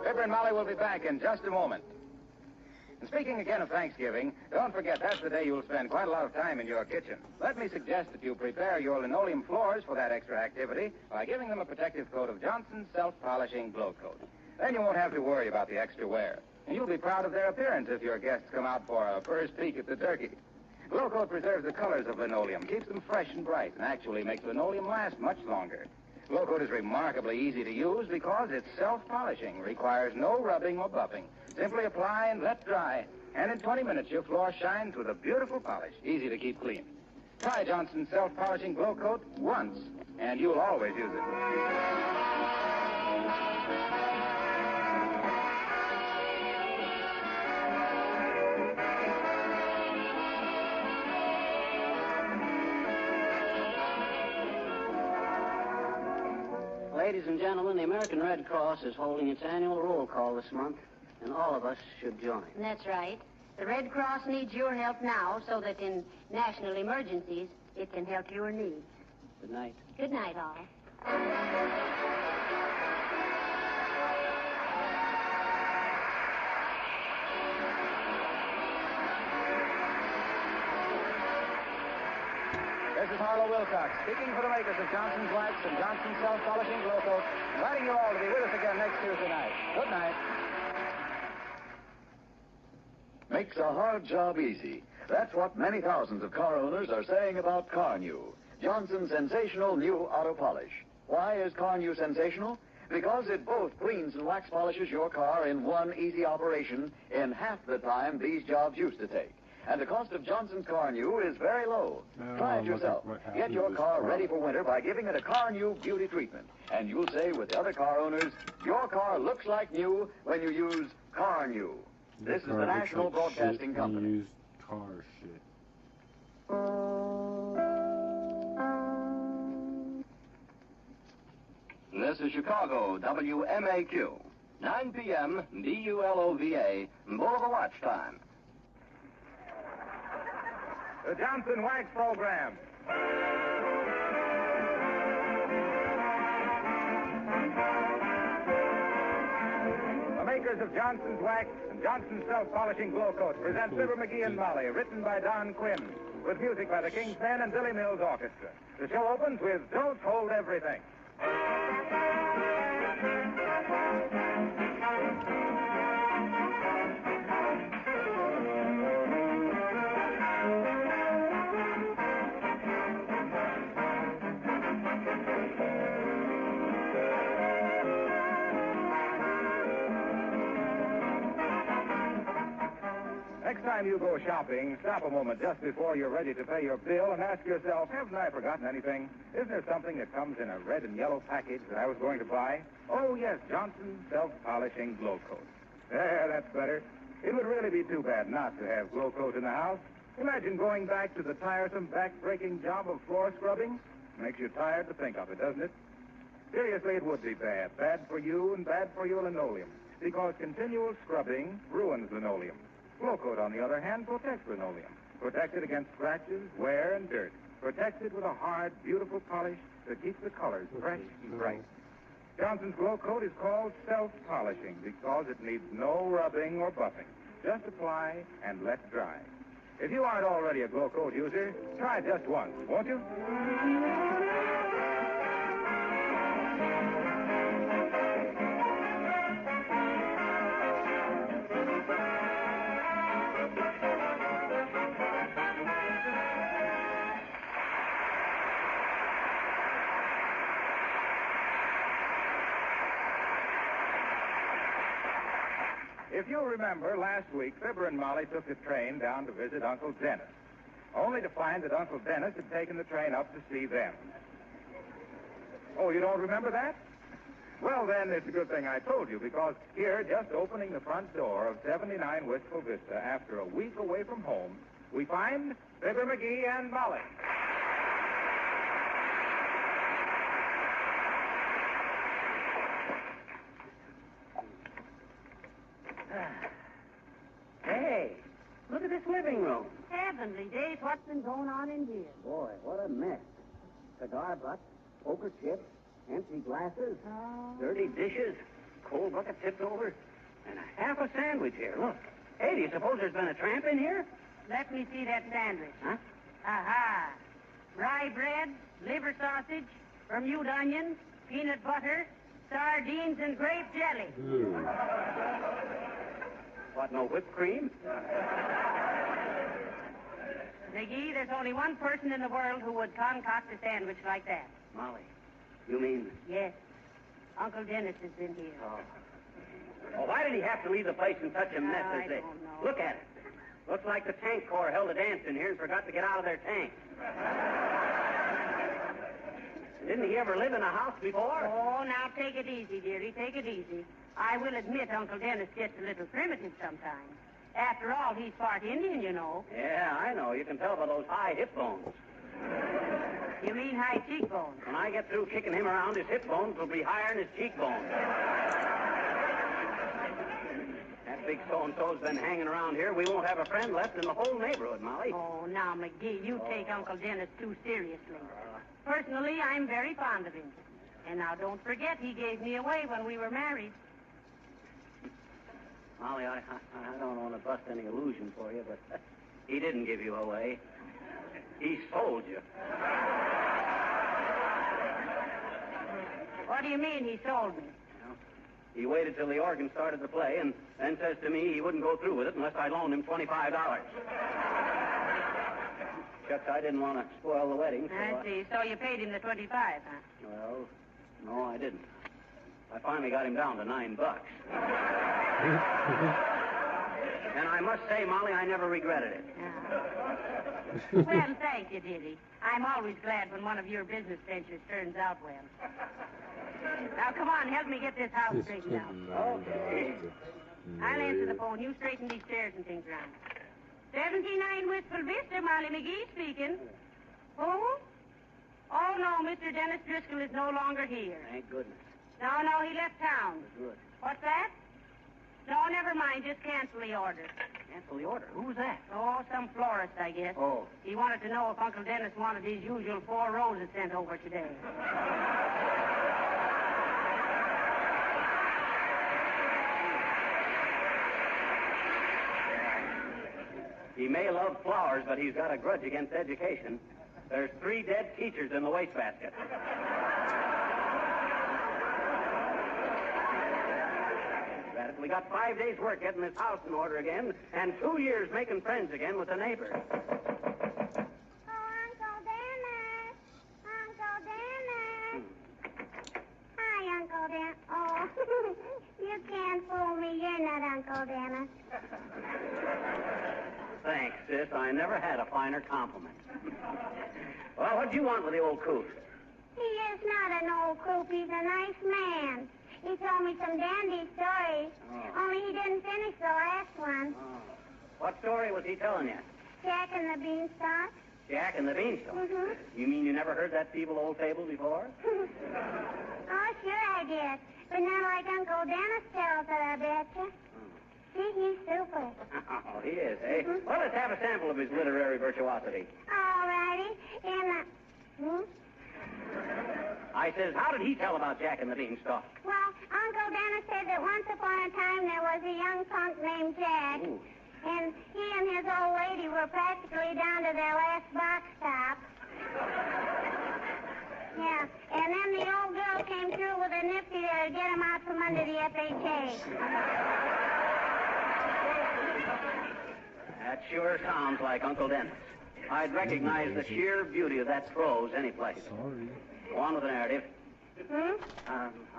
Fibber and Molly will be back in just a moment. And speaking again of Thanksgiving, don't forget that's the day you'll spend quite a lot of time in your kitchen. Let me suggest that you prepare your linoleum floors for that extra activity by giving them a protective coat of Johnson's self-polishing glow coat. Then you won't have to worry about the extra wear. And you'll be proud of their appearance if your guests come out for a first peek at the turkey. Glow coat preserves the colors of linoleum, keeps them fresh and bright, and actually makes linoleum last much longer. Glow coat is remarkably easy to use because it's self-polishing, requires no rubbing or buffing. Simply apply and let dry, and in 20 minutes your floor shines with a beautiful polish, easy to keep clean. Try Johnson's self-polishing glow coat once, and you'll always use it. Ladies and gentlemen, the American Red Cross is holding its annual roll call this month, and all of us should join. That's right. The Red Cross needs your help now so that in national emergencies, it can help your needs. Good night. Good night, all. This is Harlow Wilcox, speaking for the makers of Johnson's Wax and Johnson's Self-Polishing Glow Coat, inviting you all to be with us again next Tuesday night. Good night. Makes a hard job easy. That's what many thousands of car owners are saying about Car New, Johnson's sensational new auto polish. Why is Car New sensational? Because it both cleans and wax polishes your car in one easy operation in half the time these jobs used to take. And the cost of Johnson's Car New is very low. Try it yourself. Get your car ready for winter by giving it a Car New beauty treatment. And you'll say with the other car owners, your car looks like new when you use Car New. This is the National Broadcasting Company. Used car shit. This is Chicago, WMAQ. 9 p.m., BULOVA, Bulova Watch Time. The Johnson Wax Program. The makers of Johnson's Wax and Johnson's Self-Polishing Glow Coat present Fibber McGee and Molly, written by Don Quinn, with music by the King's Men and Billy Mills Orchestra. The show opens with Don't Hold Everything. Next time you go shopping, stop a moment just before you're ready to pay your bill and ask yourself, haven't I forgotten anything? Isn't there something that comes in a red and yellow package that I was going to buy? Oh, yes, Johnson's Self-Polishing Glow Coat. There, that's better. It would really be too bad not to have Glow Coat in the house. Imagine going back to the tiresome, back-breaking job of floor scrubbing. Makes you tired to think of it, doesn't it? Seriously, it would be bad. Bad for you and bad for your linoleum. Because continual scrubbing ruins linoleum. Glow Coat, on the other hand, protects linoleum. Protected against scratches, wear, and dirt. Protected with a hard, beautiful polish that keeps the colors fresh and bright. Johnson's Glow Coat is called self-polishing because it needs no rubbing or buffing. Just apply and let dry. If you aren't already a Glow Coat user, try it just once, won't you? If you'll remember, last week, Fibber and Molly took the train down to visit Uncle Dennis, only to find that Uncle Dennis had taken the train up to see them. Oh, you don't remember that? Well, then, it's a good thing I told you, because here, just opening the front door of 79 Wistful Vista after a week away from home, we find Fibber McGee and Molly. Hey, look at this living room. Heavenly days, what's been going on in here? Boy, what a mess. Cigar butts, poker chips, empty glasses, dirty dishes, cold bucket tipped over, and a half a sandwich here. Look. Hey, do you suppose there's been a tramp in here? Let me see that sandwich. Huh? Aha. Rye bread, liver sausage, Bermuda onions, peanut butter, sardines, and grape jelly. What, no whipped cream? McGee, there's only one person in the world who would concoct a sandwich like that. Molly, you mean... Yes. Uncle Dennis has been here. Oh. Well, why did he have to leave the place in such a mess as this? don't know. Look at it. Looks like the tank corps held a dance in here and forgot to get out of their tank. Didn't he ever live in a house before? Oh, now take it easy, dearie. Take it easy. I will admit Uncle Dennis gets a little primitive sometimes. After all, he's part Indian, you know. Yeah, I know. You can tell by those high hip bones. You mean high cheekbones? When I get through kicking him around, his hip bones will be higher than his cheekbones. That big so-and-so's been hanging around here. We won't have a friend left in the whole neighborhood, Molly. Oh, now, McGee, you take Uncle Dennis too seriously. Personally, I'm very fond of him. And now, don't forget, he gave me away when we were married. Molly, I don't want to bust any illusion for you, but he didn't give you away. He sold you. What do you mean he sold me? He waited till the organ started to play and then says to me he wouldn't go through with it unless I loaned him $25. Shucks, I didn't want to spoil the wedding, so I see. So you paid him the 25, huh? Well, no, I didn't. I finally got him down to $9. And I must say, Molly, I never regretted it. Well, thank you, dearie. I'm always glad when one of your business ventures turns out well. Now, come on, help me get this house straightened out. Okay. I'll answer the phone. You straighten these chairs and things around. 79 Wistful Vista, Molly McGee speaking. Who? Oh, no, Mr. Dennis Driscoll is no longer here. Thank goodness. No, he left town. Good. What's that? No, never mind. Just cancel the order. Cancel the order? Who was that? Oh, some florist, I guess. Oh. He wanted to know if Uncle Dennis wanted his usual 4 roses sent over today. He may love flowers, but he's got a grudge against education. There's 3 dead teachers in the wastebasket. We got 5 days' work getting this house in order again, and 2 years making friends again with the neighbors. Oh, Uncle Dennis. Uncle Dennis. Hi, Uncle Dennis. Oh, you can't fool me. You're not Uncle Dennis. Thanks, sis. I never had a finer compliment. Well, what'd you want with the old coot? He is not an old coop. He's a nice man. He told me some dandy stories. Oh. Only he didn't finish the last one. Oh. What story was he telling you? Jack and the Beanstalk. Jack and the Beanstalk? Mm-hmm. You mean you never heard that feeble old fable before? Oh, sure I did. But not like Uncle Dennis tells it, I betcha. See, he's super. Oh, he is, eh? Mm-hmm. Well, let's have a sample of his literary virtuosity. All righty. I says, how did he tell about Jack and the Beanstalk? Well, Uncle Dennis said that once upon a time there was a young punk named Jack. Ooh. And he and his old lady were practically down to their last box stop. Yeah, and then the old girl came through with a nifty to get him out from under the FHA. That sure sounds like Uncle Dennis. I'd recognize the sheer beauty of that prose anyplace. Sorry. Go on with the narrative. Hmm?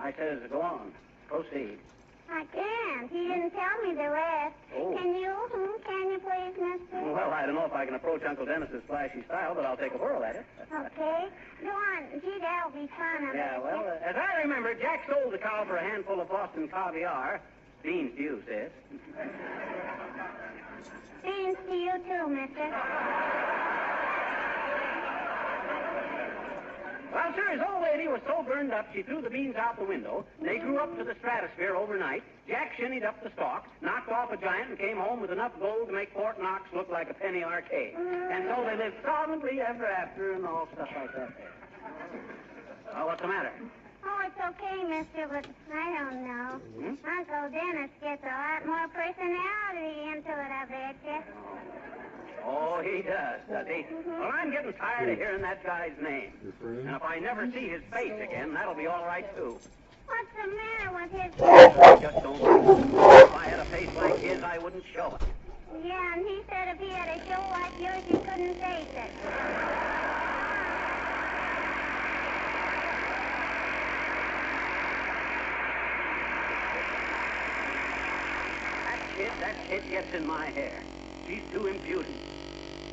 I says, go on. Proceed. I can't. He didn't tell me the rest. Oh. Can you? Can you please, mister? Well, I don't know if I can approach Uncle Dennis's flashy style, but I'll take a whirl at it. Okay. Go on. Gee, that'll be fun. Yeah, well, as I remember, Jack sold the cow for a handful of Boston caviar. Beans to you, sis. Beans to you, too, mister. Well, sir, his old lady was so burned up she threw the beans out the window. They grew up to the stratosphere overnight. Jack shinnied up the stalk, knocked off a giant, and came home with enough gold to make Fort Knox look like a penny arcade. And so they lived solidly ever after and all stuff like that there. Well, what's the matter? Oh, it's okay, mister, but I don't know. Uncle Dennis gets a lot more personality into it, I bet you. Oh, he does he? Well, I'm getting tired of hearing that guy's name. And if I never see his face again, that'll be all right, too. What's the matter with his... I just don't know. If I had a face like his, I wouldn't show it. Yeah, and he said if he had a show like yours, he couldn't face it. That shit gets in my hair. She's too impudent.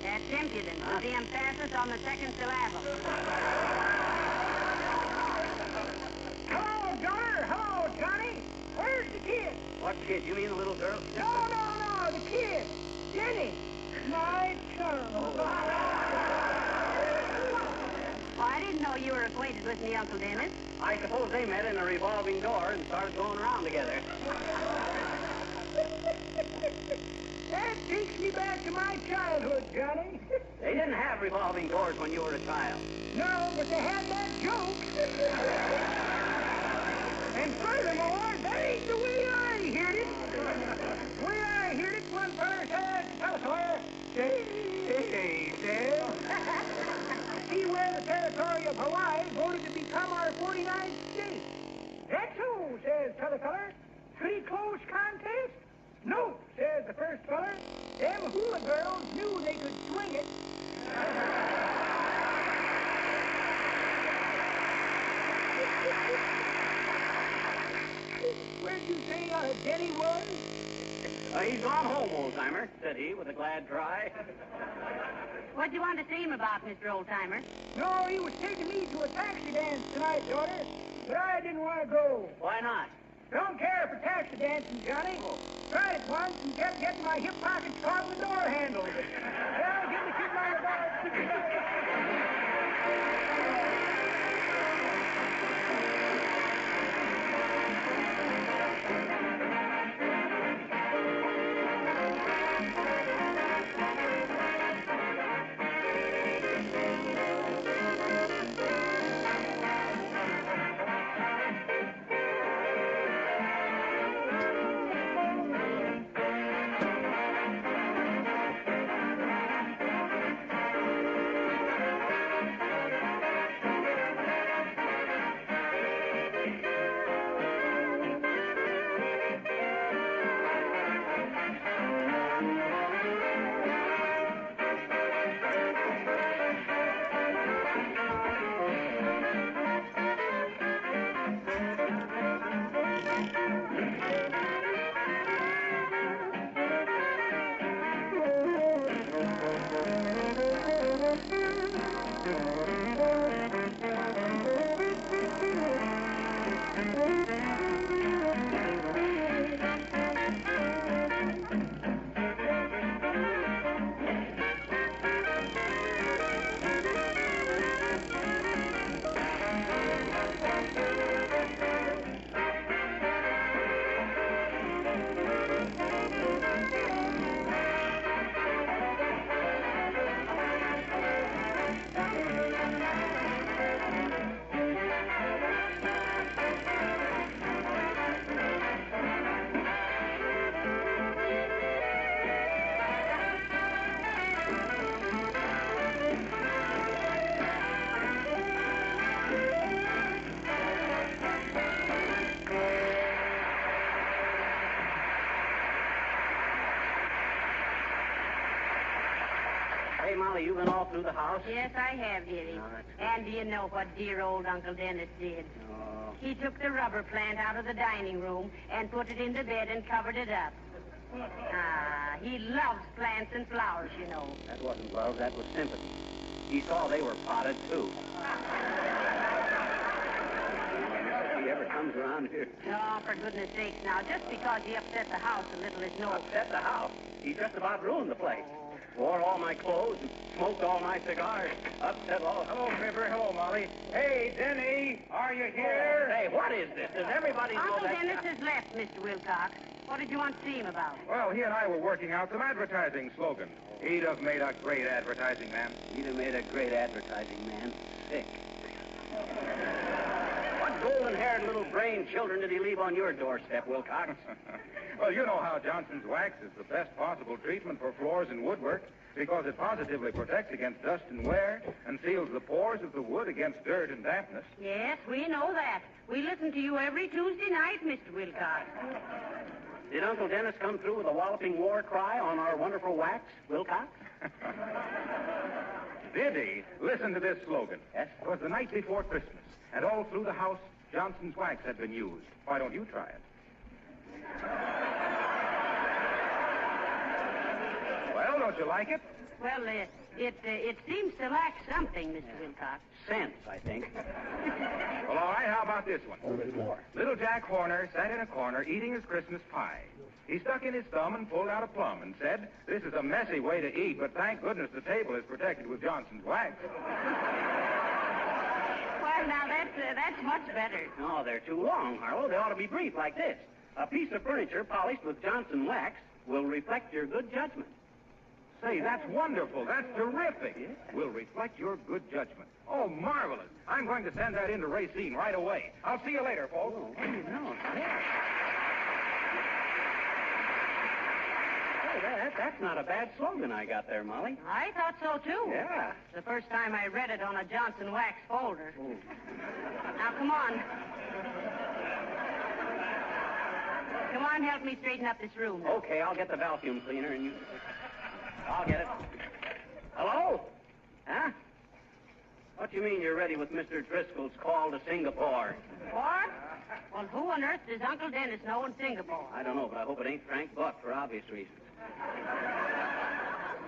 That's impudent. With the emphasis on the second syllable. Hello, Gunner. Hello, Johnny. Where's the kid? What kid? You mean the little girl? No, the kid. Jenny. My chum. Oh, I didn't know you were acquainted with me, Uncle Dennis. I suppose they met in a revolving door and started going around together. That takes me back to my childhood, Johnny. They didn't have revolving doors when you were a child. No, but they had that joke. And furthermore, that ain't the way I heard it. The way I heard it, one feller said, Telesaur, say, Sam. See where the territory of Hawaii voted to become our 49th state. That's who, says t'other feller. Pretty close contest? No, says the first feller. Them hula girls knew they could swing it. Where'd you say Denny was? He's gone home, old-timer, said he with a glad cry. What'd you want to see him about, Mr. Old-Timer? No, he was taking me to a taxi dance tonight, daughter. But I didn't want to go. Why not? Don't care for taxi dancing, Johnny. Tried it once and kept getting my hip pockets caught in the door handle. Well, give the kid my regards. Hey, Molly, you been all through the house? Yes, I have, dearie. And do you know what dear old Uncle Dennis did? Oh. He took the rubber plant out of the dining room and put it in the bed and covered it up. He loves plants and flowers, you know. That wasn't love, that was sympathy. He saw they were potted, too. If he ever comes around here. Oh, for goodness sakes now, just because he upset the house a little is no... Upset the house? He just about ruined the place. Wore all my clothes and smoked all my cigars. Upset all... Hello, Fibber. Hello, Molly. Hey, Denny, are you here? Hey, what is this? Does everybody know Uncle that... Dennis has left, Mr. Wilcox. What did you want to see him about? Well, he and I were working out some advertising slogans. He'd have made a great advertising man. He'd have made a great advertising man. Sick. What golden-haired little brain children did he leave on your doorstep, Wilcox? Well, you know how Johnson's wax is the best possible treatment for floors and woodwork because it positively protects against dust and wear and seals the pores of the wood against dirt and dampness. Yes, we know that. We listen to you every Tuesday night, Mr. Wilcox. Did Uncle Dennis come through with a walloping war cry on our wonderful wax, Wilcox? Did he? Listen to this slogan. Yes? It was the night before Christmas, and all through the house, Johnson's wax had been used. Why don't you try it? Well, don't you like it? Well, it seems to lack something, Mr. Wilcox. Sense, I think. Well, all right, how about this one? Little Jack Horner sat in a corner eating his Christmas pie. He stuck in his thumb and pulled out a plum and said, "This is a messy way to eat, but thank goodness the table is protected with Johnson's wax." Well, now, that's much better. No, they're too long, Harlow. They ought to be brief like this. A piece of furniture polished with Johnson wax will reflect your good judgment. Say, that's wonderful. That's terrific. Yeah. Will reflect your good judgment. Oh, marvelous. I'm going to send that in to Racine right away. I'll see you later, folks. Oh, no. Hey, that's not a bad slogan I got there, Molly. I thought so, too. Yeah. It's the first time I read it on a Johnson wax folder. Oh. Now, come on. Come on, help me straighten up this room. Okay, I'll get the vacuum cleaner and you... I'll get it. Hello? Huh? What do you mean you're ready with Mr. Driscoll's call to Singapore? What? Well, who on earth does Uncle Dennis know in Singapore? I don't know, but I hope it ain't Frank Buck for obvious reasons.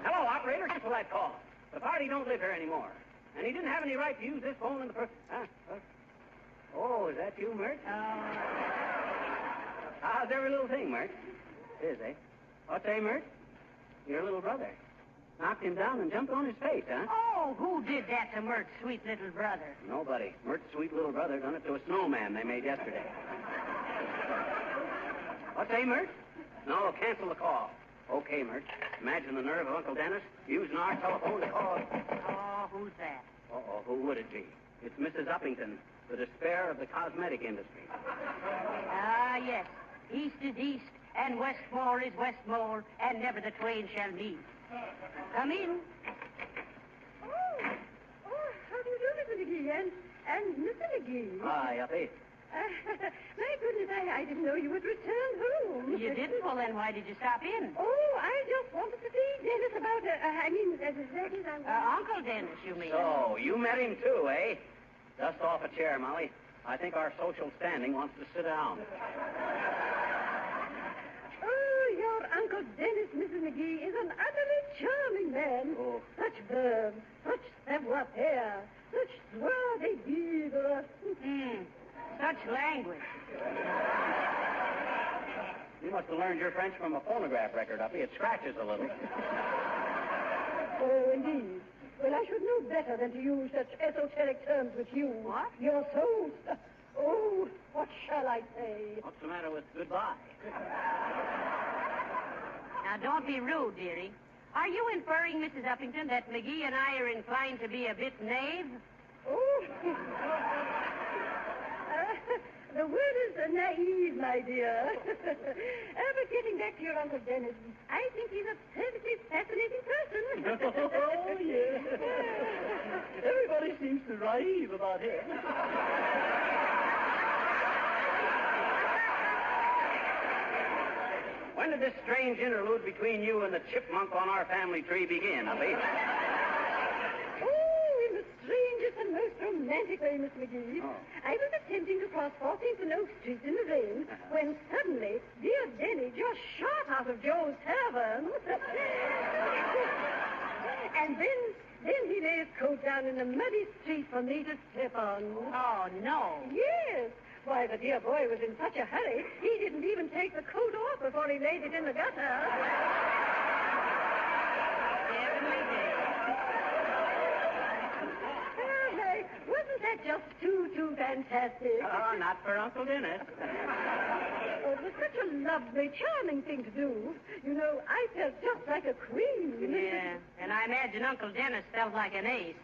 Hello, operator. Cancel that call. The party don't live here anymore. And he didn't have any right to use this phone in the first... Huh? Oh, is that you, Mert? How's every little thing, Mert? It is, eh? What's say, Mert? Your little brother. Knocked him down and jumped on his face, huh? Oh, who did that to Mert's sweet little brother? Nobody. Mert's sweet little brother done it to a snowman they made yesterday. What's say, Mert? No, cancel the call. Okay, Mert. Imagine the nerve of Uncle Dennis using our telephone to call. Oh, who's that? Uh-oh, who would it be? It's Mrs. Uppington, the despair of the cosmetic industry. Ah, yes. East is east, and Westmore is Westmore, and never the twain shall meet. Come in. Oh, how do you do, Mr. McGee? And Mr. McGee. Hi, Uppy. My goodness, I didn't know you would return home. You didn't? Well, then why did you stop in? Oh, I just wanted to see Dennis about, that is, Uncle Dennis, you mean? So, you met him too, eh? Dust off a chair, Molly. I think our social standing wants to sit down. Oh, your Uncle Dennis, Mrs. McGee, is an utterly charming man. Oh. Such verve, such savoir-faire, such joie de vivre. Such language. You must have learned your French from a phonograph record, Uppy. It scratches a little. Oh, indeed. Well, I should know better than to use such esoteric terms with you. What? You're so... Oh, what shall I say? What's the matter with goodbye? Now, don't be rude, dearie. Are you inferring, Mrs. Uppington, that McGee and I are inclined to be a bit knave? Oh. The word is naive, my dear. But getting back to your Uncle Dennis, I think he's a perfectly fascinating person. Oh, yeah. Everybody seems to rave about him. When did this strange interlude between you and the chipmunk on our family tree begin, Uppy? Oh, in the strangest and most romantic way, Miss McGee. Oh. I was attempting to cross 14th and Oak Street in the rain when suddenly dear Denny just shot out of Joe's tavern. And then he lay his coat down in the muddy street for me to step on. Oh, no. Yes. Why, the dear boy was in such a hurry, he didn't even take the coat off before he laid it in the gutter. Heavenly day. Hey, wasn't that just too fantastic? Oh, not for Uncle Dennis. Oh, it was such a lovely, charming thing to do. You know, I felt just like a queen. Yeah, and I imagine Uncle Dennis felt like an ace.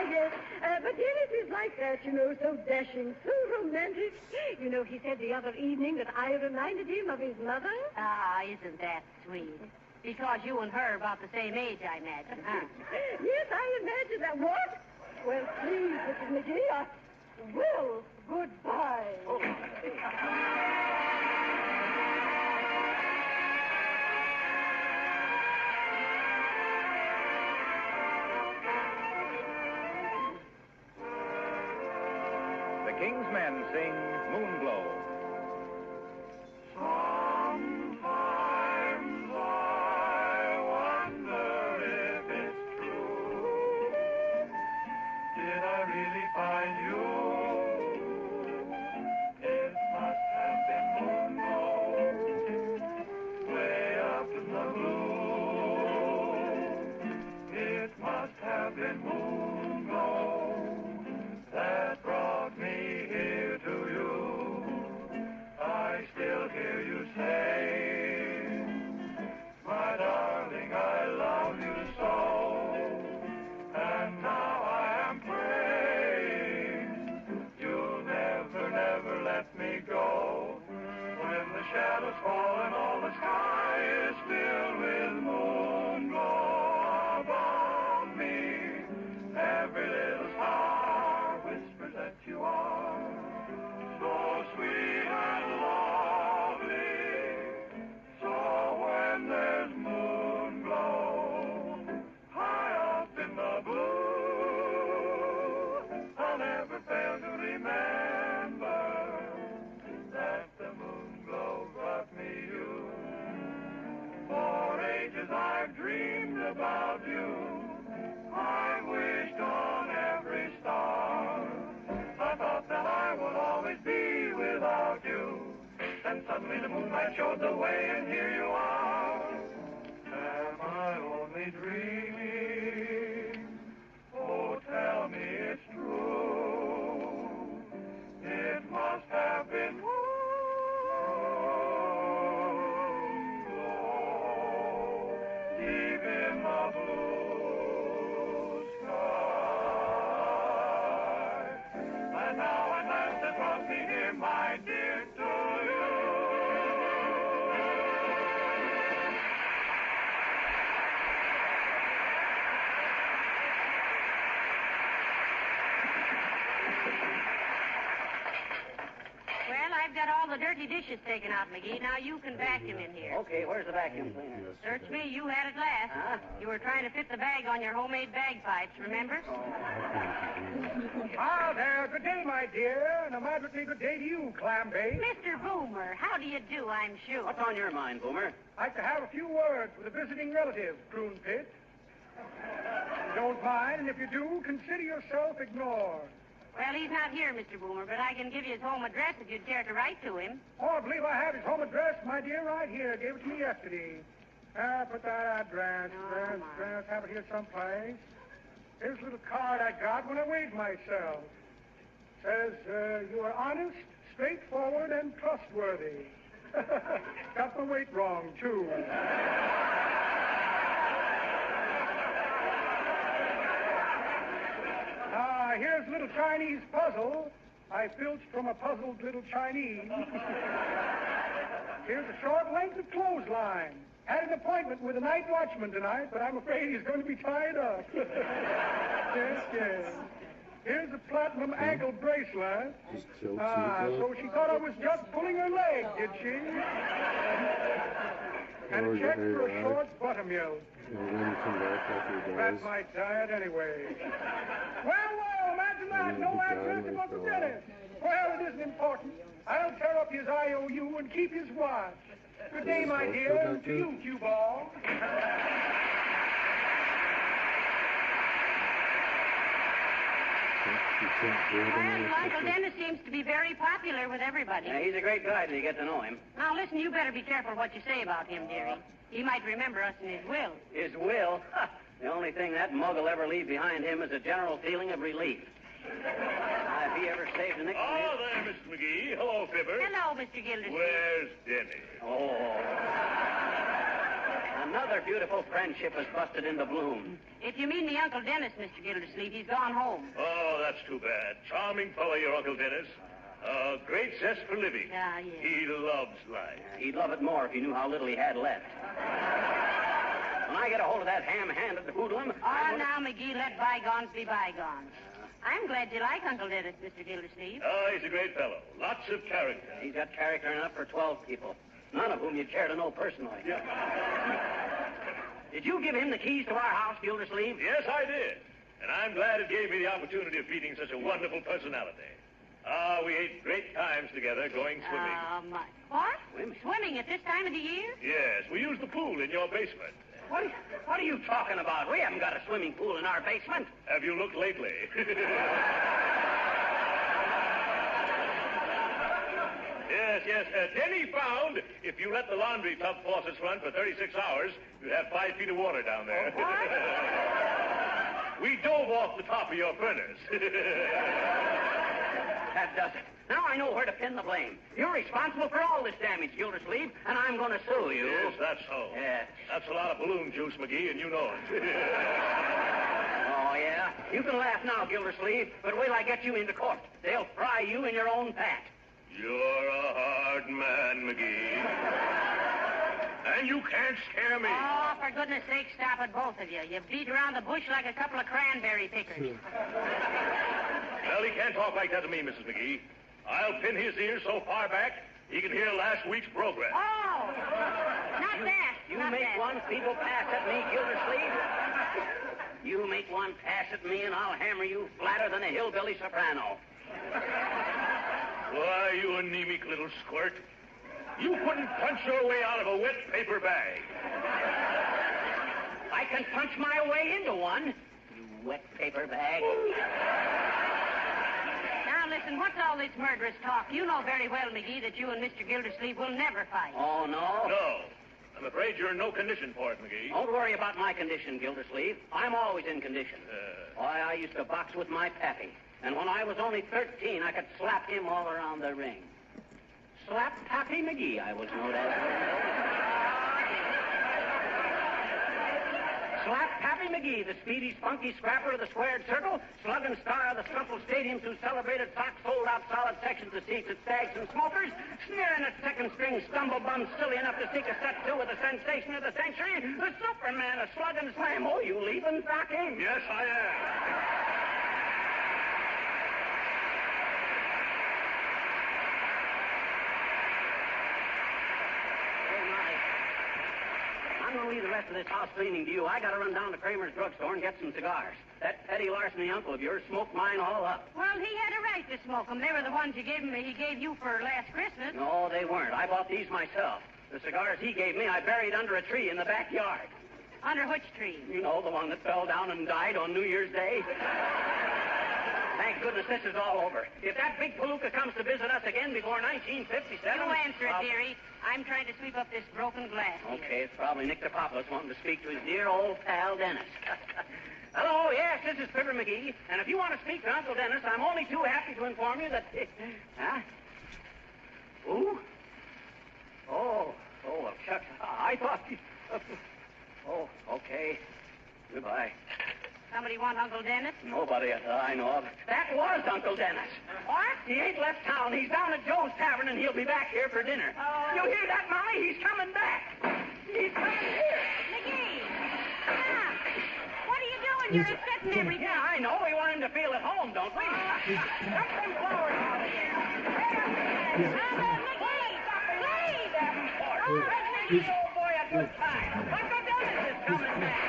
Yes, but Dennis is like that, you know, so dashing, so romantic. You know, he said the other evening that I reminded him of his mother. Ah, isn't that sweet? Because you and her are about the same age, I imagine, huh? Yes, I imagine that. What? Well, please, Mrs. McGee, I will. Goodbye. Oh. The King's Men sing Moonglow. Sometimes I wonder if it's true. Did I really find you? It must have been moonglow, way up in the blue. It must have been moonglow that brought me here to you. I still hear you say, my darling, I love you so. And now I am praying you'll never, never let me go. When the shadows fall and all the sky is filled with moonglow above me, every little star whispers that you are so sweet and lovely. So when there's moonglow high up in the blue, I'll never fail to remember that the moonglow brought me you. For ages I've dreamed about you. I wished on every star. I thought that I would always be without you. Then suddenly the moonlight showed the way, and here you are. Am I only dreaming? Oh, tell me it's true. It must have been moonglow deep in the blue sky. And now at last it brought me here, my dear, to you. Well, I've got all the dirty dishes taken out, McGee. Now you can vacuum in here. Okay, where's the vacuum cleaner? Search me, you had it last. Huh? You were trying to fit the bag on your homemade bagpipes, remember? Ah, there. Good day, my dear. And a moderately good day to you, Clambake. Mr. Boomer, how do you do, I'm sure? What's on your mind, Boomer? I'd like to have a few words with a visiting relative, Prune Pit. Don't mind, and if you do, consider yourself ignored. Well, he's not here, Mr. Boomer, but I can give you his home address if you'd care to write to him. Oh, I believe I have his home address, my dear, right here. Gave it to me yesterday. Put that address, have it here someplace. Here's a little card I got when I weighed myself. Says, you are honest, straightforward, and trustworthy. Got my weight wrong, too. Here's a little Chinese puzzle I filched from a puzzled little Chinese. Here's a short length of clothesline. Had an appointment with a night watchman tonight, but I'm afraid he's going to be tied up. Yes, yes. Here's a platinum ankle bracelet. Just jokes So she thought I was just pulling her leg, did she? And a check for a short buttermilk. And then come back after he That dies. might die it anyway. Well, imagine that. No access to Uncle Dennis. Well, it isn't important. I'll tear up his IOU and keep his watch. Good day, my dear, and to you, cue ball. Well, Uncle Dennis seems to be very popular with everybody. Yeah, he's a great guy till you get to know him. Now, listen, you better be careful what you say about him, dearie. He might remember us in his will. His will? The only thing that mug will ever leave behind him is a general feeling of relief. Now, if he ever saved a nickel... Oh, there, Mr. McGee. Hello, Fibber. Hello, Mr. Gildersleeve. Where's Denny? Oh. Another beautiful friendship has busted into bloom. If you mean the Uncle Dennis, Mr. Gildersleeve, he's gone home. Oh, that's too bad. Charming fellow, your Uncle Dennis. Great zest for living. Ah, yes. He loves life. He'd love it more if he knew how little he had left. When I get a hold of that ham-handed hoodlum... Oh, now, McGee, let bygones be bygones. I'm glad you like Uncle Dennis, Mr. Gildersleeve. Oh, he's a great fellow. Lots of character. He's got character enough for 12 people, none of whom you'd care to know personally. Yeah. Did you give him the keys to our house, Gildersleeve? Yes, I did. And I'm glad it gave me the opportunity of meeting such a wonderful personality. We ate great times together going swimming. What? Swimming at this time of the year? Yes, we used the pool in your basement. What are you talking about? We haven't got a swimming pool in our basement. Have you looked lately? Yes. Denny found if you let the laundry tub faucets run for 36 hours, you'd have 5 feet of water down there. We dove off the top of your furnace. That does it. Now I know where to pin the blame. You're responsible for all this damage, Gildersleeve, and I'm going to sue you. Yes, that's so. Yes. That's a lot of balloon juice, McGee, and you know it. Oh, yeah? You can laugh now, Gildersleeve, but wait till I get you into court. They'll fry you in your own pat. You're a hard man, McGee. And you can't scare me. Oh, for goodness sake, stop it, both of you. You beat around the bush like a couple of cranberry pickers. Well, he can't talk like that to me, Mrs. McGee. I'll pin his ears so far back, he can hear last week's program. Oh! Not that. You make one feeble pass at me, Gildersleeve. You make one pass at me, and I'll hammer you flatter than a hillbilly soprano. Why, you anemic little squirt. You couldn't punch your way out of a wet paper bag. I can punch my way into one, you wet paper bag. Now, listen, what's all this murderous talk? You know very well, McGee, that you and Mr. Gildersleeve will never fight. Oh, no? No. I'm afraid you're in no condition for it, McGee. Don't worry about my condition, Gildersleeve. I'm always in condition. Why, I used to box with my pappy. And when I was only 13, I could slap him all around the ring. Slap Pappy McGee, I was known as. Slap Pappy McGee, the speedy, spunky scrapper of the squared circle, slug and star of the Scuffle Stadiums who celebrated Fox sold out solid sections of seats at Stags and Smokers, sneering at second string stumble bums silly enough to seek a set two with the sensation of the century, the Superman of slug and slam. Oh, you leaving, Rocky? Yes, I am. I'm going to leave the rest of this house cleaning to you. I got to run down to Kramer's drugstore and get some cigars. That petty larceny uncle of yours smoked mine all up. Well, he had a right to smoke them. They were the ones he gave you for last Christmas. No, they weren't. I bought these myself. The cigars he gave me, I buried under a tree in the backyard. Under which tree? You know, the one that fell down and died on New Year's Day. Thank goodness this is all over. If that big palooka comes to visit us again before 1957... You answer it, dearie. I'm trying to sweep up this broken glass. Okay, it's probably Nick DePopoulos wanting to speak to his dear old pal, Dennis. Hello, yes, this is Fibber McGee. And if you want to speak to Uncle Dennis, I'm only too happy to inform you that... Huh? Who? Oh, well, shucks. I thought... Oh, okay. Goodbye. Somebody want Uncle Dennis? Nobody I know of. That was Uncle Dennis. What? He ain't left town. He's down at Joe's Tavern, and he'll be back here for dinner. Oh. You hear that, Molly? He's coming back. He's coming here. McGee! Stop! What are you doing you're upsetting everything. Yeah, I know. We want him to feel at home, don't we? Dump them flowers out again. McGee! Davenport! Let me give old boy a good time. Uncle Dennis is coming back.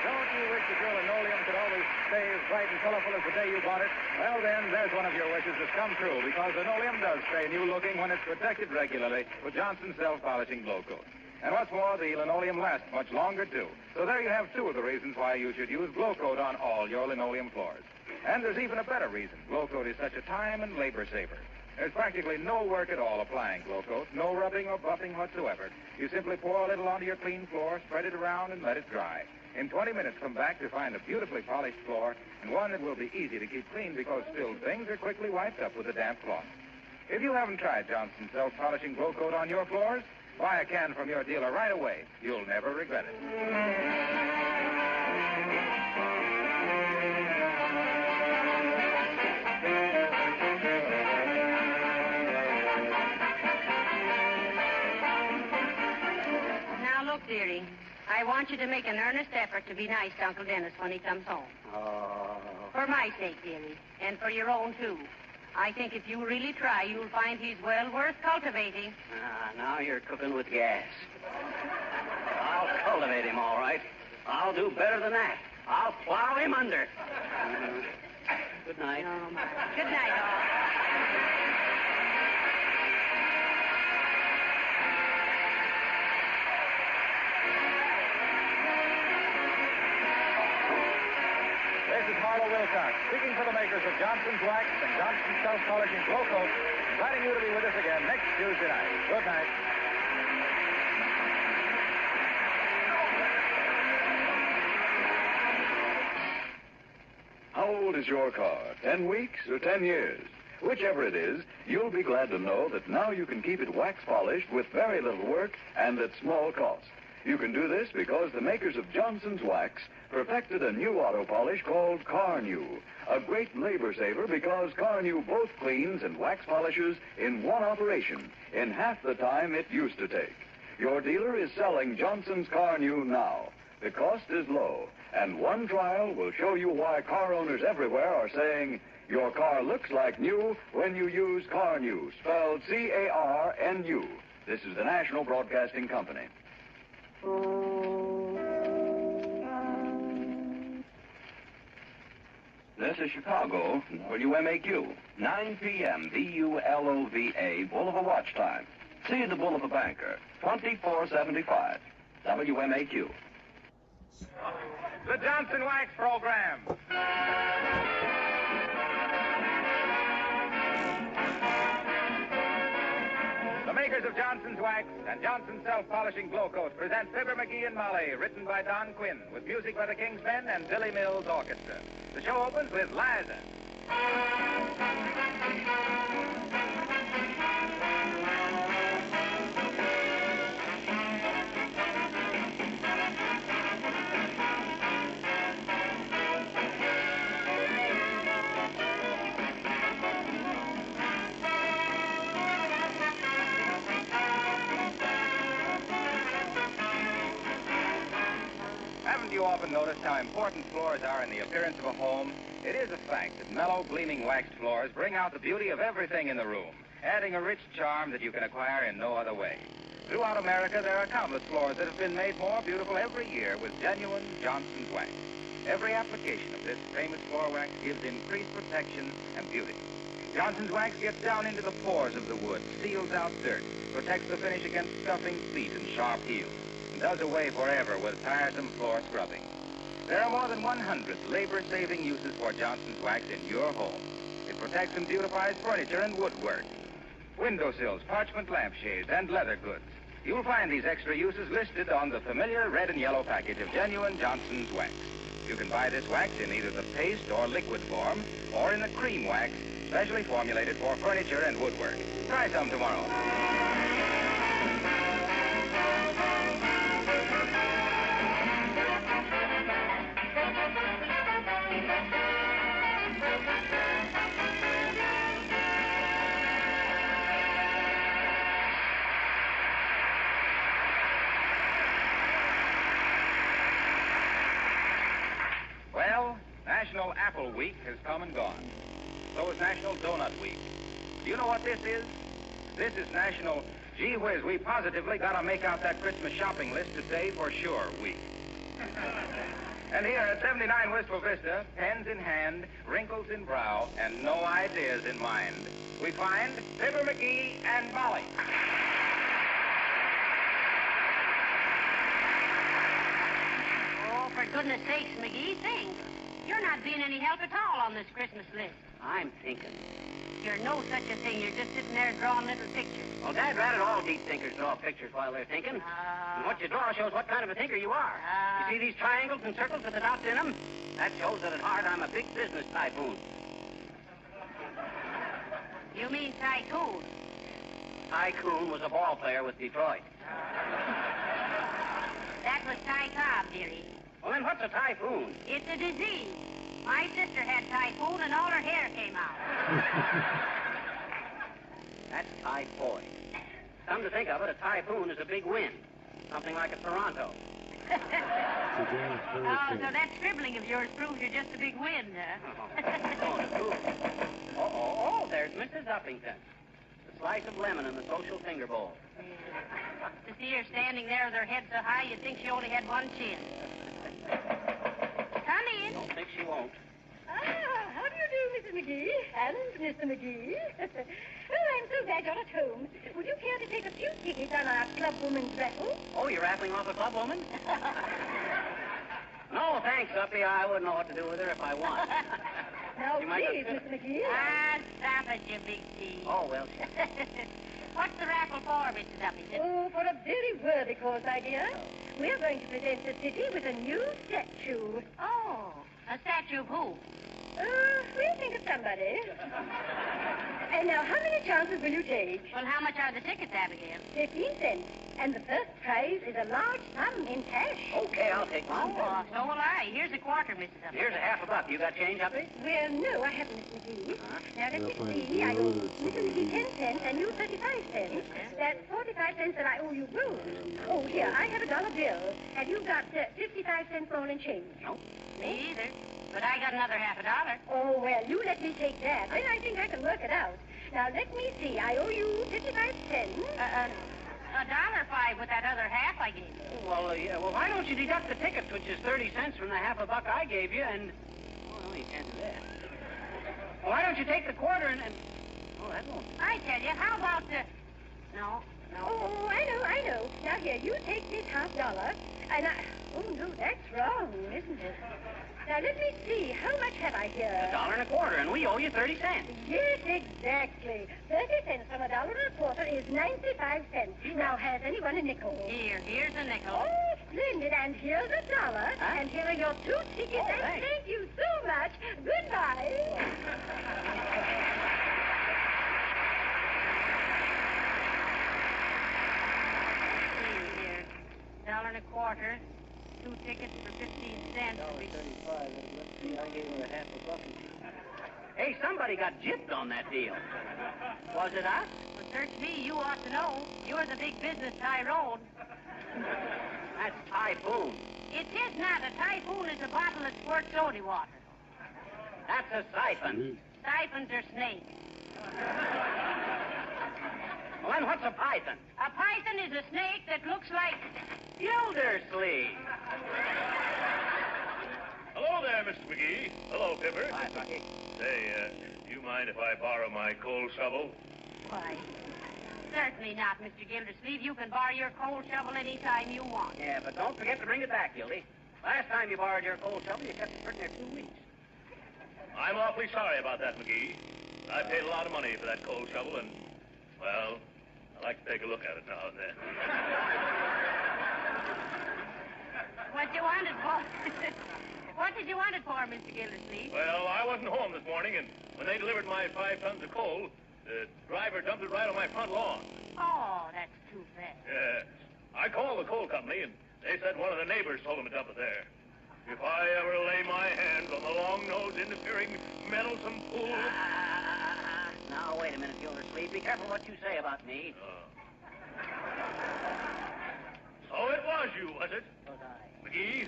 Don't you wish that your linoleum could always stay as bright and colorful as the day you bought it? Well, then, there's one of your wishes that's come true, because linoleum does stay new-looking when it's protected regularly with Johnson's self-polishing glow coat. And what's more, the linoleum lasts much longer, too. So there you have two of the reasons why you should use glow coat on all your linoleum floors. And there's even a better reason. Glow coat is such a time and labor saver. There's practically no work at all applying glow coat, no rubbing or buffing whatsoever. You simply pour a little onto your clean floor, spread it around, and let it dry. In 20 minutes, come back to find a beautifully polished floor, and one that will be easy to keep clean because spilled things are quickly wiped up with a damp cloth. If you haven't tried Johnson's self-polishing glow coat on your floors, buy a can from your dealer right away. You'll never regret it. Now, look, dearie. I want you to make an earnest effort to be nice to Uncle Dennis when he comes home. Oh. For my sake, dearie, and for your own, too. I think if you really try, you'll find he's well worth cultivating. Now you're cooking with gas. I'll cultivate him, all right. I'll do better than that. I'll plow him under. Good night. Oh, my. Good night, all. This is Marlowe Wilcox, speaking for the makers of Johnson's Wax and Johnson's Self-Polishing Glow Coat, inviting you to be with us again next Tuesday night. Good night. How old is your car? 10 weeks or 10 years? Whichever it is, you'll be glad to know that now you can keep it wax polished with very little work and at small cost. You can do this because the makers of Johnson's Wax perfected a new auto polish called Car New, a great labor saver because Car New both cleans and wax polishes in one operation in half the time it used to take. Your dealer is selling Johnson's Car New now. The cost is low, and one trial will show you why car owners everywhere are saying your car looks like new when you use Car New, spelled C-A-R-N-U. This is the National Broadcasting Company. This is Chicago, WMAQ, 9 p.m., B-U-L-O-V-A, Bull of a Watch Time. See the Bull of a Banker, 2475, WMAQ. The Johnson Wax Program. The makers of Johnson's Wax and Johnson's Self-Polishing Glow Coat present Fibber McGee and Molly, written by Don Quinn, with music by the King's Men and Billy Mills Orchestra. The show opens with Liza. Haven't you often noticed how important floors are in the appearance of a home? It is a fact that mellow, gleaming waxed floors bring out the beauty of everything in the room, adding a rich charm that you can acquire in no other way. Throughout America, there are countless floors that have been made more beautiful every year with genuine Johnson's Wax. Every application of this famous floor wax gives increased protection and beauty. Johnson's Wax gets down into the pores of the wood, seals out dirt, protects the finish against scuffing feet and sharp heels, and does away forever with tiresome floor scrubbing. There are more than 100 labor-saving uses for Johnson's Wax in your home. It protects and beautifies furniture and woodwork, windowsills, parchment lampshades, and leather goods. You'll find these extra uses listed on the familiar red and yellow package of genuine Johnson's Wax. You can buy this wax in either the paste or liquid form, or in the cream wax, specially formulated for furniture and woodwork. Try some tomorrow. National Apple Week has come and gone. So is National Donut Week. Do you know what this is? This is National Gee Whiz, we positively gotta make out that Christmas shopping list today for sure week. And here at 79 Wistful Vista, pens in hand, wrinkles in brow, and no ideas in mind, we find Fibber McGee and Molly. Oh, for goodness sakes, McGee, think. You're not being any help at all on this Christmas list. I'm thinking. You're no such a thing. You're just sitting there drawing little pictures. Well, Dad, rather all deep thinkers draw pictures while they're thinking. And what you draw shows what kind of a thinker you are. You see these triangles and circles with the dots in them? That shows that at heart I'm a big business tycoon. You mean tycoon? Tycoon was a ball player with Detroit. That was Ty Cobb, dearie. Well, then what's a typhoon? It's a disease. My sister had typhoon and all her hair came out. That's typhoid. Come to think of it, a typhoon is a big wind. Something like a Toronto. Oh, so that scribbling of yours proves you're just a big wind, huh? Oh, there's Mrs. Uppington. The slice of lemon in the social finger bowl. To see her standing there with her head so high, you'd think she only had one chin. Come in. Don't think she won't. Ah, how do you do, Mrs. McGee? And Mr. McGee. Oh, I'm so glad you're at home. Would you care to take a few tickets on our club woman's raffle? Oh, you're raffling off a club woman? No, thanks, Uppy. I wouldn't know what to do with her if I won. Now, please, Mr. McGee. Ah, stop it, you big T. Oh, well, What's the raffle for, Mrs. Uppington? Oh, for a very worthy cause, my dear. We're going to present the city with a new statue. Oh, a statue of who? We'll think of somebody. And now, how many chances will you take? Well, how much are the tickets, Abigail? 15 cents. And the first prize is a large sum in cash. Okay, I'll take one. Oh, so will I. Here's a quarter, Mrs. Uppington. Here's a half a buck. You got change, Uppy? Well, no, I haven't, Mr. McGee. Now, let me see. I owe Mr. McGee 10 cents and you 35 cents. That's 45 cents that I owe you both. Oh, here, I have a dollar bill. Have you got 55 cents roll in change? No. Me either. But I got another $50. Oh, well, you let me take that. Then I think I can work it out. Now, let me see. I owe you 55 cents. $1.05 with that other half I gave you. Well, yeah. Well, why don't you deduct the tickets, which is 30 cents from the half a buck I gave you, and... Oh, no, you can't do that. Well, why don't you take the quarter and... Oh, that won't... I tell you, how about No. Oh, I know. Now, here, you take this $50, and I... Oh, no, that's wrong, isn't it? Now, let me see. How much have I here? $1.25, and we owe you 30 cents. Yes, exactly. 30 cents from $1.25 is 95 cents. Now, has anyone a nickel? Here's a nickel. Oh, splendid. And here's $1. Huh? And here are your 2 tickets. Oh, and thanks. thank you so much. Goodbye. $1.25. 2 tickets for 15 cents. $1.35. Let's see, I gave her a half a buck. Hey, somebody got gypped on that deal. Was it us? Well, search me. You ought to know. You're the big business Tyrone. That's typhoon. It is not. A typhoon is a bottle that squirts soda water. That's a siphon. Siphons are snakes. Well, then what's a python? A python is a snake that looks like... Gildersleeve. Hello there, Mr. McGee. Hello, Fibber. Hi, Bucky. Say, do you mind if I borrow my coal shovel? Why, certainly not, Mr. Gildersleeve. You can borrow your coal shovel any time you want. Yeah, but don't forget to bring it back, Gildy. Last time you borrowed your coal shovel, you kept it sitting there 2 weeks. I'm awfully sorry about that, McGee. I paid a lot of money for that coal shovel, and, well, I like to take a look at it now and then. What you want it for? What did you want it for, Mr. Gildersleeve? Well, I wasn't home this morning, and when they delivered my 5 tons of coal, the driver dumped it right on my front lawn. Oh, that's too bad. Yes. I called the coal company, and they said one of the neighbors told them to dump it there. If I ever lay my hands on the long-nosed, interfering, meddlesome fool... Now, wait a minute, Gildersleeve. Be careful what you say about me. So it was you, was it? Was I? McGee,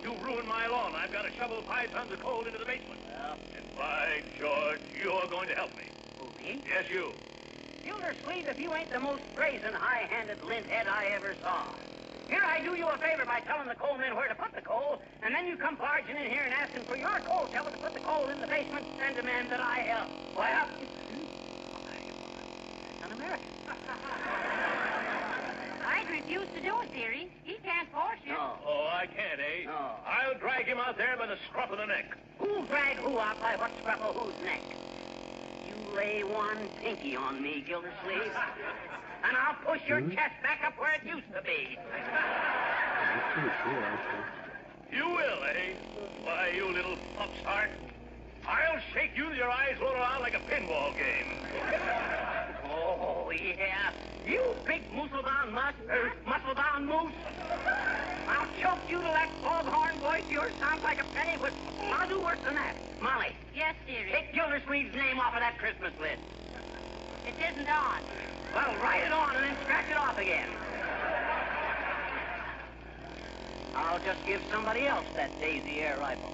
you ruined my lawn. I've got to shovel 5 tons of coal into the basement. Well, And by George, you're going to help me. who, me? Yes, you. Gildersleeve, if you ain't the most brazen, high-handed linthead I ever saw. Here I do you a favor by telling the coal men where to put the coal, and then you come barging in here and asking for your coal shovel to put the coal in the basement and demand that I help. Well, that's un-American. I'd refuse to do it, dearie. He can't force you. No. Oh, I can't, eh? No. I'll drag him out there by the scruff of the neck. Who'll drag who out by what scruff of whose neck? You lay one pinky on me, Gildersleeve, and I'll push your chest back up where it used to be. That's pretty cool, actually. You will, eh? Why, you little upstart. I'll shake you till your eyes roll around like a pinball game. Oh, yeah. You big muscle-bound muscle-bound moose. I'll choke you till that foghorn voice of yours sounds like a penny whistle. I'll do worse than that. Molly. Yes, dearie. Take Gildersleeve's name off of that Christmas list. It isn't on. Well, write it on and then scratch it off again. I'll just give somebody else that Daisy air rifle.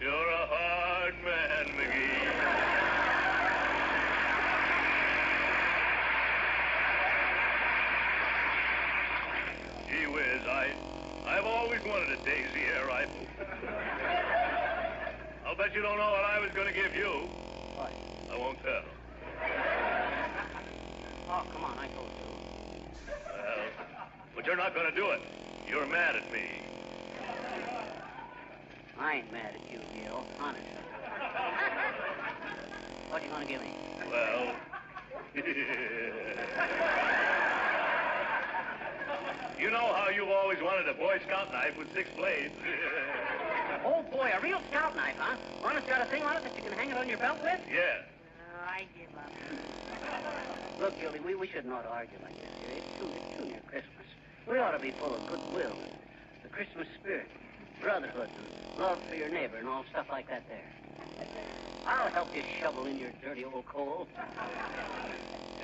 You're a hard man, McGee. Gee whiz, I've always wanted a Daisy air rifle. I'll bet you don't know what I was going to give you. What? I won't tell. Oh, come on, I told you. Well, but you're not going to do it. You're mad at me. I ain't mad at you, Gil. Honest. What do you want to give me? Well... You know how you've always wanted a Boy Scout knife with 6 blades. Oh, boy, a real scout knife, huh? One that's got a thing on it that you can hang it on your belt with? Yeah. I give up. Look, Gildy, we shouldn't ought to argue like this here. It's too near Christmas. We ought to be full of goodwill, the Christmas spirit, brotherhood, and love for your neighbor, and all stuff like that there. I'll help you shovel in your dirty old coal.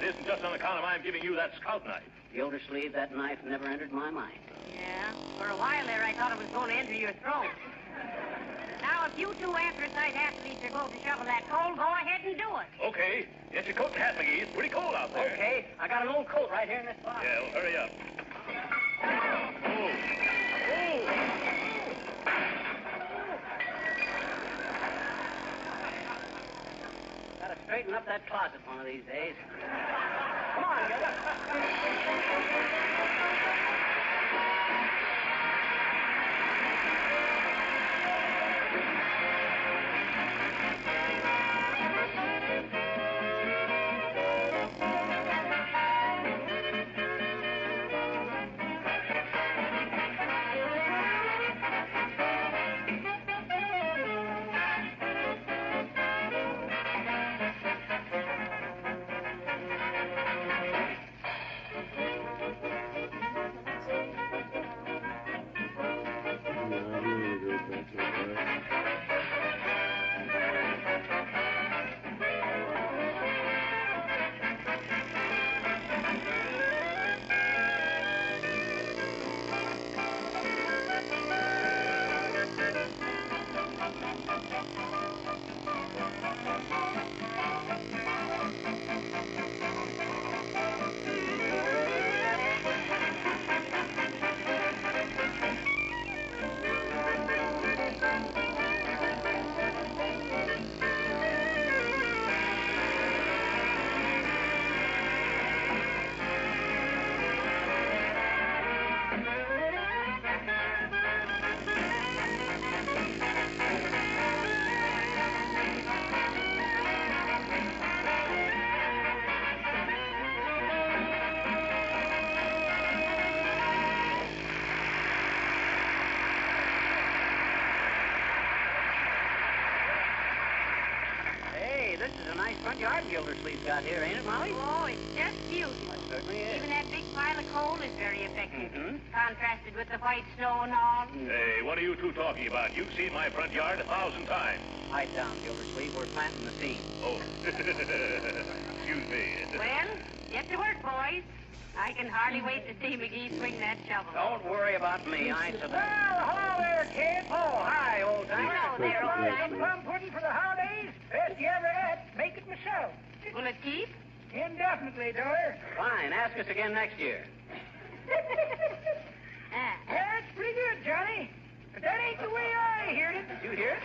It isn't just on account of I'm giving you that scout knife. Gildersleeve, that knife never entered my mind. Yeah? For a while there, I thought it was going to enter your throat. Now, if you two anthracite athletes are going to shovel that coal, go ahead and do it. Okay. Get your coat and hat, McGee. It's pretty cold out there. Okay. I got an old coat right here in this box. Yeah, well, hurry up. Oh. Gotta straighten up that closet one of these days. Come on, Gilda. This is a nice front yard Gildersleeve's got here, ain't it, Molly? Oh, it's just beautiful. It certainly is. Even that big pile of coal is very effective. Contrasted with the white snow and all. Hey, what are you two talking about? You've seen my front yard 1,000 times. Pipe down, Gildersleeve. We're planting the seed. Oh. Excuse me. Well, get to work, boys. I can hardly wait to see McGee swing that shovel. Don't worry about me. I Well, survive. hello there, kid. Oh, hi, old timer. Hello there, old Some timer. plum pudding for the holidays. Best you ever had. Make it myself. Will it keep? Indefinitely, daughter. Fine. Ask us again next year. That's pretty good, Johnny. But that ain't the way I heard it. Did you hear it?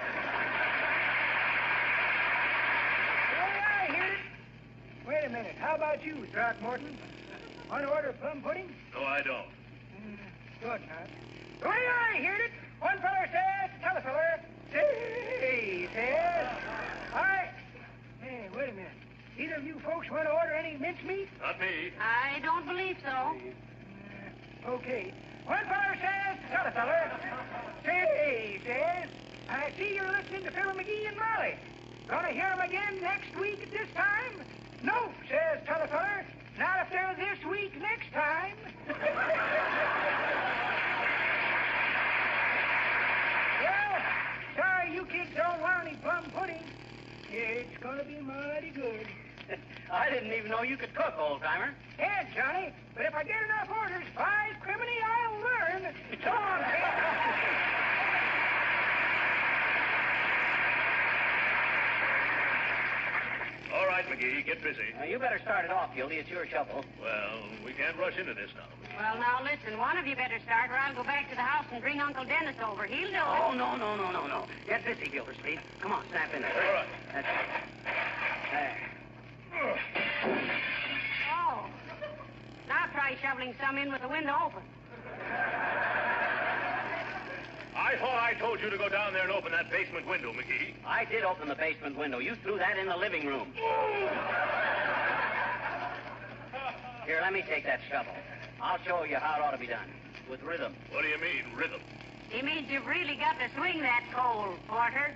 The way I heard it. Wait a minute. How about you, Throckmorton? Want to order plum pudding? No, I don't. Good, huh? The way I heard it, one feller says, t'other feller, say, says, Hey, wait a minute. Either of you folks want to order any mincemeat? Not me. I don't believe so. Okay. One feller says, t'other feller, say, says, I see you're listening to Fibber McGee and Molly. Gonna hear 'em again next week at this time? No, says t'other feller. Not if they're this week next time. Well, sorry you kids don't want any plum pudding. It's gonna be mighty good. I didn't even know you could cook, old timer. Yeah, Johnny, but if I get enough orders, by criminy, I'll learn. So long, kid. All right, McGee, get busy. You better start it off, Gildy. It's your shovel. Well, we can't rush into this now. Well, now listen, one of you better start, or I'll go back to the house and bring Uncle Dennis over. He'll do it. Oh, no. Get busy, Gildersleeve. Come on, snap in there. All right. That's it. There. Oh. Now try shoveling some in with the window open. I thought I told you to go down there and open that basement window, McGee. I did open the basement window. You threw that in the living room. Here, let me take that shovel. I'll show you how it ought to be done. With rhythm. What do you mean, rhythm? He means you've really got to swing that coal, Porter.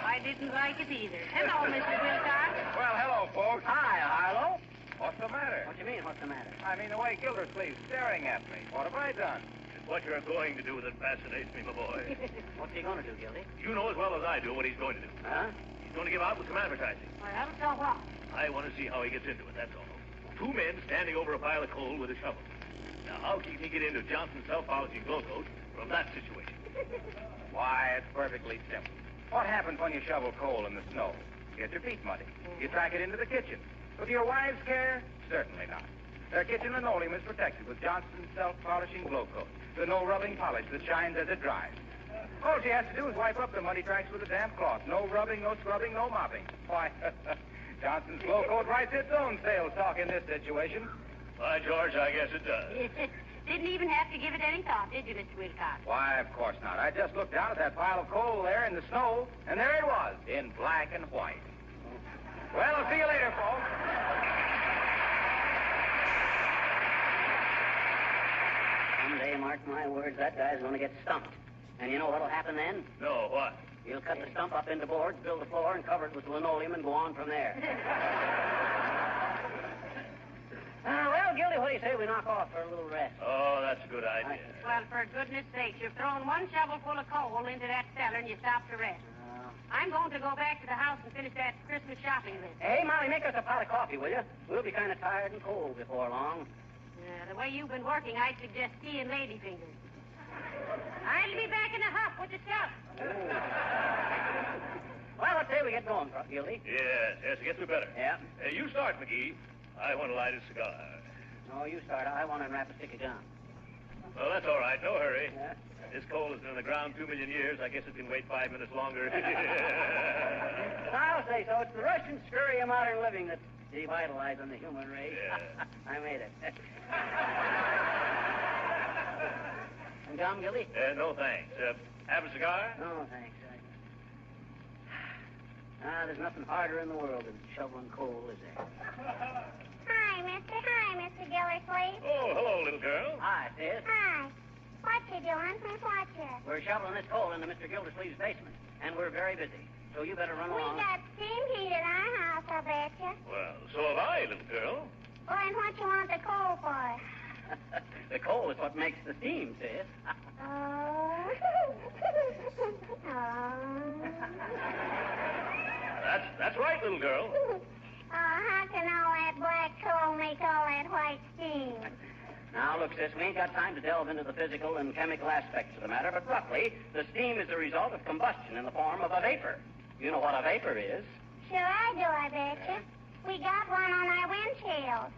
I didn't like it either. Hello, Mr. Wilcox. Well, hello, folks. Hi, Harlow. What's the matter? What do you mean, what's the matter? I mean, the way Gildersleeve's staring at me. What have I done? It's what you're going to do that fascinates me, my boy. What's he going to do, Gildy? You know as well as I do what he's going to do. Huh? He's going to give out with some advertising. Well, so what? I want to see how he gets into it, that's all. Two men standing over a pile of coal with a shovel. Now, how can he get into Johnson's self-polishing glow coat from that situation? Why, it's perfectly simple. What happens when you shovel coal in the snow? You get your feet muddy. You track it into the kitchen. With your wives' care? Certainly not. Their kitchen linoleum is protected with Johnson's self-polishing glow coat. The no rubbing polish that shines as it dries. All she has to do is wipe up the muddy tracks with a damp cloth. No rubbing, no scrubbing, no mopping. Why, Johnson's glow coat writes its own sales talk in this situation. By George, I guess it does. Didn't even have to give it any thought, did you, Mr. Wilcox? Why, of course not. I just looked down at that pile of coal there in the snow, and there it was, in black and white. Well, I'll see you later, folks. Someday, mark my words, that guy's going to get stumped. And you know what'll happen then? No, what? He'll cut the stump up into boards, build the floor, and cover it with linoleum and go on from there. Well, Gildy, what do you say we knock off for a little rest? Oh, that's a good idea. Well, for goodness sake, you've thrown one shovel full of coal into that cellar and you stopped to rest. I'm going to go back to the house and finish that Christmas shopping list. Hey, Molly, make us a pot of coffee, will you? We'll be kind of tired and cold before long. The way you've been working, I'd suggest tea and lady fingers. I'll be back in a huff with the stuff. Well, let's say we get going, Gildy. Yes, I guess we better. Yeah. You start, McGee. I want to light a cigar. No, you start. I want to unwrap a stick of gum. Well, that's all right. No hurry. Yeah. This coal has been in the ground 2 million years. I guess it can wait 5 minutes longer. I'll say so. It's the Russian scurry of modern living that's devitalizing the human race. Yeah. I made it. Some gum, Gildy? No, thanks. Have a cigar? No, thanks. There's nothing harder in the world than shoveling coal, is there? Hi, Mr. Gildersleeve. Oh, hello, little girl. Hi, sis. Hi. What you doing? What you? We're shoveling this coal into Mr. Gildersleeve's basement, and we're very busy. So you better run We along. got steam heat at our house, I betcha. Well, so have I, little girl. Well, and what you want the coal for? The coal is what makes the steam, sis. Oh. That's right, little girl. Oh, how can all that black make all that white steam? Now, look, sis, we ain't got time to delve into the physical and chemical aspects of the matter, but roughly, the steam is the result of combustion in the form of a vapor. You know what a vapor is? Sure I do, I betcha. We got one on our windshield.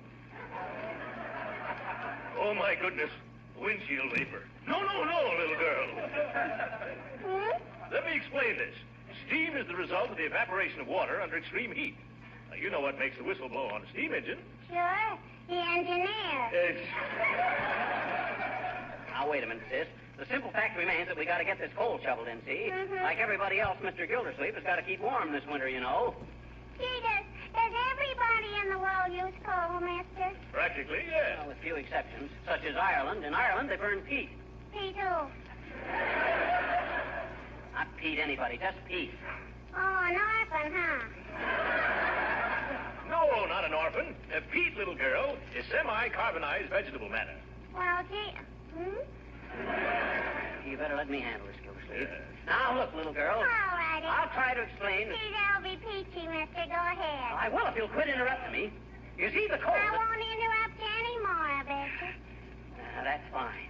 Oh, my goodness. Windshield vapor. No, little girl. Let me explain this. Steam is the result of the evaporation of water under extreme heat. Now, you know what makes the whistle blow on a steam engine. Sure, the engineer. Now, wait a minute, sis. The simple fact remains that we got to get this coal shoveled in, see? Like everybody else, Mr. Gildersleeve has got to keep warm this winter, you know. Gee, does everybody in the world use coal, mister? Practically, yes. Well, with few exceptions, such as Ireland. In Ireland, they burn peat. Peat who? Not peat anybody, just peat. Oh, an orphan, huh? No, not an orphan. Peat, little girl, is semi-carbonized vegetable matter. Well, gee... You better let me handle this, Gildersleeve. Now, look, little girl. All righty. I'll try to explain. Gee, that'll be peachy, mister. Go ahead. I will if you'll quit interrupting me. You see, the coal... I won't interrupt you anymore, I betcha. That's fine.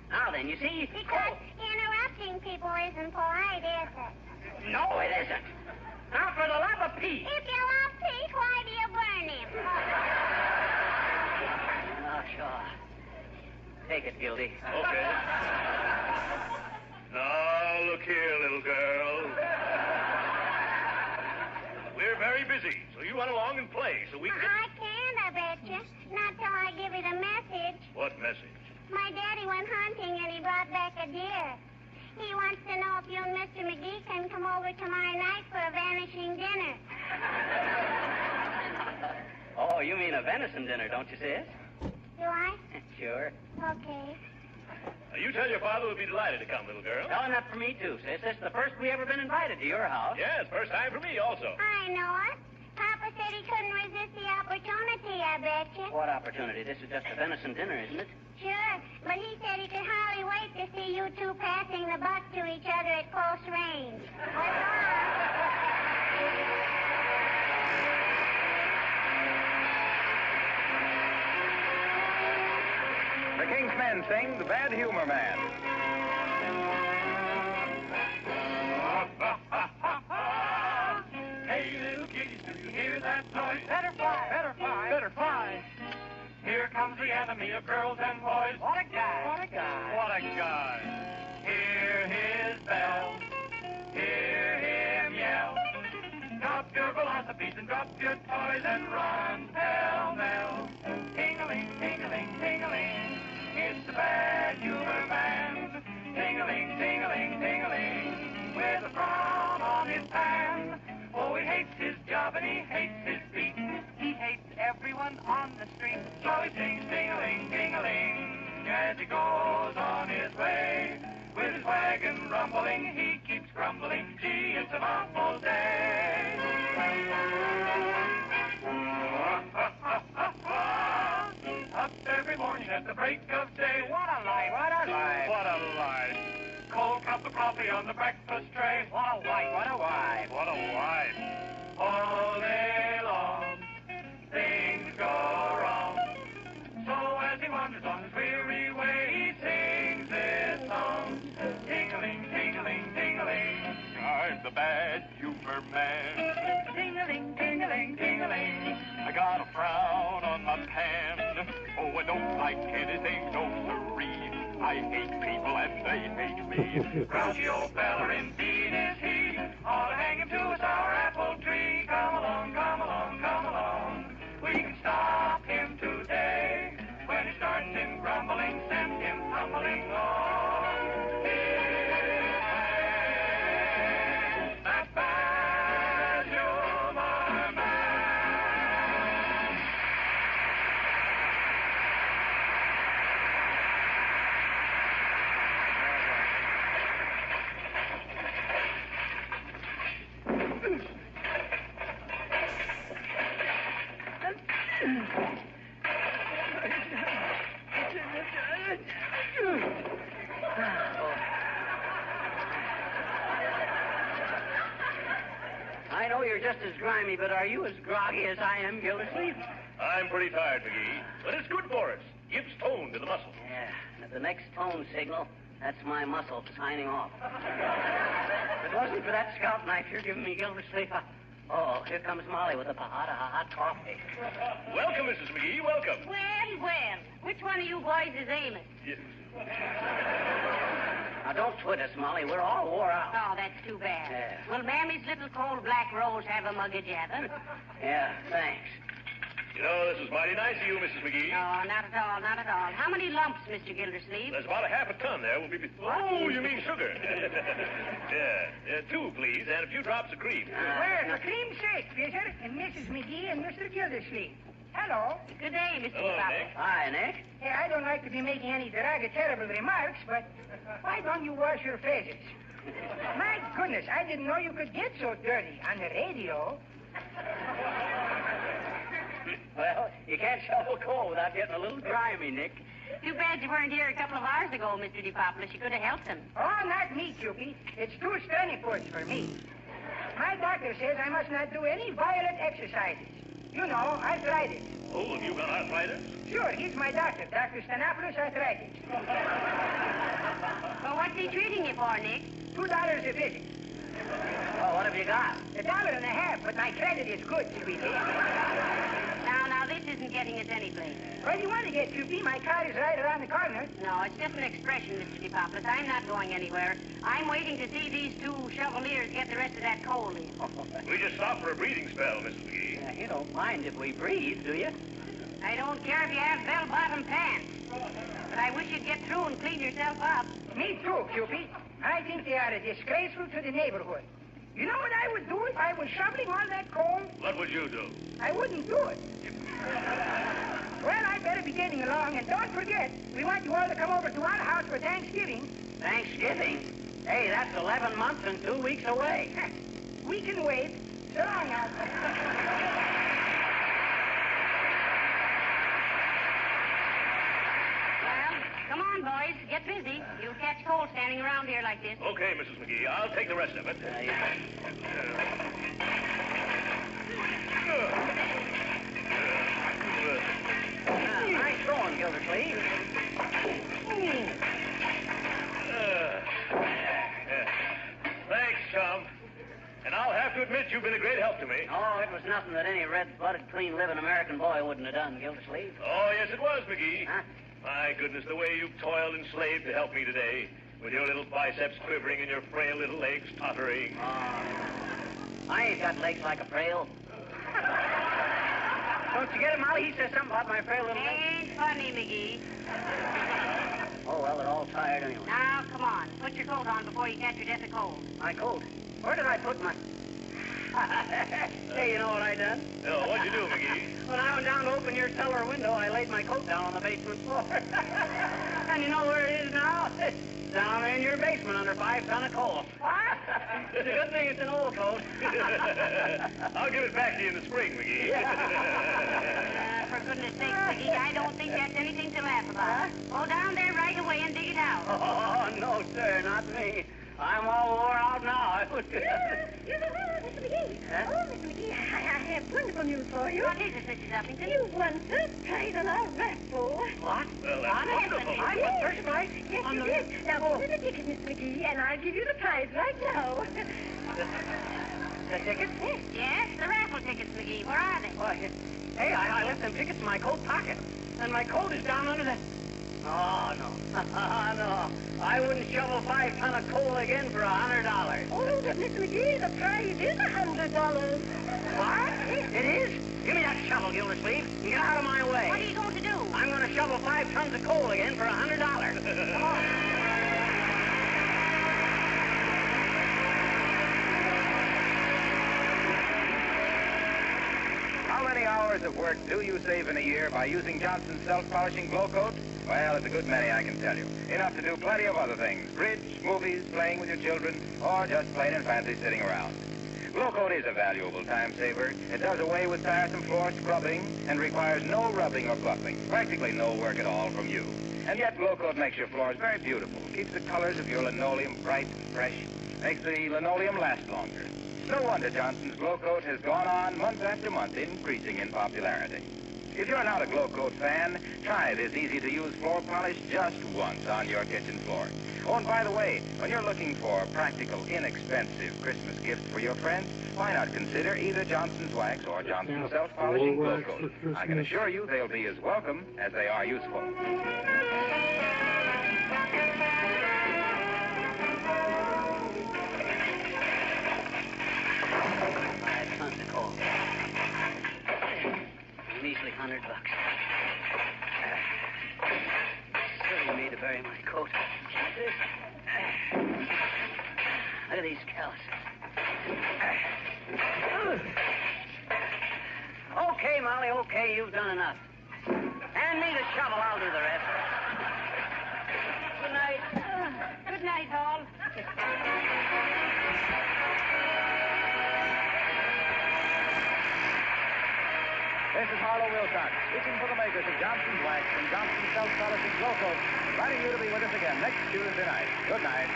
Now then, you see... Because interrupting people isn't polite, is it? No, it isn't. Now, for the love of Pete. If you love Pete, why do you burn him? Oh, sure. Take it, Gildy. Okay. Now, look here, little girl. We're very busy, so you run along and play so we can... I can't, I betcha. Not till I give you the message. What message? My daddy went hunting and he brought back a deer. He wants to know if you and Mr. McGee can come over tomorrow night for a vanishing dinner. Oh, you mean a venison dinner, don't you, sis? Do I? Sure. Okay. Now, you tell your father we'll be delighted to come, little girl. Tell him that for me, too, sis. This is the first we ever been invited to your house. Yes, first time for me also. I know it. Papa said he couldn't resist the opportunity, I betcha. What opportunity? This is just a venison dinner, isn't it? Sure, but he said he could hardly wait to see you two passing the buck to each other at close range. The King's Men sing The Bad Humor Man. Hey, little kitties, do you hear that noise? Better fly, better fly, better fly. Here comes the enemy of girls and boys. What a guy, what a guy. What a guy. Hear his bell. Hear him yell. Drop your philosophies and drop your toys and run pell-mell. Ting-a-ling, ting-a-ling, ting-a-ling. It's the Bad Humor Man. Ting-a-ling, ting-a-ling, ting-a-ling. With a frown on his pan. Oh, he hates his job and he hates his beat. He hates everyone on the street. So he sings ting-a-ling, ting-a-ling as he goes on his way. With his wagon rumbling, he keeps grumbling. Gee, it's an awful day. Up every morning at the break of day. What a life, what a life. What a life. Cold cup of coffee on the breakfast tray. What a wife, what a wife. What a wife. All day long, things go wrong. So as he wanders on his weary way, he sings this song. Ting-a-ling, ting-a-ling, ting-a-ling. I'm the Bad Humor Man. Ting-a-ling, ting-a-ling, ting-a-ling. I got a frown on my pan. Oh, I don't like anything, no siree. I hate people and they hate me. Grouchy old feller indeed is he. Ought to hang him to a sour apple tree. Come along, come along, come along. We can stop him today. When he starts in grumbling, send him tumbling on. Here's that Bad Humor Man. I know you're just as grimy, but are you as groggy as I am, Gildersleeve? I'm pretty tired, McGee, but it's good for us. Gives tone to the muscle. Yeah, at the next tone signal, that's my muscle signing off. If it wasn't for that scalp knife you're giving me, Gildersleeve, oh, here comes Molly with a hot coffee. Welcome, Mrs. McGee, welcome. Well, which one of you boys is Amos? Yes. Now, don't twit us, Molly. We're all wore out. Oh, that's too bad. Yeah. Will Mammy's little cold black rose have a mug of java? Yeah, thanks. You know, this is mighty nice of you, Mrs. McGee. No, not at all, not at all. How many lumps, Mr. Gildersleeve? There's about a half a ton there. Will be... Oh, you mean sugar. Yeah, 2, please, and a few drops of cream. Where's the cream shake, Fisher? And Mrs. McGee and Mr. Gildersleeve. Hello. Good day, Mr. Hello, Papa. Nick. Hi, Nick. Hey, I don't like to be making any derogatory remarks, but why don't you wash your faces? My goodness, I didn't know you could get so dirty on the radio. Well, you can't shovel coal without getting a little grimy, Nick. Too bad you weren't here a couple of hours ago, Mr. DePoplis. You could have helped him. Oh, not me, Cupid. It's too stony puts for me. My doctor says I must not do any violent exercises. You know, arthritis. Oh, have you got arthritis? Sure, he's my doctor, Dr. Stenopoulos Arthritis. Well, what's he treating you for, Nick? $2 a visit. Oh, what have you got? $1.50, but my credit is good, sweetie. Now, this isn't getting us any place. Where do you want to get, Cupid? My car is right around the corner. No, it's just an expression, Mr. DePoplis. I'm not going anywhere. I'm waiting to see these 2 chevaliers get the rest of that coal in. We just stopped for a breathing spell, Mrs. McGee. Yeah, you don't mind if we breathe, do you? I don't care if you have bell-bottom pants. But I wish you'd get through and clean yourself up. Me too, Cupid. I think they are disgraceful to the neighborhood. You know what I would do if I was shoveling all that coal? What would you do? I wouldn't do it. Well, I better be getting along, and don't forget, we want you all to come over to our house for Thanksgiving. Thanksgiving? Hey, that's 11 months and 2 weeks away. We can wait. So long now. Well, come on, boys. Get busy. You'll catch coal standing around here like this. Okay, Mrs. McGee, I'll take the rest of it. Nice going, Gildersleeve. Thanks, chum. And I'll have to admit you've been a great help to me. Oh, it was nothing that any red-blooded, clean-living American boy wouldn't have done, Gildersleeve. Oh, yes, it was, McGee. Huh? My goodness, the way you've toiled and slaved to help me today, with your little biceps quivering and your frail little legs tottering. I ain't got legs like a frail. Don't you get it, Molly? He says something about my frail little legs. Ain't funny, McGee. Oh, well, they're all tired anyway. Now, come on. Put your coat on before you catch your death of cold. My coat? Where did I put my... Hey, you know what I done? Oh, what'd you do, McGee? When I went down to open your cellar window, I laid my coat down on the basement floor. And you know where it is now? It's down in your basement under 5 ton of coal. It's a good thing it's an old coat. I'll give it back to you in the spring, McGee. For goodness sake, McGee, I don't think that's anything to laugh about. Go down there right away and dig it out. Oh, no, sir, not me. I'm all wore out now. Mr. McGee. Huh? Oh, Mr. McGee, I have wonderful news for you. What is it, Mrs. Uppington? You won first prize on our raffle. What? Well, that's wonderful. I won first prize? Yes, On you the- did. Now, give me the ticket, Mr. McGee, and I'll give you the prize right now. The tickets? Yes, the raffle tickets, McGee. Where are they? Why, hey, I left them tickets in my coat pocket, and my coat is down under the... Oh, no. No. I wouldn't shovel 5 ton of coal again for $100. Oh, but Mr. McGee, the prize is $100. What? It is? Give me that shovel, Gildersleeve, and get out of my way. What are you going to do? I'm going to shovel 5 tons of coal again for $100. Come on. How many hours of work do you save in a year by using Johnson's self-polishing glow coat? Well, it's a good many, I can tell you. Enough to do plenty of other things. Bridge, movies, playing with your children, or just plain and fancy sitting around. Glow coat is a valuable time saver. It does away with tiresome floor scrubbing and requires no rubbing or buffing. Practically no work at all from you. And yet Glow coat makes your floors very beautiful. Keeps the colors of your linoleum bright and fresh. Makes the linoleum last longer. No wonder Johnson's Glow Coat has gone on month after month, increasing in popularity. If you're not a Glow Coat fan, try this easy-to-use floor polish just once on your kitchen floor. Oh, and by the way, when you're looking for practical, inexpensive Christmas gifts for your friends, why not consider either Johnson's Wax or Johnson's Self-Polishing Glow Coat? I can assure you they'll be as welcome as they are useful. Tons of coal. Measly $100. Certainly made to bury my coat. Look at these calluses. Okay, Molly, okay, you've done enough. Hand me the shovel, I'll do the rest. Good night. Good night, all. This is Harlow Wilcox, speaking for the makers of Johnson's Wax and Johnson's Self-Polishing Glow Coat, inviting you to be with us again next Tuesday night. Good night.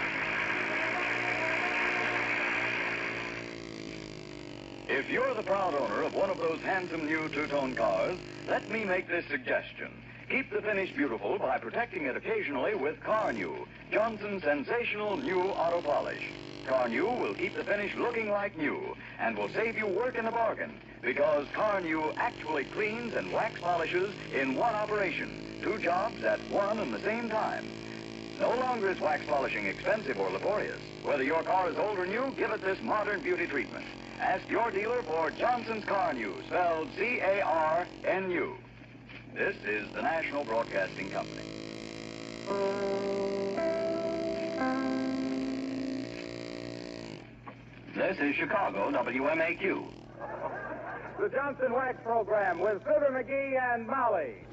If you're the proud owner of one of those handsome new two-tone cars, let me make this suggestion. Keep the finish beautiful by protecting it occasionally with Car New, Johnson's sensational new auto polish. Car New will keep the finish looking like new and will save you work in the bargain because Car New actually cleans and wax polishes in one operation, 2 jobs at one and the same time. No longer is wax polishing expensive or laborious. Whether your car is old or new, give it this modern beauty treatment. Ask your dealer for Johnson's Car New, spelled C-A-R-N-U. This is the National Broadcasting Company. This is Chicago WMAQ. The Johnson Wax Program with Fibber McGee and Molly.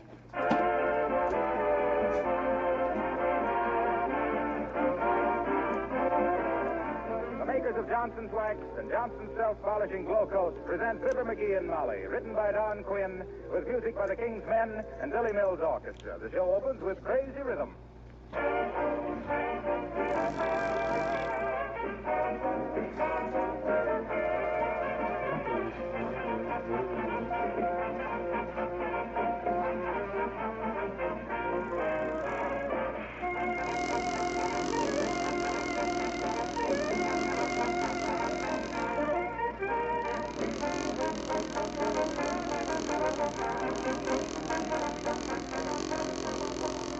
The makers of Johnson's Wax and Johnson's Self-Polishing Glow Coat present Fibber McGee and Molly, written by Don Quinn, with music by the King's Men and Billy Mills Orchestra. The show opens with Crazy Rhythm.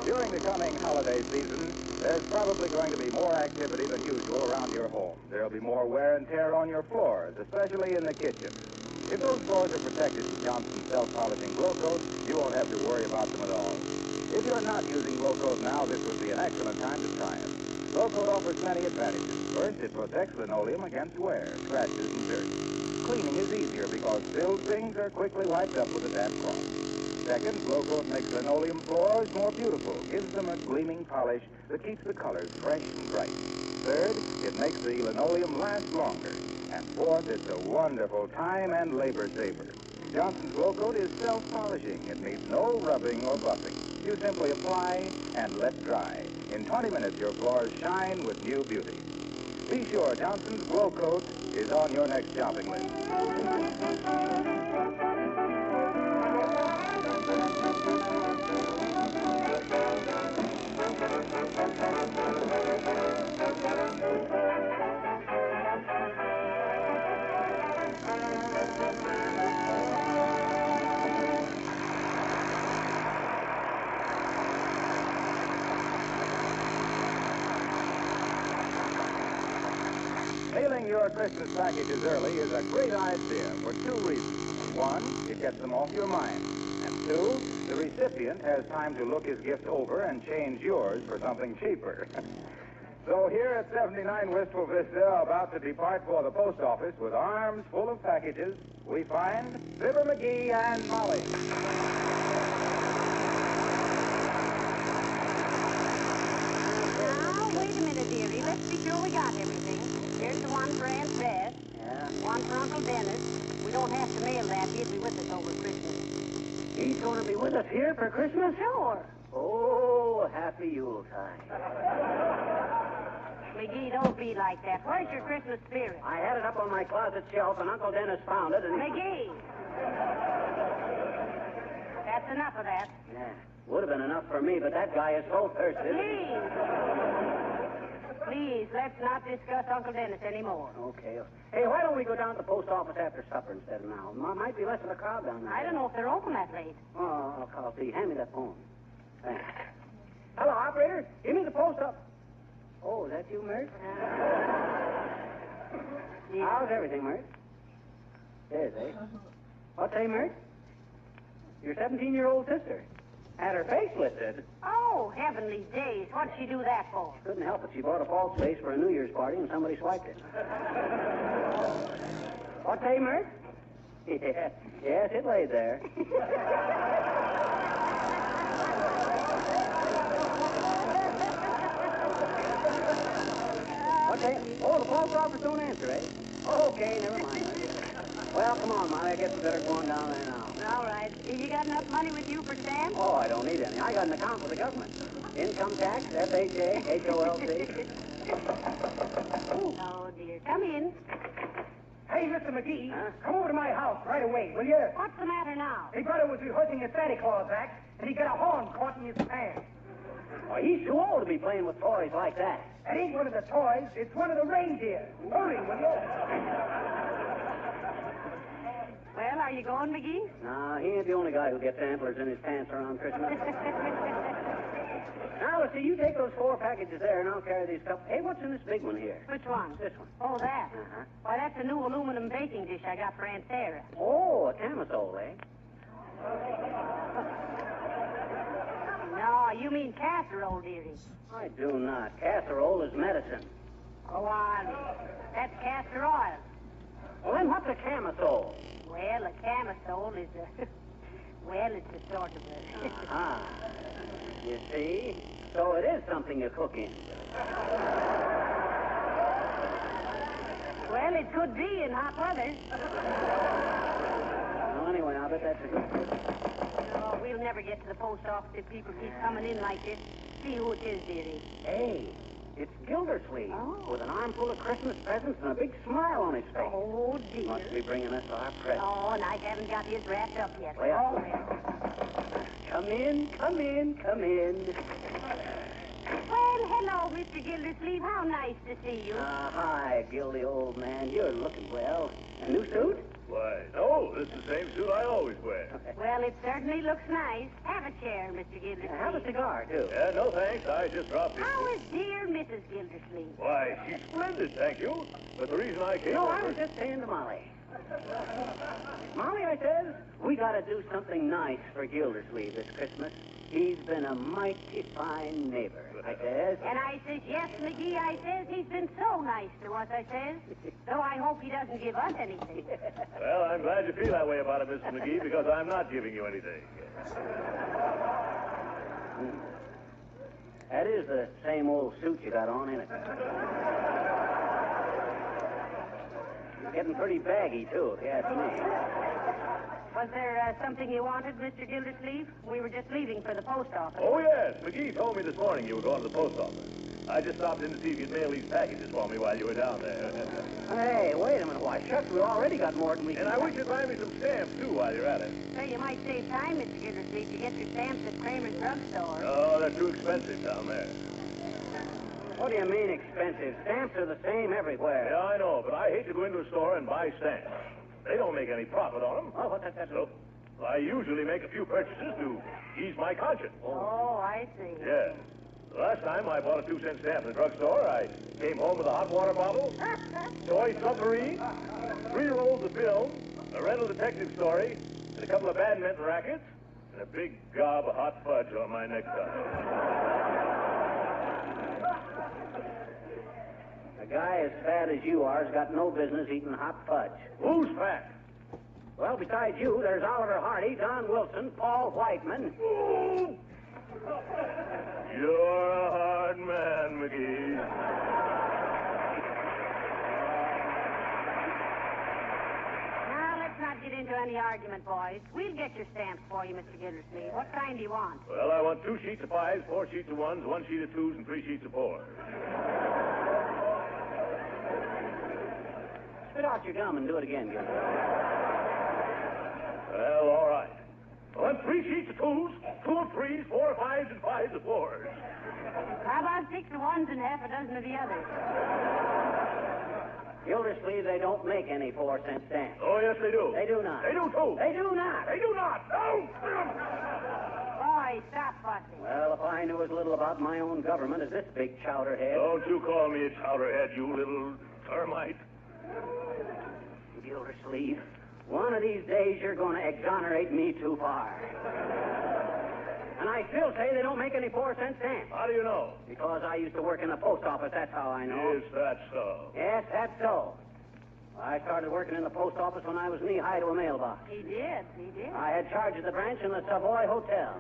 During the coming holiday season, there's probably going to be more activity than usual around your home. There'll be more wear and tear on your floors, especially in the kitchen. If those floors are protected with Johnson's Self-Polishing Glow Coat, you won't have to worry about them at all. If you're not using Glow Coat now, this would be an excellent time to try it. Glow Coat offers many advantages. First, it protects linoleum against wear, scratches, and dirt. Cleaning is easier because spilled things are quickly wiped up with a damp cloth. Second, Glow Coat makes linoleum floors more beautiful, gives them a gleaming polish that keeps the colors fresh and bright. Third, it makes the linoleum last longer. And fourth, it's a wonderful time and labor saver. Johnson's Glow Coat is self-polishing. It needs no rubbing or buffing. You simply apply and let dry. In 20 minutes, your floors shine with new beauty. Be sure Johnson's Glow Coat is on your next shopping list. Mailing your Christmas packages early is a great idea for 2 reasons. 1, it gets them off your mind. And 2, the recipient has time to look his gift over and change yours for something cheaper. So here at 79 Wistful Vista, about to depart for the post office with arms full of packages, we find Fibber McGee and Molly. Now, wait a minute, dearie. Let's be sure we got everything. Here's the one for Aunt Beth. Yeah? One for Uncle Dennis. We don't have to mail that. He'll be with us over Christmas. He's going to be with us here for Christmas? Sure. Oh, happy Yuletide. McGee, don't be like that. Where's your Christmas spirit? I had it up on my closet shelf, and Uncle Dennis found it, and... McGee! That's enough of that. Yeah, would have been enough for me, but that guy is so thirsty. Please, let's not discuss Uncle Dennis anymore. Okay. Hey, why don't we go down to the post office after supper instead of now? Might be less of a crowd down there. I don't know if they're open that late. Oh, I'll call Pete. Hand me that phone. Thanks. Hello, operator. Give me the post office. Oh, is that you, Mert? How's everything, Mert? Yes, eh? What's say, Mert? Your 17-year-old sister. Had her face lifted. Oh, heavenly days. What'd she do that for? Couldn't help it. She bought a false face for a New Year's party and somebody swiped it. What say, Mert? Yeah. Yes, it laid there. What say? Oh, the post office don't answer, eh? Oh, okay, never mind. Well, come on, Molly. I guess we better go on down there now. All right. You got enough money with you for stamps? Oh, I don't need any. I got an account with the government. Income tax, FHA, HOLC. Oh, dear. Come in. Hey, Mr. McGee, come over to my house right away, will you? What's the matter now? My brother was rehearsing a Santa Claus act, and he got a horn caught in his pants. Oh, he's too old to be playing with toys like that. It ain't one of the toys. It's one of the reindeer. Hurry, will you? Well, are you going, McGee? No, he ain't the only guy who gets antlers in his pants around Christmas. Now, let's see, you take those 4 packages there, and I'll carry these couple. Hey, what's in this big one here? Which one? This one. Oh, that. Why, that's a new aluminum baking dish I got for Aunt Sarah. Oh, a camisole, eh? No, you mean casserole, dearie. I do not. Casserole is medicine. Oh, that's castor oil. Well, then what's a camisole? Well, a camisole is a... Well, it's a sort of a... You see? So it is something you cook in. Well, it could be in hot weather. Well, anyway, I bet that's a good thing. No, we'll never get to the post office if people keep coming in like this. See who it is, dearie. Hey, it's Gildersleeve with an armful of Christmas presents and a big smile on his face. Oh, dear. Must be bringing us our presents. Oh, and I haven't got his wrapped up yet. Well, come in, come in, come in. Well, hello, Mr. Gildersleeve. How nice to see you. Hi, Gildy, old man. You're looking well. A new suit? Why, no, this is the same suit I always wear. Well, it certainly looks nice. Have a chair, Mr. Gildersleeve. Have a cigar, too. Yeah, no thanks. I just dropped it. How is dear Mrs. Gildersleeve? Why, she's splendid, thank you. But the reason I came No, over... I was just saying to Molly. Molly, I says, we got to do something nice for Gildersleeve this Christmas. He's been a mighty fine neighbor, I says. And I says, yes, McGee, I says, he's been so nice to us, I says. So I hope he doesn't give us anything. Well, I'm glad you feel that way about it, Mr. McGee, because I'm not giving you anything. That is the same old suit you got on, ain't it? It's getting pretty baggy, too, if you ask me. Was there something you wanted, Mr. Gildersleeve? We were just leaving for the post office. Oh, yes. McGee told me this morning you were going to the post office. I just stopped in to see if you'd mail these packages for me while you were down there. Hey, wait a minute. Why, shucks, we already got more than we can... And I wish you'd buy me some stamps, too, while you're at it. Say, you might save time, Mr. Gildersleeve, to get your stamps at Kramer's drugstore. Oh, they're too expensive down there. What do you mean expensive? Stamps are the same everywhere. Yeah, I know, but I hate to go into a store and buy stamps. They don't make any profit on them. Oh, what's that? So, I usually make a few purchases to ease my conscience. Oh, I see. Yeah. The last time I bought a 2-cent stamp in the drugstore, I came home with a hot water bottle, toy submarine, 3 rolls of film, a rental detective story, and a couple of badminton rackets, and a big gob of hot fudge on my necktie. A guy as fat as you are has got no business eating hot fudge. Who's fat? Well, besides you, there's Oliver Hardy, Don Wilson, Paul Whiteman. You're a hard man, McGee. Now, let's not get into any argument, boys. We'll get your stamps for you, Mr. Gildersleeve. What kind do you want? Well, I want 2 sheets of 5s, 4 sheets of 1s, 1 sheet of 2s, and 3 sheets of 4s. Spit out your gum and do it again, Gildersleeve. Well, all right. I want 3 sheets of 2s, 2 of 3s, 4 of 5s, and 5s of 4s. How about 6 of 1s and half a dozen of the others? Gildersleeve, they don't make any 4-cent stamps. Oh, yes, they do. They do not. They do, too. They do not. They do not. No! Boy, stop fussing. Well, if I knew as little about my own government as this big chowderhead. Don't you call me a chowderhead, you little termite. Gildersleeve, one of these days you're going to exonerate me too far. And I still say they don't make any 4-cent stamps. How do you know? Because I used to work in the post office, that's how I know. Is that so? Yes, that's so. I started working in the post office when I was knee-high to a mailbox. He did. I had charge of the branch in the Savoy Hotel.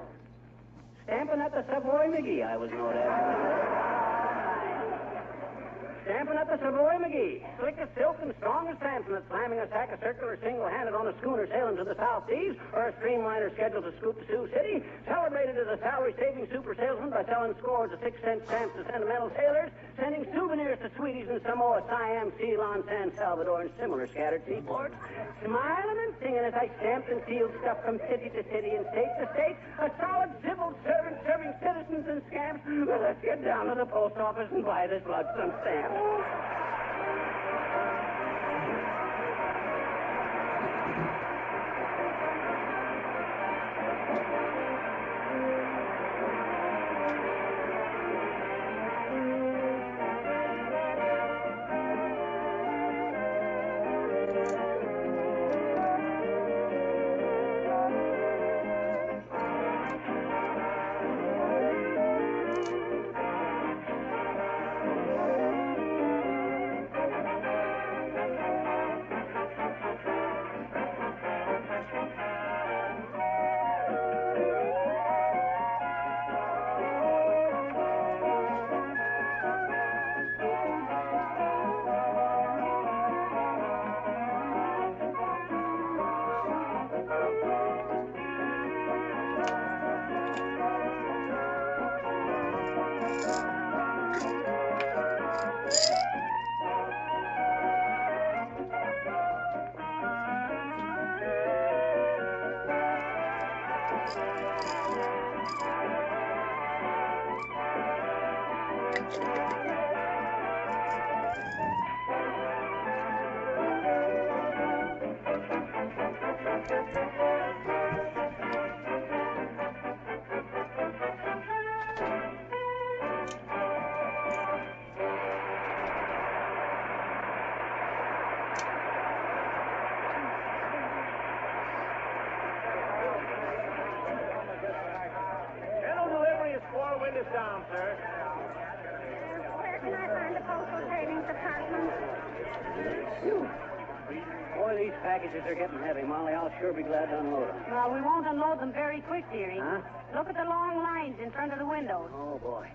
Stamping at the Savoy McGee, I was known as. Stamping at the Savoy McGee. Slick as silk and strong as Samson at slamming a sack of circular single-handed on a schooner sailing to the South Seas or a streamliner scheduled to scoop to Sioux City. Celebrated as a salary-saving super salesman by selling scores of 6-cent stamps to sentimental sailors, sending souvenirs to sweeties in Samoa, Siam, Ceylon, San Salvador, and similar scattered seaports. Smiling and singing as I stamped and sealed stuff from city to city and state to state. A solid civil servant serving citizens and scamps. Well, let's get down to the post office and buy this blood-some stamp. Down, sir. Where can I find the postal savings department? Boy, these packages are getting heavy, Molly. I'll sure be glad to unload them. Well, we won't unload them very quick, dearie. Huh? Look at the long lines in front of the windows. Oh, boy.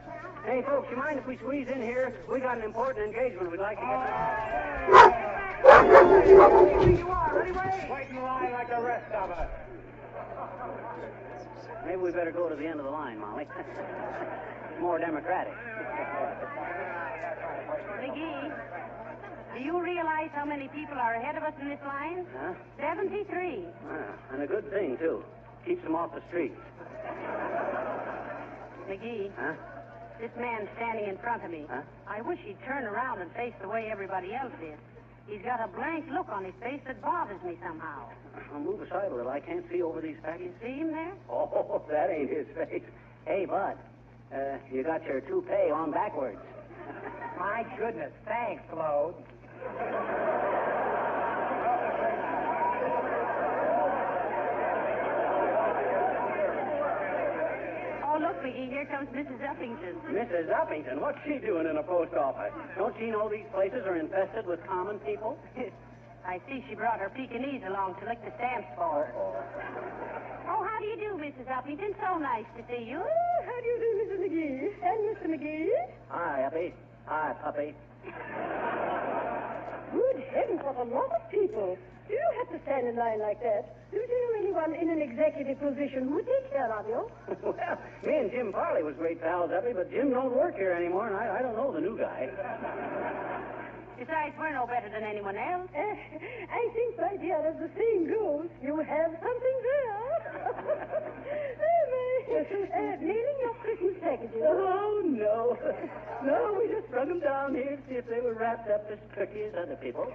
Hey, folks, you mind if we squeeze in here? We got an important engagement we'd like to get... Here you are, anyway. Wait in line like the rest of us. Maybe we better go to the end of the line, Molly. More democratic. McGee, do you realize how many people are ahead of us in this line? Huh? 73. And a good thing, too. Keeps them off the streets. McGee. Huh? This man standing in front of me. Huh? I wish he'd turn around and face the way everybody else is. He's got a blank look on his face that bothers me somehow. I'll move aside a little. I can't see over these packages. See him there? Oh, that ain't his face. Hey, Bud, you got your toupee on backwards. My goodness, thanks, Claude. Oh, look, McGee, here comes Mrs. Uppington. Mrs. Uppington? What's she doing in a post office? Don't she know these places are infested with common people? I see she brought her Pekingese along to lick the stamps for her. Oh, how do you do, Mrs. Uppington? So nice to see you. Oh, how do you do, Mrs. McGee? And Mr. McGee? Hi, Uppy. Hi, puppy. Good heavens, what a lot of people. Do you have to stand in line like that? Do you know anyone in an executive position who would take care of you? Well, me and Jim Farley was great pals, Uppy, but Jim don't work here anymore, and I don't know the new guy. Besides, we're no better than anyone else. I think, my dear, as the saying goes, you have something there. Mailing your Christmas packages. Oh, no. No, we just strung them down here to see if they were wrapped up as tricky as other people.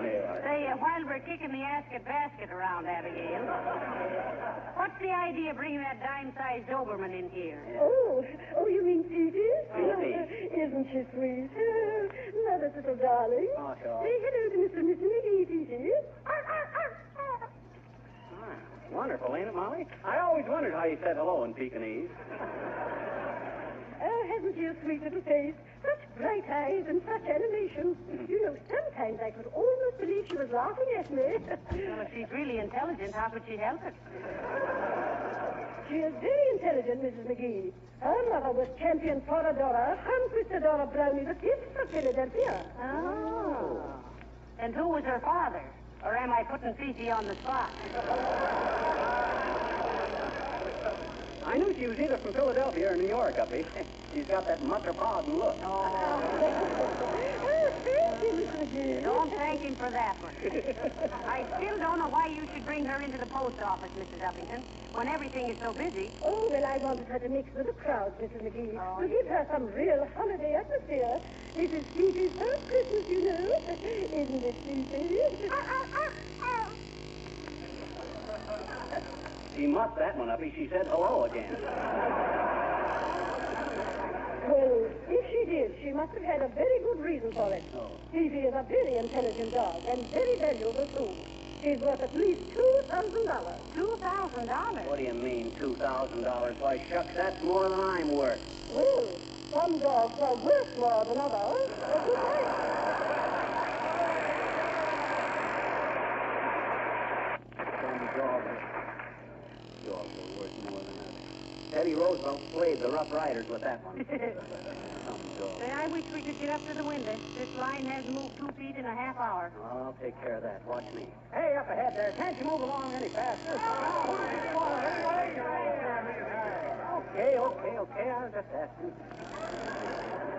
Say, while we're kicking the basket around, Abigail, what's the idea of bringing that dime-sized Doberman in here? Oh, you mean Fifi? Fifi. Isn't she sweet? Love us, little darling. Oh, sure. Say hello to Mr. and Mrs. McGee, Fifi. Wonderful, ain't it, Molly? I always wondered how you said hello in Pekingese. Hasn't she a sweet little face? Such bright eyes and such animation. You know, sometimes I could almost believe she was laughing at me. Well, if she's really intelligent, how could she help it? She is very intelligent, Mrs. McGee. Her mother was champion Toradora, Conquistadora Brownie, the fifth of Philadelphia. Oh. And who was her father? Or am I putting Fifi on the spot? I knew she was either from Philadelphia or New York, Uppy. She's got that metropolitan look. Don't thank him for that one. I still don't know why you should bring her into the post office, Mrs. Uppington, when everything is so busy. Oh, well, I wanted her to mix with the crowd, Mrs. McGee, to give her some real holiday atmosphere. This is Fifi's first Christmas, you know. Isn't it, Fifi? She muffed that one, Uppy. She said hello again. Well, if she did, she must have had a very good reason for it. Oh. Fifi is a very intelligent dog and very valuable, too. She's worth at least $2,000. $2,000? What do you mean, $2,000? Why, shucks, that's more than I'm worth. Well, some dogs are worth more than others. Dogs are worth more than others. Teddy Roosevelt played the Rough Riders with that one. Say, I wish we could get up to the window. This line hasn't moved 2 feet in a half hour. I'll take care of that. Watch me. Hey, up ahead there. Can't you move along any faster? Okay. I was just asking.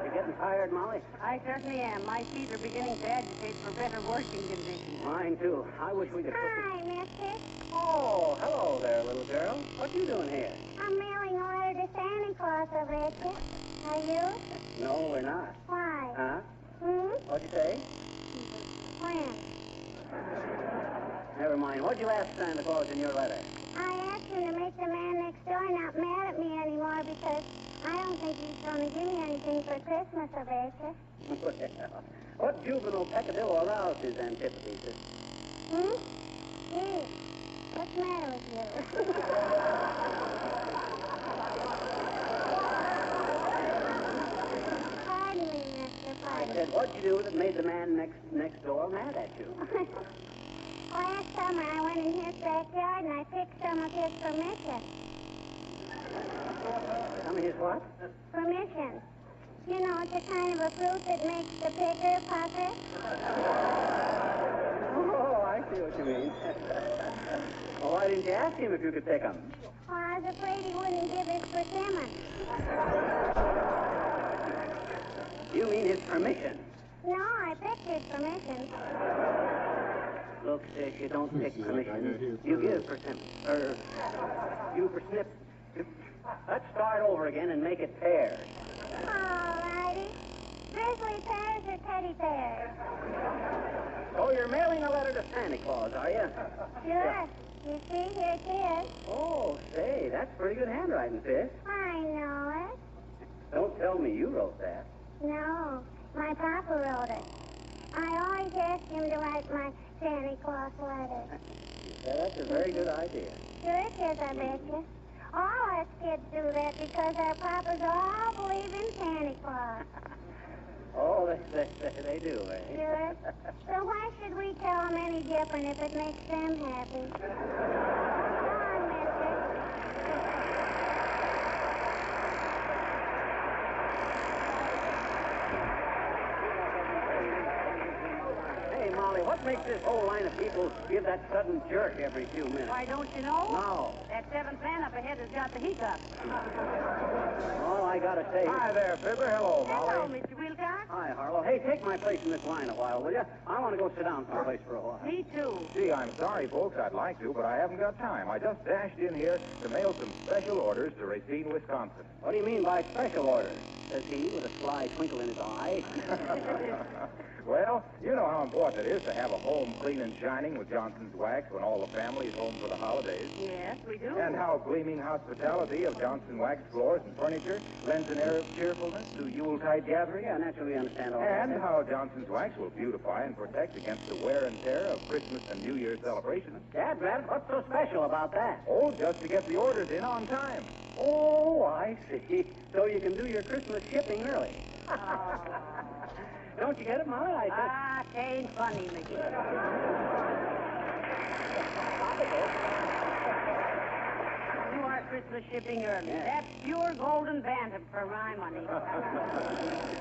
You getting tired, Molly? I certainly am. My feet are beginning to agitate for better working conditions. Mine, too. I wish we could... Hi, mister. Oh, hello there, little girl. What you doing here? I'm mailing a letter to Santa Claus over at you. Are you? No, we're not. Why? Huh? What'd you say? When? Never mind. What'd you ask Santa Claus in your letter? I asked him to make the man next door not mad at me anymore because I don't think he's going to give me anything for Christmas over at you. Well, what juvenile peccadillo aroused his antipathy, Gee, what's the matter with you? Pardon me, mister. I Pardon. said, what'd you do that made the man next door mad at you? Last summer, I went in his backyard and I picked some of his permission. Some of his what? Permission. You know, it's a kind of a fruit that makes the picker pucker. Oh, I see what you mean. Well, why didn't you ask him if you could pick them? Well, I was afraid he wouldn't give his persimmon. You mean his permission? No, I picked his permission. Look, sis, you don't pick permission. You give persimmon. You persnip. Let's start over again and make it pears. All righty. Grizzly pears or teddy pears? So you're mailing a letter to Santa Claus, are you? Sure. You see, here it is. Oh, say, that's pretty good handwriting, sis. I know it. Don't tell me you wrote that. No, my papa wrote it. I always ask him to write my Santa Claus letter. Yeah, that's a very good idea. Sure it is, I bet you. All us kids do that because our papas all believe in Santa Claus. Oh, they do, eh? Sure. So why should we tell them any different if it makes them happy? Come on, mister. Hey, Molly, what makes this whole line of people give that sudden jerk every few minutes? Why, don't you know? No. That seventh man up ahead has got the hiccups. All I gotta say... Hi there, Fibber. Hello, Molly. Hello, Mr. Wilcox. Doc? Hi, Harlow. Hey, take my place in this line a while, will you? I want to go sit down someplace for a while. Me too. Gee, I'm sorry, folks. I'd like to, but I haven't got time. I just dashed in here to mail some special orders to Racine, Wisconsin. What do you mean by special order? Says he with a sly twinkle in his eye. Well, you know how important it is to have a home clean and shining with Johnson's Wax when all the family is home for the holidays. Yes, we do. And how gleaming hospitality of Johnson Wax floors and furniture lends an air of cheerfulness to Yuletide gatherings. Yeah, naturally understand all And that. how Johnson's Wax will beautify and protect against the wear and tear of Christmas and New Year's celebrations. Dad, what's so special about that? Oh, just to get the orders in on time. Oh, I see. So you can do your Christmas shipping early. Don't you get it, Molly? Ah, it ain't funny, McGee. You are Christmas shipping early. That's pure golden banter for my money.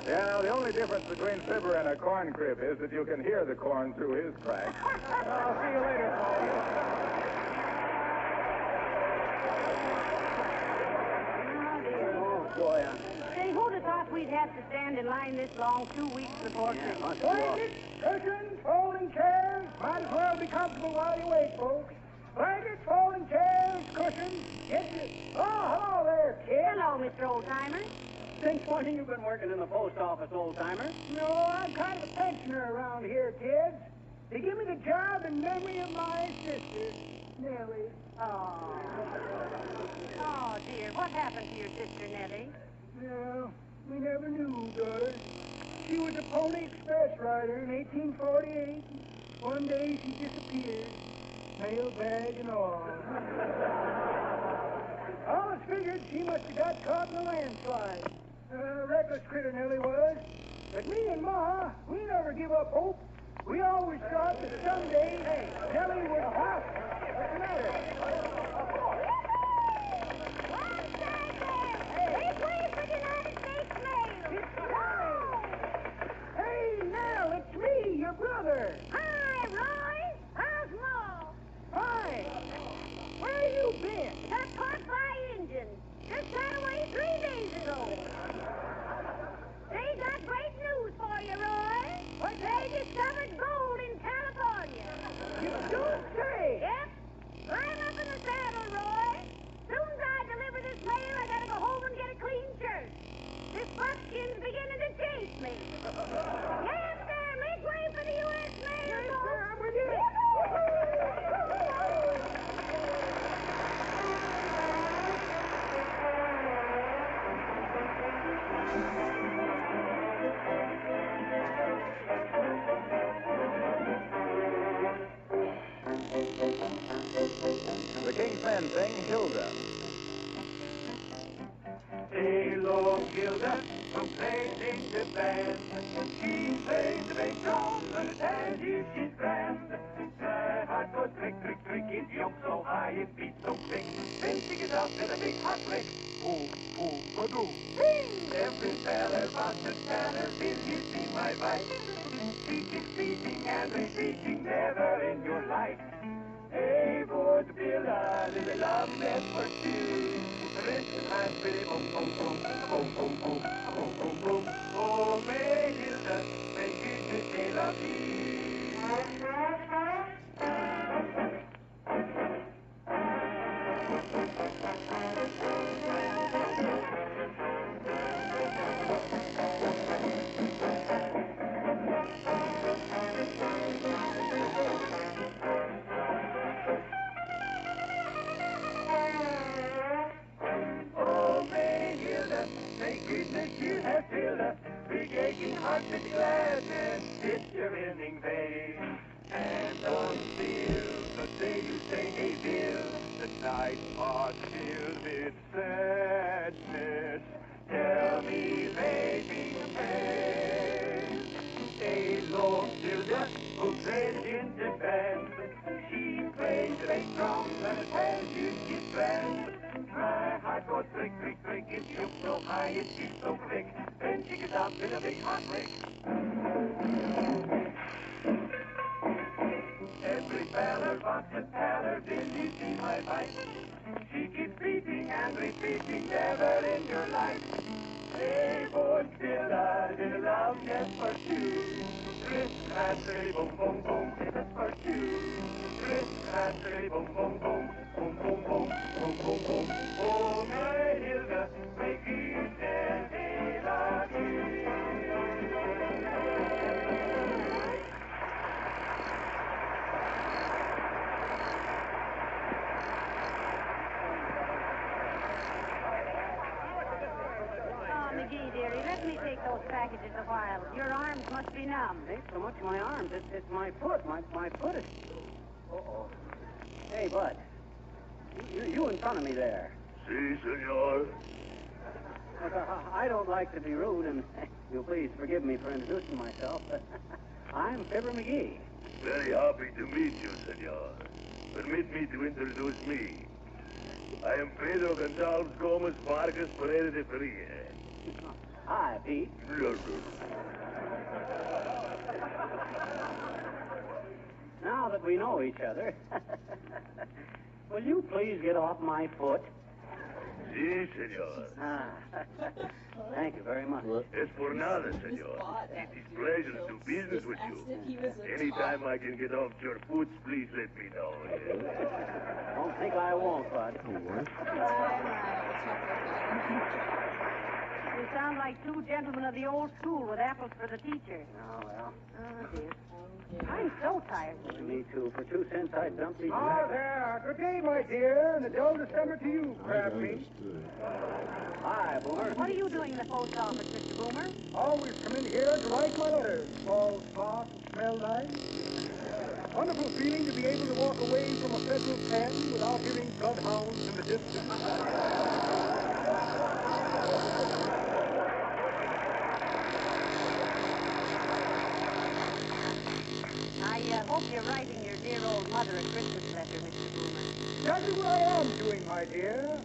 Yeah, now, the only difference between Fibber and a corn crib is that you can hear the corn through his cracks. I'll see you later, Oh, boy. Say, who'd have thought we'd have to stand in line this long 2 weeks before Christmas? Blankets, cushions, folding chairs. Might as well be comfortable while you wait, folks. Blankets, folding chairs, cushions. Get you. Oh, hello there, kid. Hello, Mr. Oldtimer. Since when have you been working in the post office, old-timer? No, I'm kind of a pensioner around here, kids. They give me the job in memory of my sister, Nellie. Oh. Oh, dear. What happened to your sister, Nellie? Well, we never knew, daughter. She was a Pony Express rider in 1848. One day she disappeared, mail bag and all. I always figured she must have got caught in a landslide. Reckless critter Nellie was. But me and Ma, we never give up hope. We always thought that someday Nellie would hop. What's the matter? Hey, Nell, it's me, your brother. Hi, Roy. How's Ma? Hi. Where you been? Got caught by Indians. Just got away 3 days ago. They got great news for you, Roy. What? They discovered gold in California. You don't say. Yep. Climb up in the saddle, Roy. Soon as I deliver this mail, I gotta go home and get a clean shirt. This buckskin's beginning to chase me. Yes, sir. Make way for the U.S. mail. Yes, sir. I'm with you. The King's Men sing Hilda. Hello, Hilda, who plays in the band. She plays the bass drum and tells you she's grand. My heart goes click, click, click, it jumps so high, it beats so quick. Then she gets up in a big hot lick. Ooh, ooh, ba-doo. Every feller wants to tell her, will you see my wife? She keeps beating and repeating, never in your life. Hey, boy, to build a little love nest for two. Listen, I'm pretty boom, boom, boom, boom, boom, boom, boom, boom, boom. Oh, may Hilda, may goodness they love you. Oh, may Hilda, may goodness you have filled a big aching heart with gladness. It's your ending vein. And don't feel the day you say, hey, Bill, the nights are filled with sadness. Tell me, baby, man. Hey, Lord Hilda, who plays in the band. She plays the bass drum and tells you she's grand. My heart goes click, click, click, it jumps so high, it beats so quick. Then she gets up in a big hot lick. Every feller wants to tell her, will you see my wife? She keeps beating and repeating, never in your life. Hey, boy, still I did love just for two. Chris, I say, boom, boom, boom, just for two. Chris, I say, boom, boom, boom, boom, boom, boom, boom, boom, boom. Oh, my Hilda, make it daddy love you. McGee, dearie, let me take those packages a while. Your arms must be numb. It ain't so much my arms. It's my foot. My foot is... Uh-oh. Hey, Bud. You in front of me there. Si, senor. Look, I don't like to be rude, and you'll please forgive me for introducing myself. I'm Fibber McGee. Very happy to meet you, senor. Permit me to introduce me. I am Pedro Gonzalez Gomez Vargas Pereira de Perea. Hi, Pete. Now that we know each other, will you please get off my foot? Si, senor. Thank you very much. Es por nada, senor. It is pleasure to do business with you. Anytime I can get off your foot, please let me know. Yeah? Don't think I won't, Bud. You sound like two gentlemen of the old school with apples for the teacher. Oh, well. Oh, dear. I'm so tired. Me too. For 2 cents, I'd dump these... Ah, there. Good day, my dear, and a dull December to you, Crabmeat. Hi, Boomer. What are you doing in the post office, Mr. Boomer? Always come in here to write my letters. All soft and smell nice. Wonderful feeling to be able to walk away from a federal pen without hearing bloodhounds in the distance. I hope you're writing your dear old mother a Christmas letter, Mr. Boomer. Exactly what I am doing, my dear.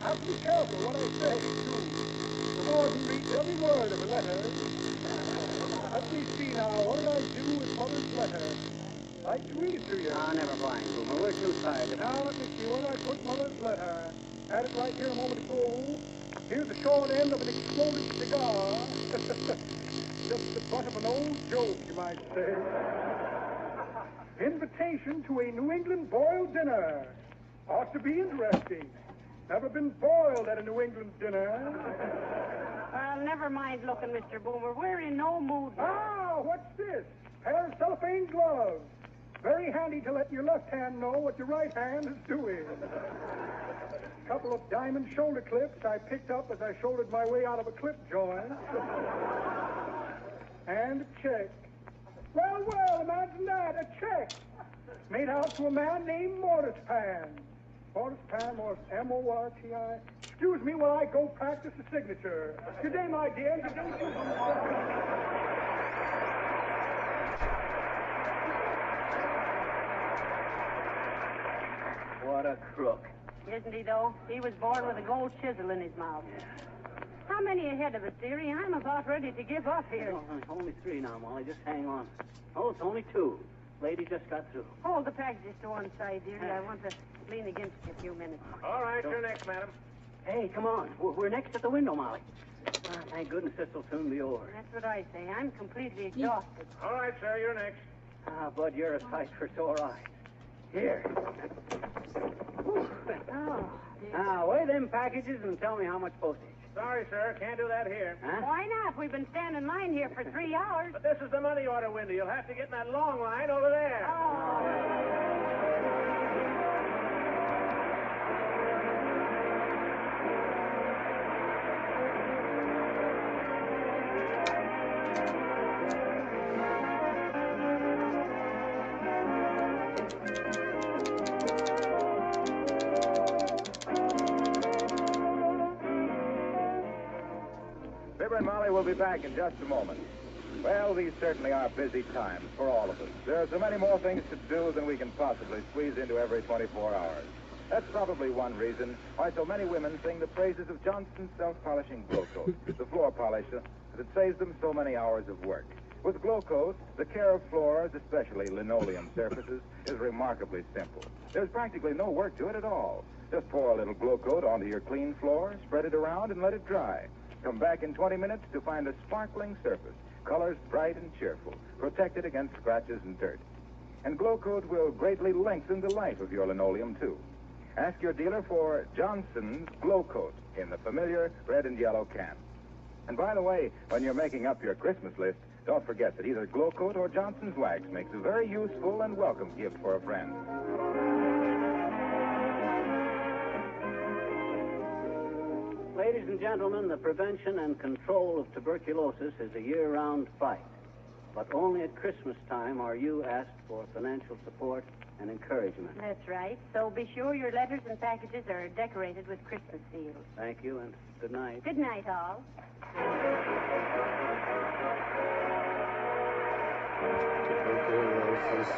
Have to be careful what I say, too. The Warden reads every word of a letter. Let me see now. What did I do with Mother's letter? I'd like to read it to you. Ah, never mind, Boomer. We're too tired. Now, let me see. Where did I put Mother's letter? Had it right here a moment ago. Here's the short end of an exploded cigar. Just the butt of an old joke, you might say. Invitation to a New England boiled dinner. Ought to be interesting. Never been boiled at a New England dinner. Well, never mind looking, Mr. Boomer. We're in no mood. Ah, what's this? Pair of cellophane gloves. Very handy to let your left hand know what your right hand is doing. Couple of diamond shoulder clips I picked up as I shouldered my way out of a clip joint. And a check. Well, imagine that, a check. Made out to a man named Mortispan. Mortispan was M-O-R-T-I. Excuse me while I go practice the signature. Good day, my dear. Good day to you. What a crook. Isn't he, though? He was born with a gold chisel in his mouth. How many ahead of us, dearie? I'm about ready to give up here. No, only 3 now, Molly. Just hang on. Oh, it's only 2. Lady just got through. Hold the packages to one side, dearie. I want to lean against you a few minutes. All right, you're next, madam. Hey, come on. We're next at the window, Molly. Ah, thank goodness this will soon be over. That's what I say. I'm completely exhausted. All right, sir, you're next. Ah, Bud, you're a sight for sore eyes. Here. Oh, dear. Now, weigh them packages and tell me how much postage. Sorry, sir, can't do that here. Huh? Why not? We've been standing in line here for 3 hours. But this is the money order window. You'll have to get in that long line over there. Fibber and Molly will be back in just a moment. Well, these certainly are busy times for all of us. There are so many more things to do than we can possibly squeeze into every 24 hours. That's probably one reason why so many women sing the praises of Johnson's self-polishing Glow Coat, the floor polisher that saves them so many hours of work. With Glow Coat, the care of floors, especially linoleum surfaces, is remarkably simple. There's practically no work to it at all. Just pour a little Glow Coat onto your clean floor, spread it around, and let it dry. Come back in 20 minutes to find a sparkling surface, colors bright and cheerful, protected against scratches and dirt. And Glow Coat will greatly lengthen the life of your linoleum, too. Ask your dealer for Johnson's Glow Coat in the familiar red and yellow can. And by the way, when you're making up your Christmas list, don't forget that either Glow Coat or Johnson's Wax makes a very useful and welcome gift for a friend. Ladies and gentlemen, the prevention and control of tuberculosis is a year-round fight. But only at Christmas time are you asked for financial support and encouragement. That's right. So be sure your letters and packages are decorated with Christmas seals. Thank you, and good night. Good night, all. Tuberculosis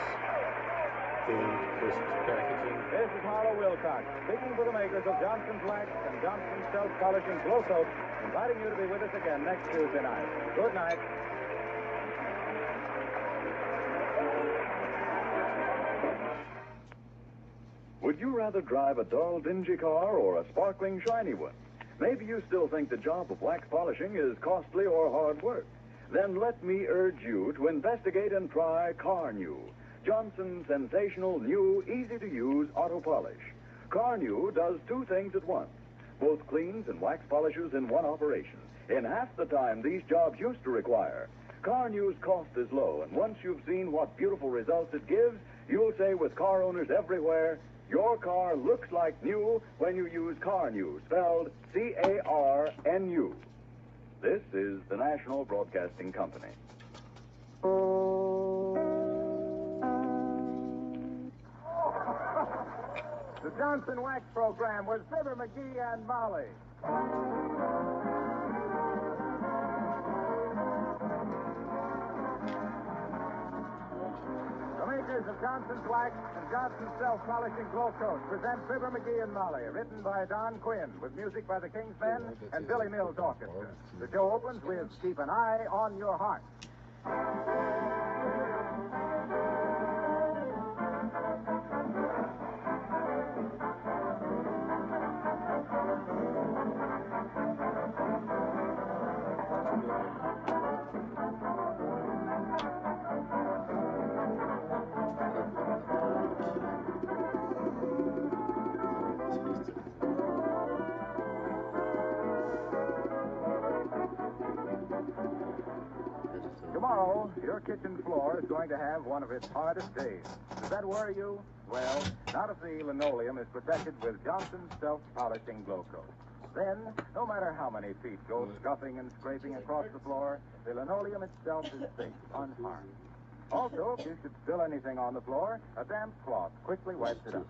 themed Christmas packaging. This is Harlow Wilcox, speaking for the makers of Johnson's Wax and Johnson's Self-Polishing Glow Coat, inviting you to be with us again next Tuesday night. Good night. Would you rather drive a dull, dingy car or a sparkling, shiny one? Maybe you still think the job of wax polishing is costly or hard work. Then let me urge you to investigate and try Car New, Johnson's sensational, new, easy-to-use auto polish. Car New does two things at once. Both cleans and wax polishes in one operation, in half the time these jobs used to require. Car New's cost is low, and once you've seen what beautiful results it gives, you'll say with car owners everywhere, your car looks like new when you use Car New, spelled C-A-R-N-U. This is the National Broadcasting Company. The Johnson Wax Program with Fibber McGee and Molly. The makers of Johnson's Wax and Johnson's Self-Polishing Glow Coat present Fibber McGee and Molly, written by Don Quinn, with music by the King's Men and Billy Mills Orchestra. The show opens with Keep an Eye on Your Heart. Tomorrow, your kitchen floor is going to have one of its hardest days. Does that worry you? Well, not if the linoleum is protected with Johnson's Self-Polishing Glow Coat. Then, no matter how many feet go scuffing and scraping across the floor, the linoleum itself is safe, unharmed. Also, if you should spill anything on the floor, a damp cloth quickly wipes it up.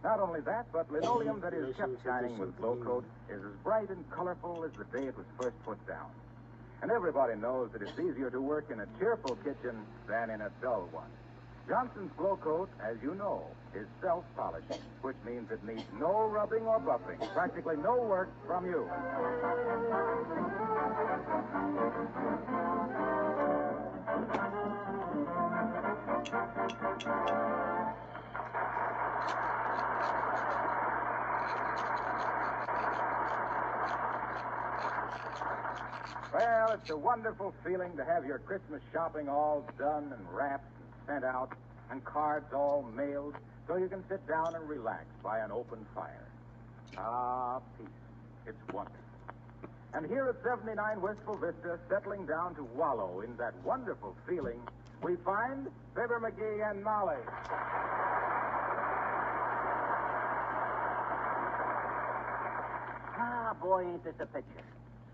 Not only that, but linoleum that is kept shining with Glow Coat is as bright and colorful as the day it was first put down. And everybody knows that it's easier to work in a cheerful kitchen than in a dull one. Johnson's Glow Coat, as you know, is self-polishing, which means it needs no rubbing or buffing, practically no work from you. Well, it's a wonderful feeling to have your Christmas shopping all done and wrapped and sent out, and cards all mailed, so you can sit down and relax by an open fire. Ah, peace. It's wonderful. And here at 79 Wistful Vista, settling down to wallow in that wonderful feeling, we find Fibber McGee and Molly. Ah, boy, ain't this a picture.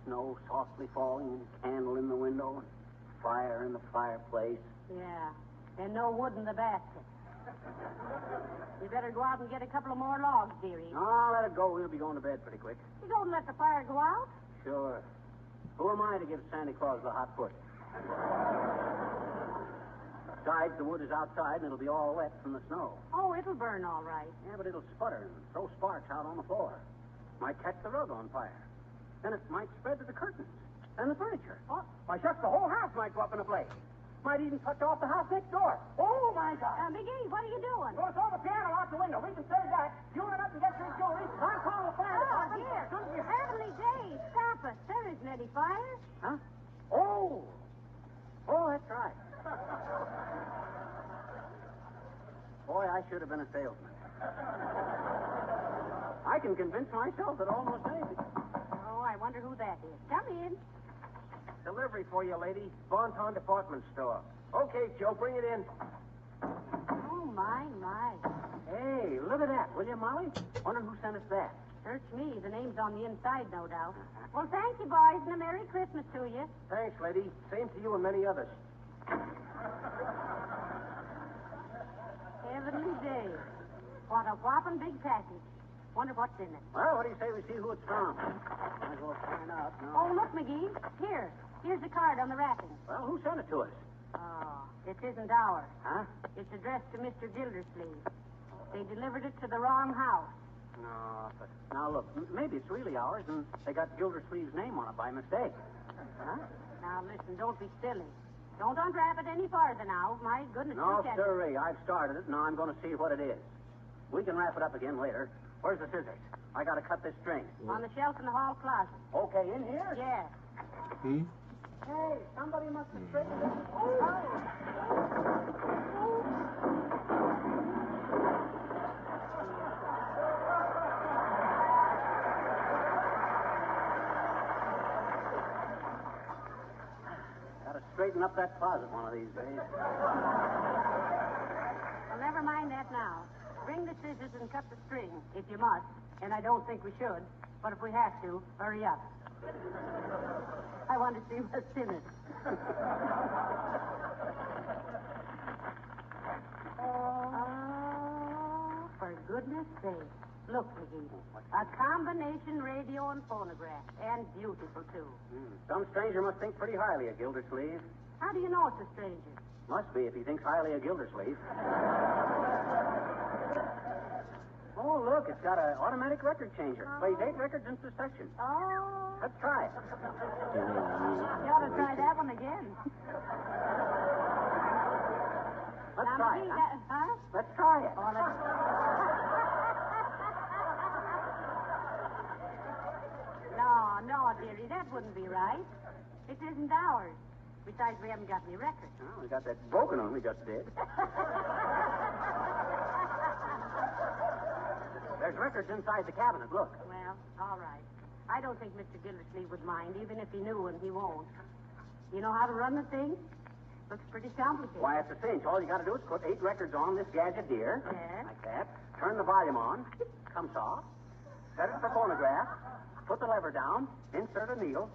Snow softly falling, candle in the window, fire in the fireplace. Yeah, and no wood in the basket. You better go out and get a couple of more logs, dearie. No, let it go. We'll be going to bed pretty quick. You don't let the fire go out. Sure. Who am I to give Santa Claus the hot foot? Besides, the wood is outside and it'll be all wet from the snow. Oh, it'll burn all right. Yeah, but it'll sputter and throw sparks out on the floor. Might catch the rug on fire. Then it might spread to the curtains and the furniture. Oh, why, shucks, the whole house might go up in a blaze. Might even touch off the house next door. Oh, my God. McGee, what are you doing? Go throw the piano out the window. We can save that. You run up and get your jewelry. I'm calling the fire Oh, department. dear. Heavenly days. Stop us. There isn't any been a salesman. I can convince myself at almost anything. Oh, I wonder who that is. Come in. Delivery for you, lady. Bonton Department Store. Okay, Joe, bring it in. Oh, my. Hey, look at that, will you, Molly? Wonder who sent us that. Search me. The name's on the inside, no doubt. Well, thank you, boys, and a Merry Christmas to you. Thanks, lady. Same to you and many others. Heavenly day. What a whopping big package. Wonder what's in it. Well, what do you say we see who it's from? Might as well find out now. Oh, look, McGee. Here's the card on the wrapping. Well, who sent it to us? Oh, it isn't ours. Huh? It's addressed to Mr. Gildersleeve. They delivered it to the wrong house. No, but now look, maybe it's really ours, and they got Gildersleeve's name on it by mistake. Huh? Now, listen, don't be silly. Don't unwrap it any farther now. My goodness. No, sirree. I've started it. Now I'm going to see what it is. We can wrap it up again later. Where's the scissors? I got to cut this string. On the shelf in the hall closet. Okay, in here? Yeah. Hey, somebody must have straightened this. Gotta straighten up that closet one of these days. Well, never mind that now. Bring the scissors and cut the string, if you must. And I don't think we should. But if we have to, hurry up. I want to see what's in it. Oh, for goodness sake. Look, McGee. A combination radio and phonograph. And beautiful, too. Some stranger must think pretty highly of Gildersleeve. How do you know it's a stranger? Must be if he thinks highly of Gildersleeve. Oh, look, it's got an automatic record changer. Plays 8 records in succession. Oh. Let's try it. You ought to try that one again. Let's now, try McGee, it. Huh? Let's try it. Oh, let's... No, dearie, that wouldn't be right. It isn't ours. Besides, we haven't got any records. Well, we got that broken one we just did. There's records inside the cabinet. Look. Well, all right. I don't think Mr. Gildersleeve would mind, even if he knew, and he won't. You know how to run the thing? Looks pretty complicated. Why, it's a cinch. All you got to do is put 8 records on this gadget here. Yes. Like that. Turn the volume on. Comes off. Set it for phonograph. Put the lever down. Insert a needle.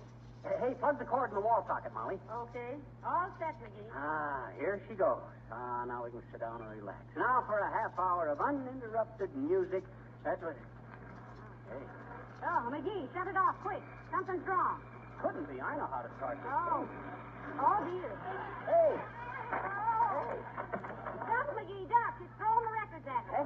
Hey, plug the cord in the wall socket, Molly. Okay. All set, McGee. Here she goes. Now we can sit down and relax. Now for a half hour of uninterrupted music. That's what... Hey. Oh, McGee, shut it off, quick. Something's wrong. Couldn't be. I know how to start this. Oh. Oh, dear. Hey. Oh. Duck, McGee, duck. It's throwing the records at us.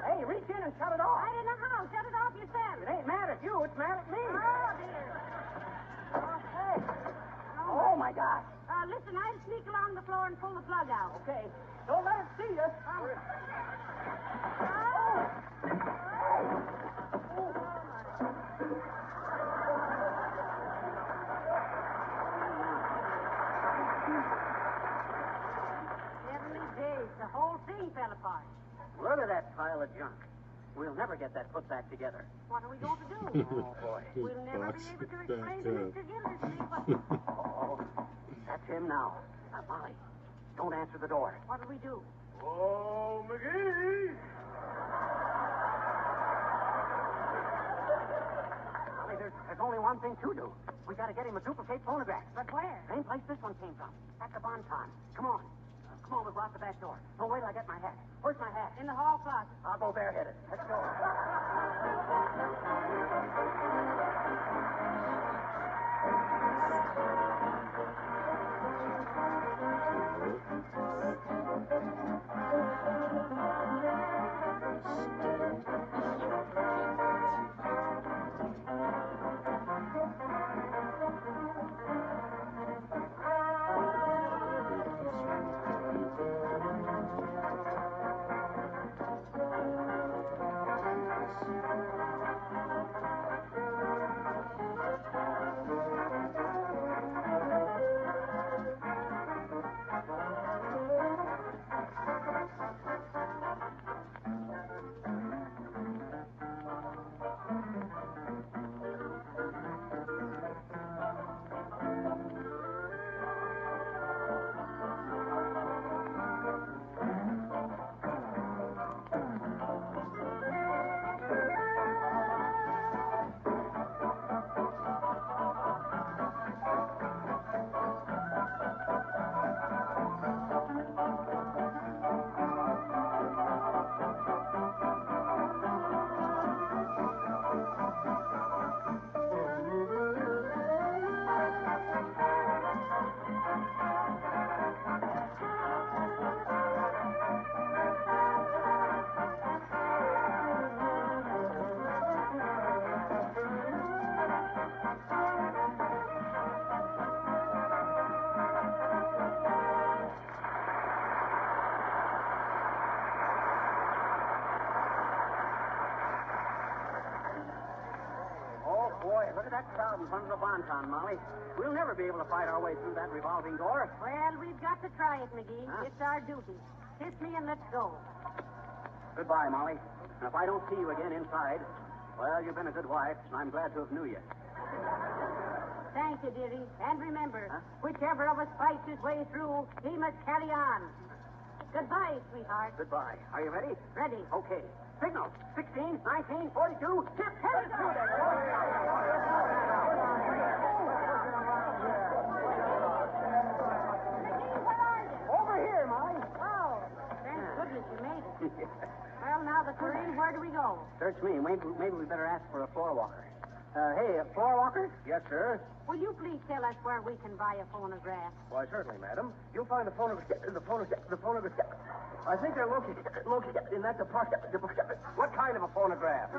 Hey, reach in and shut it off. I don't know how. Shut it off yourself. It ain't mad at you. It's mad at me. Oh, dear. Hey. Oh, my gosh. Listen, I'll sneak along the floor and pull the plug out. Okay. Don't let it see us. Heavenly days. The whole thing fell apart. Look at that pile of junk. We'll never get that put back together. What are we going to do? Oh, boy. We'll never be able to explain to Mr. Gildersleeve what... Oh, that's him now. Molly, don't answer the door. What do we do? Oh, McGee! Molly, there's only one thing to do. We got to get him a duplicate phonograph. But where? Same place this one came from. At the Bonton. Come on. Come on, we'll go out the back door. Oh, wait till I get my hat. Where's my hat? In the hall closet. I'll go bareheaded. Let's go. Boy, look at that crowd in front of the bonton, Molly. We'll never be able to fight our way through that revolving door. Well, we've got to try it, McGee. Huh? It's our duty. Kiss me and let's go. Goodbye, Molly. And if I don't see you again inside, well, you've been a good wife, and I'm glad to have knew you. Thank you, dearie. And remember, whichever of us fights his way through, he must carry on. Goodbye, sweetheart. Goodbye. Are you ready? Ready. Okay. Signal. 16, 19, 42. Tip, head Over here, Molly. Oh, thank goodness you made it. Well, now that we're in, where do we go? Search me. Maybe we better ask for a floor walker. Hey, a floor walker? Yes, sir. Will you please tell us where we can buy a phonograph? Why, certainly, madam. You'll find the phonograph. I think they're located in that department. What kind of a phonograph?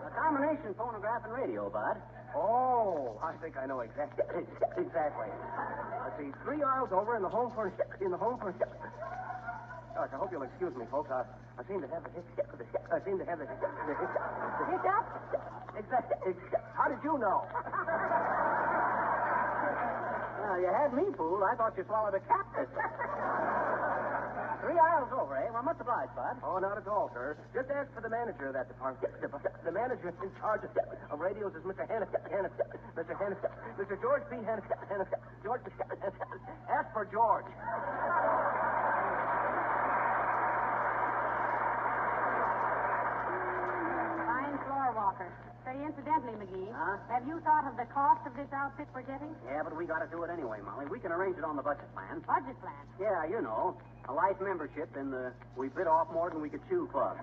A combination phonograph and radio, Bud. Oh, I think I know exactly. Let's see, 3 aisles over in the home for. Gosh, I hope you'll excuse me, folks. I seem to have the hiccup. Hiccup? Exactly. How did you know? You had me fooled. I thought you swallowed a cactus. 3 aisles over, eh? Well, much obliged, Bud. Oh, not at all, sir. Just ask for the manager of that department. The manager in charge of radios is Mr. Hannes. Mr. George P. Hannes. George P. Hannes. Ask for George. Fine floor walker. Say, incidentally, McGee, have you thought of the cost of this outfit we're getting? Yeah, but we got to do it anyway, Molly. We can arrange it on the budget plan. Budget plan? Yeah, you know, a life membership in the We Bit Off More Than We Could Chew club.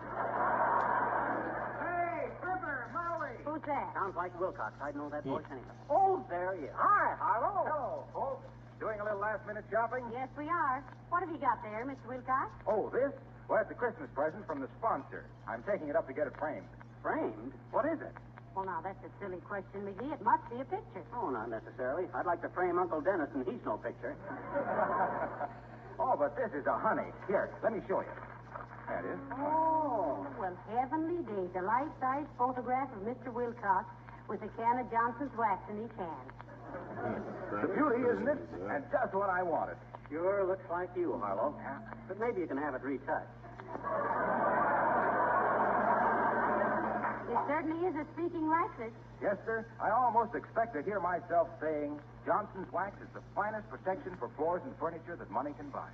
Hey, Fibber, Molly. Who's that? Sounds like Wilcox. I'd know that voice anyway. Oh, there he is. Hi, Harlow. Hello, folks. Doing a little last-minute shopping? Yes, we are. What have you got there, Mr. Wilcox? Oh, this? Well, it's a Christmas present from the sponsor. I'm taking it up to get it framed. Framed? What is it? Well, now, that's a silly question, McGee. It must be a picture. Oh, not necessarily. I'd like to frame Uncle Dennis, and he's no picture. Oh, but this is a honey. Here, let me show you. There it is. Oh, well, heavenly days. A life-size photograph of Mr. Wilcox with a can of Johnson's wax in each hand. The beauty, isn't it? And just what I wanted. Sure looks like you, Harlow. Yeah. But maybe you can have it retouched. It certainly is a speaking likeness. Yes, sir. I almost expect to hear myself saying, Johnson's wax is the finest protection for floors and furniture that money can buy.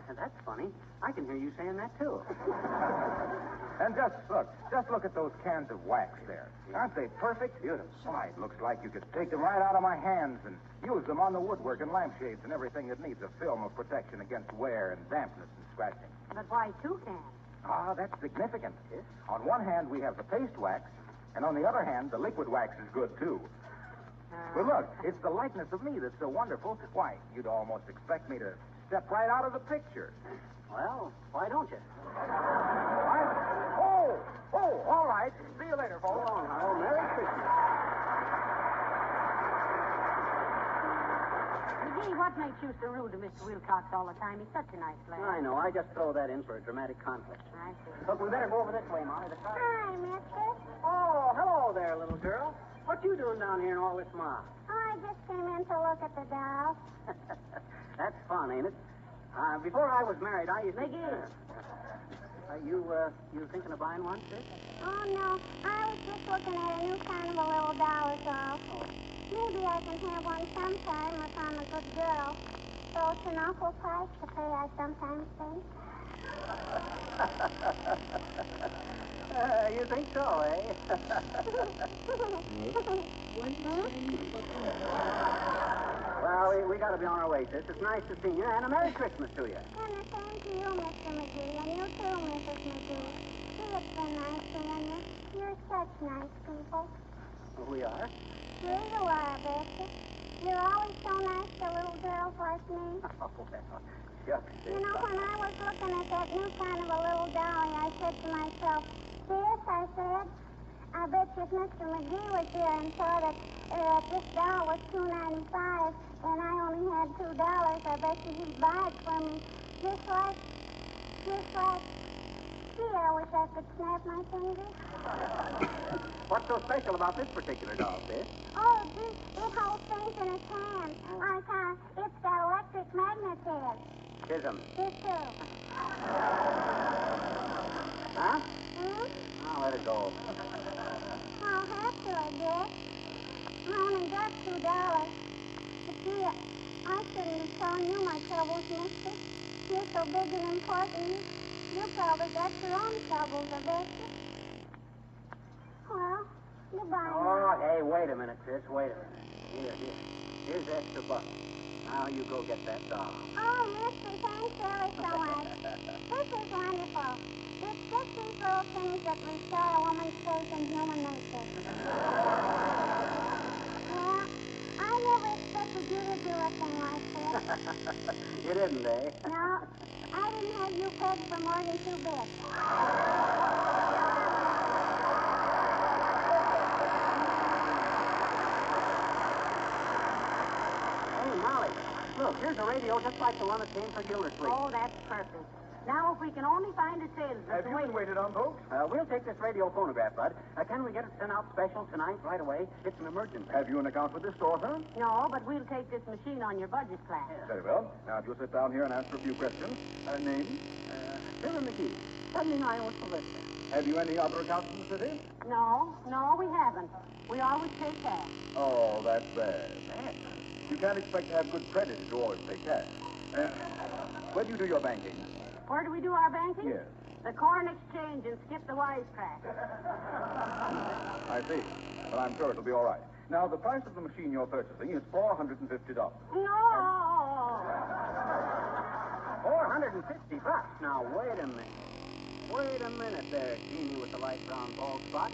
That's funny. I can hear you saying that, too. And just look at those cans of wax there. Aren't they perfect? Beautiful. Why, it looks like you could take them right out of my hands and use them on the woodwork and lampshades and everything that needs a film of protection against wear and dampness and scratching. But why 2 cans? Ah, that's significant. Yes? On one hand, we have the paste wax, and on the other hand, the liquid wax is good, too. But look, it's the likeness of me that's so wonderful. Why, you'd almost expect me to step right out of the picture. Well, why don't you? Oh, all right. See you later, folks. So long, Harold. Merry Christmas. McGee, what makes you so rude to Mr. Wilcox all the time? He's such a nice lad. I know. I just throw that in for a dramatic conflict. I see. Look, we better go over this way, Molly. Hi, mister. Oh, hello there, little girl. What you doing down here in all this mob? Oh, I just came in to look at the doll. That's fun, ain't it? Before I was married, I used to... McGee. You thinking of buying one, sis? Oh, no. I was just looking at a new kind of a little doll is all. Maybe I can have one sometime if I'm a good girl. So it's an awful price to pay, I sometimes think. You think so, eh? Well, we got to be on our way, sis. It's nice to see you, and a Merry Christmas to you. And the same to you, Mr. McGee, and you too, Mrs. McGee. Gee, it's been nice seeing you. You're such nice people. We are? Here you are, Betcha. You're always so nice to little girls like me. Oh, well, shucks, sis. You know, when I was looking at that new kind of a little dolly, I said to myself, Sis, I said, I bet you if Mr. McGee was here and saw that this doll was $2.95 and I only had $2, I bet you he'd buy it for me. Just like Gee, I wish I could snap my fingers. What's so special about this particular doll, sis? Oh, gee, it holds things in its hand. Like, it's got electric magnetism. Chisholm. This too. Huh? Hmm? I'll let it go. I'll have to, I guess. I only got $2. But gee, I shouldn't be telling you my troubles, mister. You're so big and important. You probably got your own troubles, I bet you. Well, goodbye. Oh, hey, wait a minute, sis. Wait a minute. Here. Here's extra buck. Now you go get that doll. Oh, mister, thanks ever so much. This is wonderful. It's just these little things that restore a woman's faith in human nature. Well, I never expected you to do a thing like this. You didn't, eh? No, I didn't have you pegged for more than 2 bits. Hey, Molly, look, here's a radio just like the one that came for Gildersleeve. Oh, that's perfect. Now, if we can only find a salesman. Have you been waited on, folks? We'll take this radio phonograph, Bud. Can we get it sent out special tonight, right away? It's an emergency. Have you an account with this store, sir? No, but we'll take this machine on your budget class. Very well. Now, if you'll sit down here and answer a few questions. Name? Fibber McGee, 79 with solicitor. Have you any other accounts in the city? No, we haven't. We always pay cash. Oh, that's bad. You can't expect to have good credit if you always pay cash. Where do you do your banking? Where do we do our banking? Yes. The Corn Exchange and skip the wisecrack. I see. Well, I'm sure it'll be all right. Now, the price of the machine you're purchasing is $450. No! 450 bucks. Now, wait a minute. Wait a minute there, Jeannie with the light brown bald spot.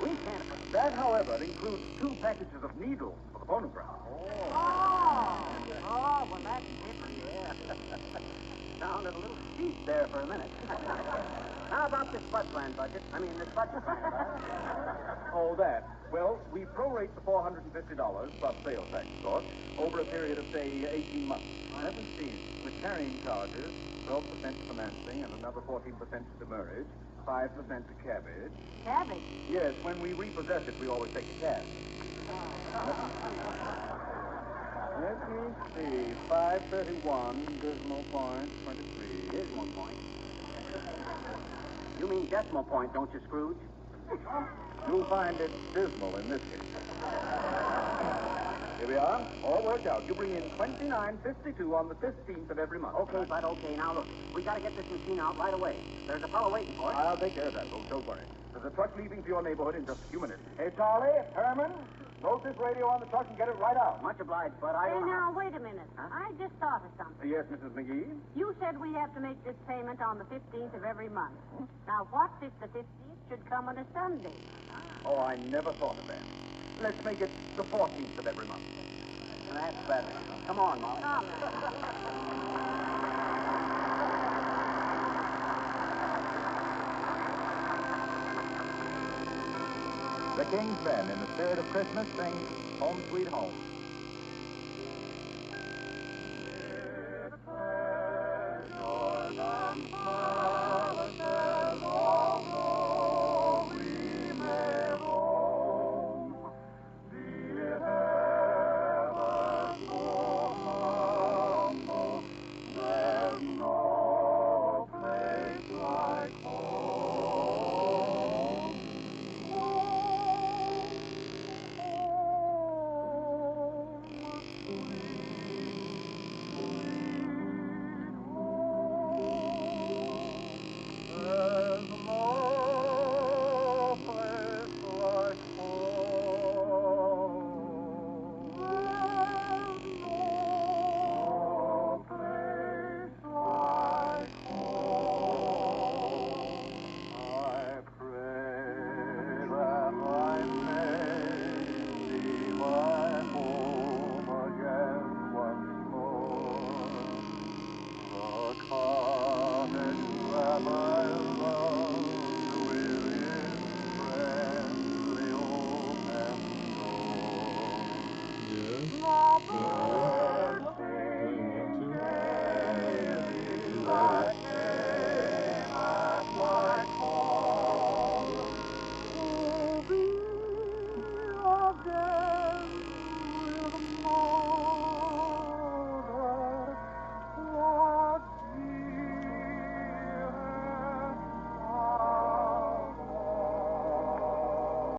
We can't... That, however, includes 2 packages of needles for the phonograph. Oh, well, that's different, yeah. Sounded a little steep there for a minute. How about this bud plan budget? This budget plan. Oh, that. Well, we prorate the $450, plus sales tax, of course, over a period of, say, 18 months. Let me see. With carrying charges, 12% to financing, and another 14% to demurrage, 5% to cabbage. Cabbage? Yes, when we repossess it, we always take the cash. Let me see. 531, decimal point, 23. Decimal point? You mean decimal point, don't you, Scrooge? You'll find it dismal in this case. Here we are. All worked out. You bring in $29.52 on the 15th of every month. Okay, Bud, okay. Now, look, we got to get this machine out right away. There's a fellow waiting for us. I'll take care of that, folks. Don't worry. There's a truck leaving for your neighborhood in just a few minutes. Hey, Charlie, Herman, load this radio on the truck and get it right out. Much obliged, Bud. I Hey, don't know. now, wait a minute. Huh? I just thought of something. Yes, Mrs. McGee? You said we have to make this payment on the 15th of every month. Now, what if the 15th should come on a Sunday? Oh, I never thought of that. Let's make it the 14th of every month. That's better. Come on, Molly. All right. The King's Men, in the spirit of Christmas, sing Home Sweet Home. Summer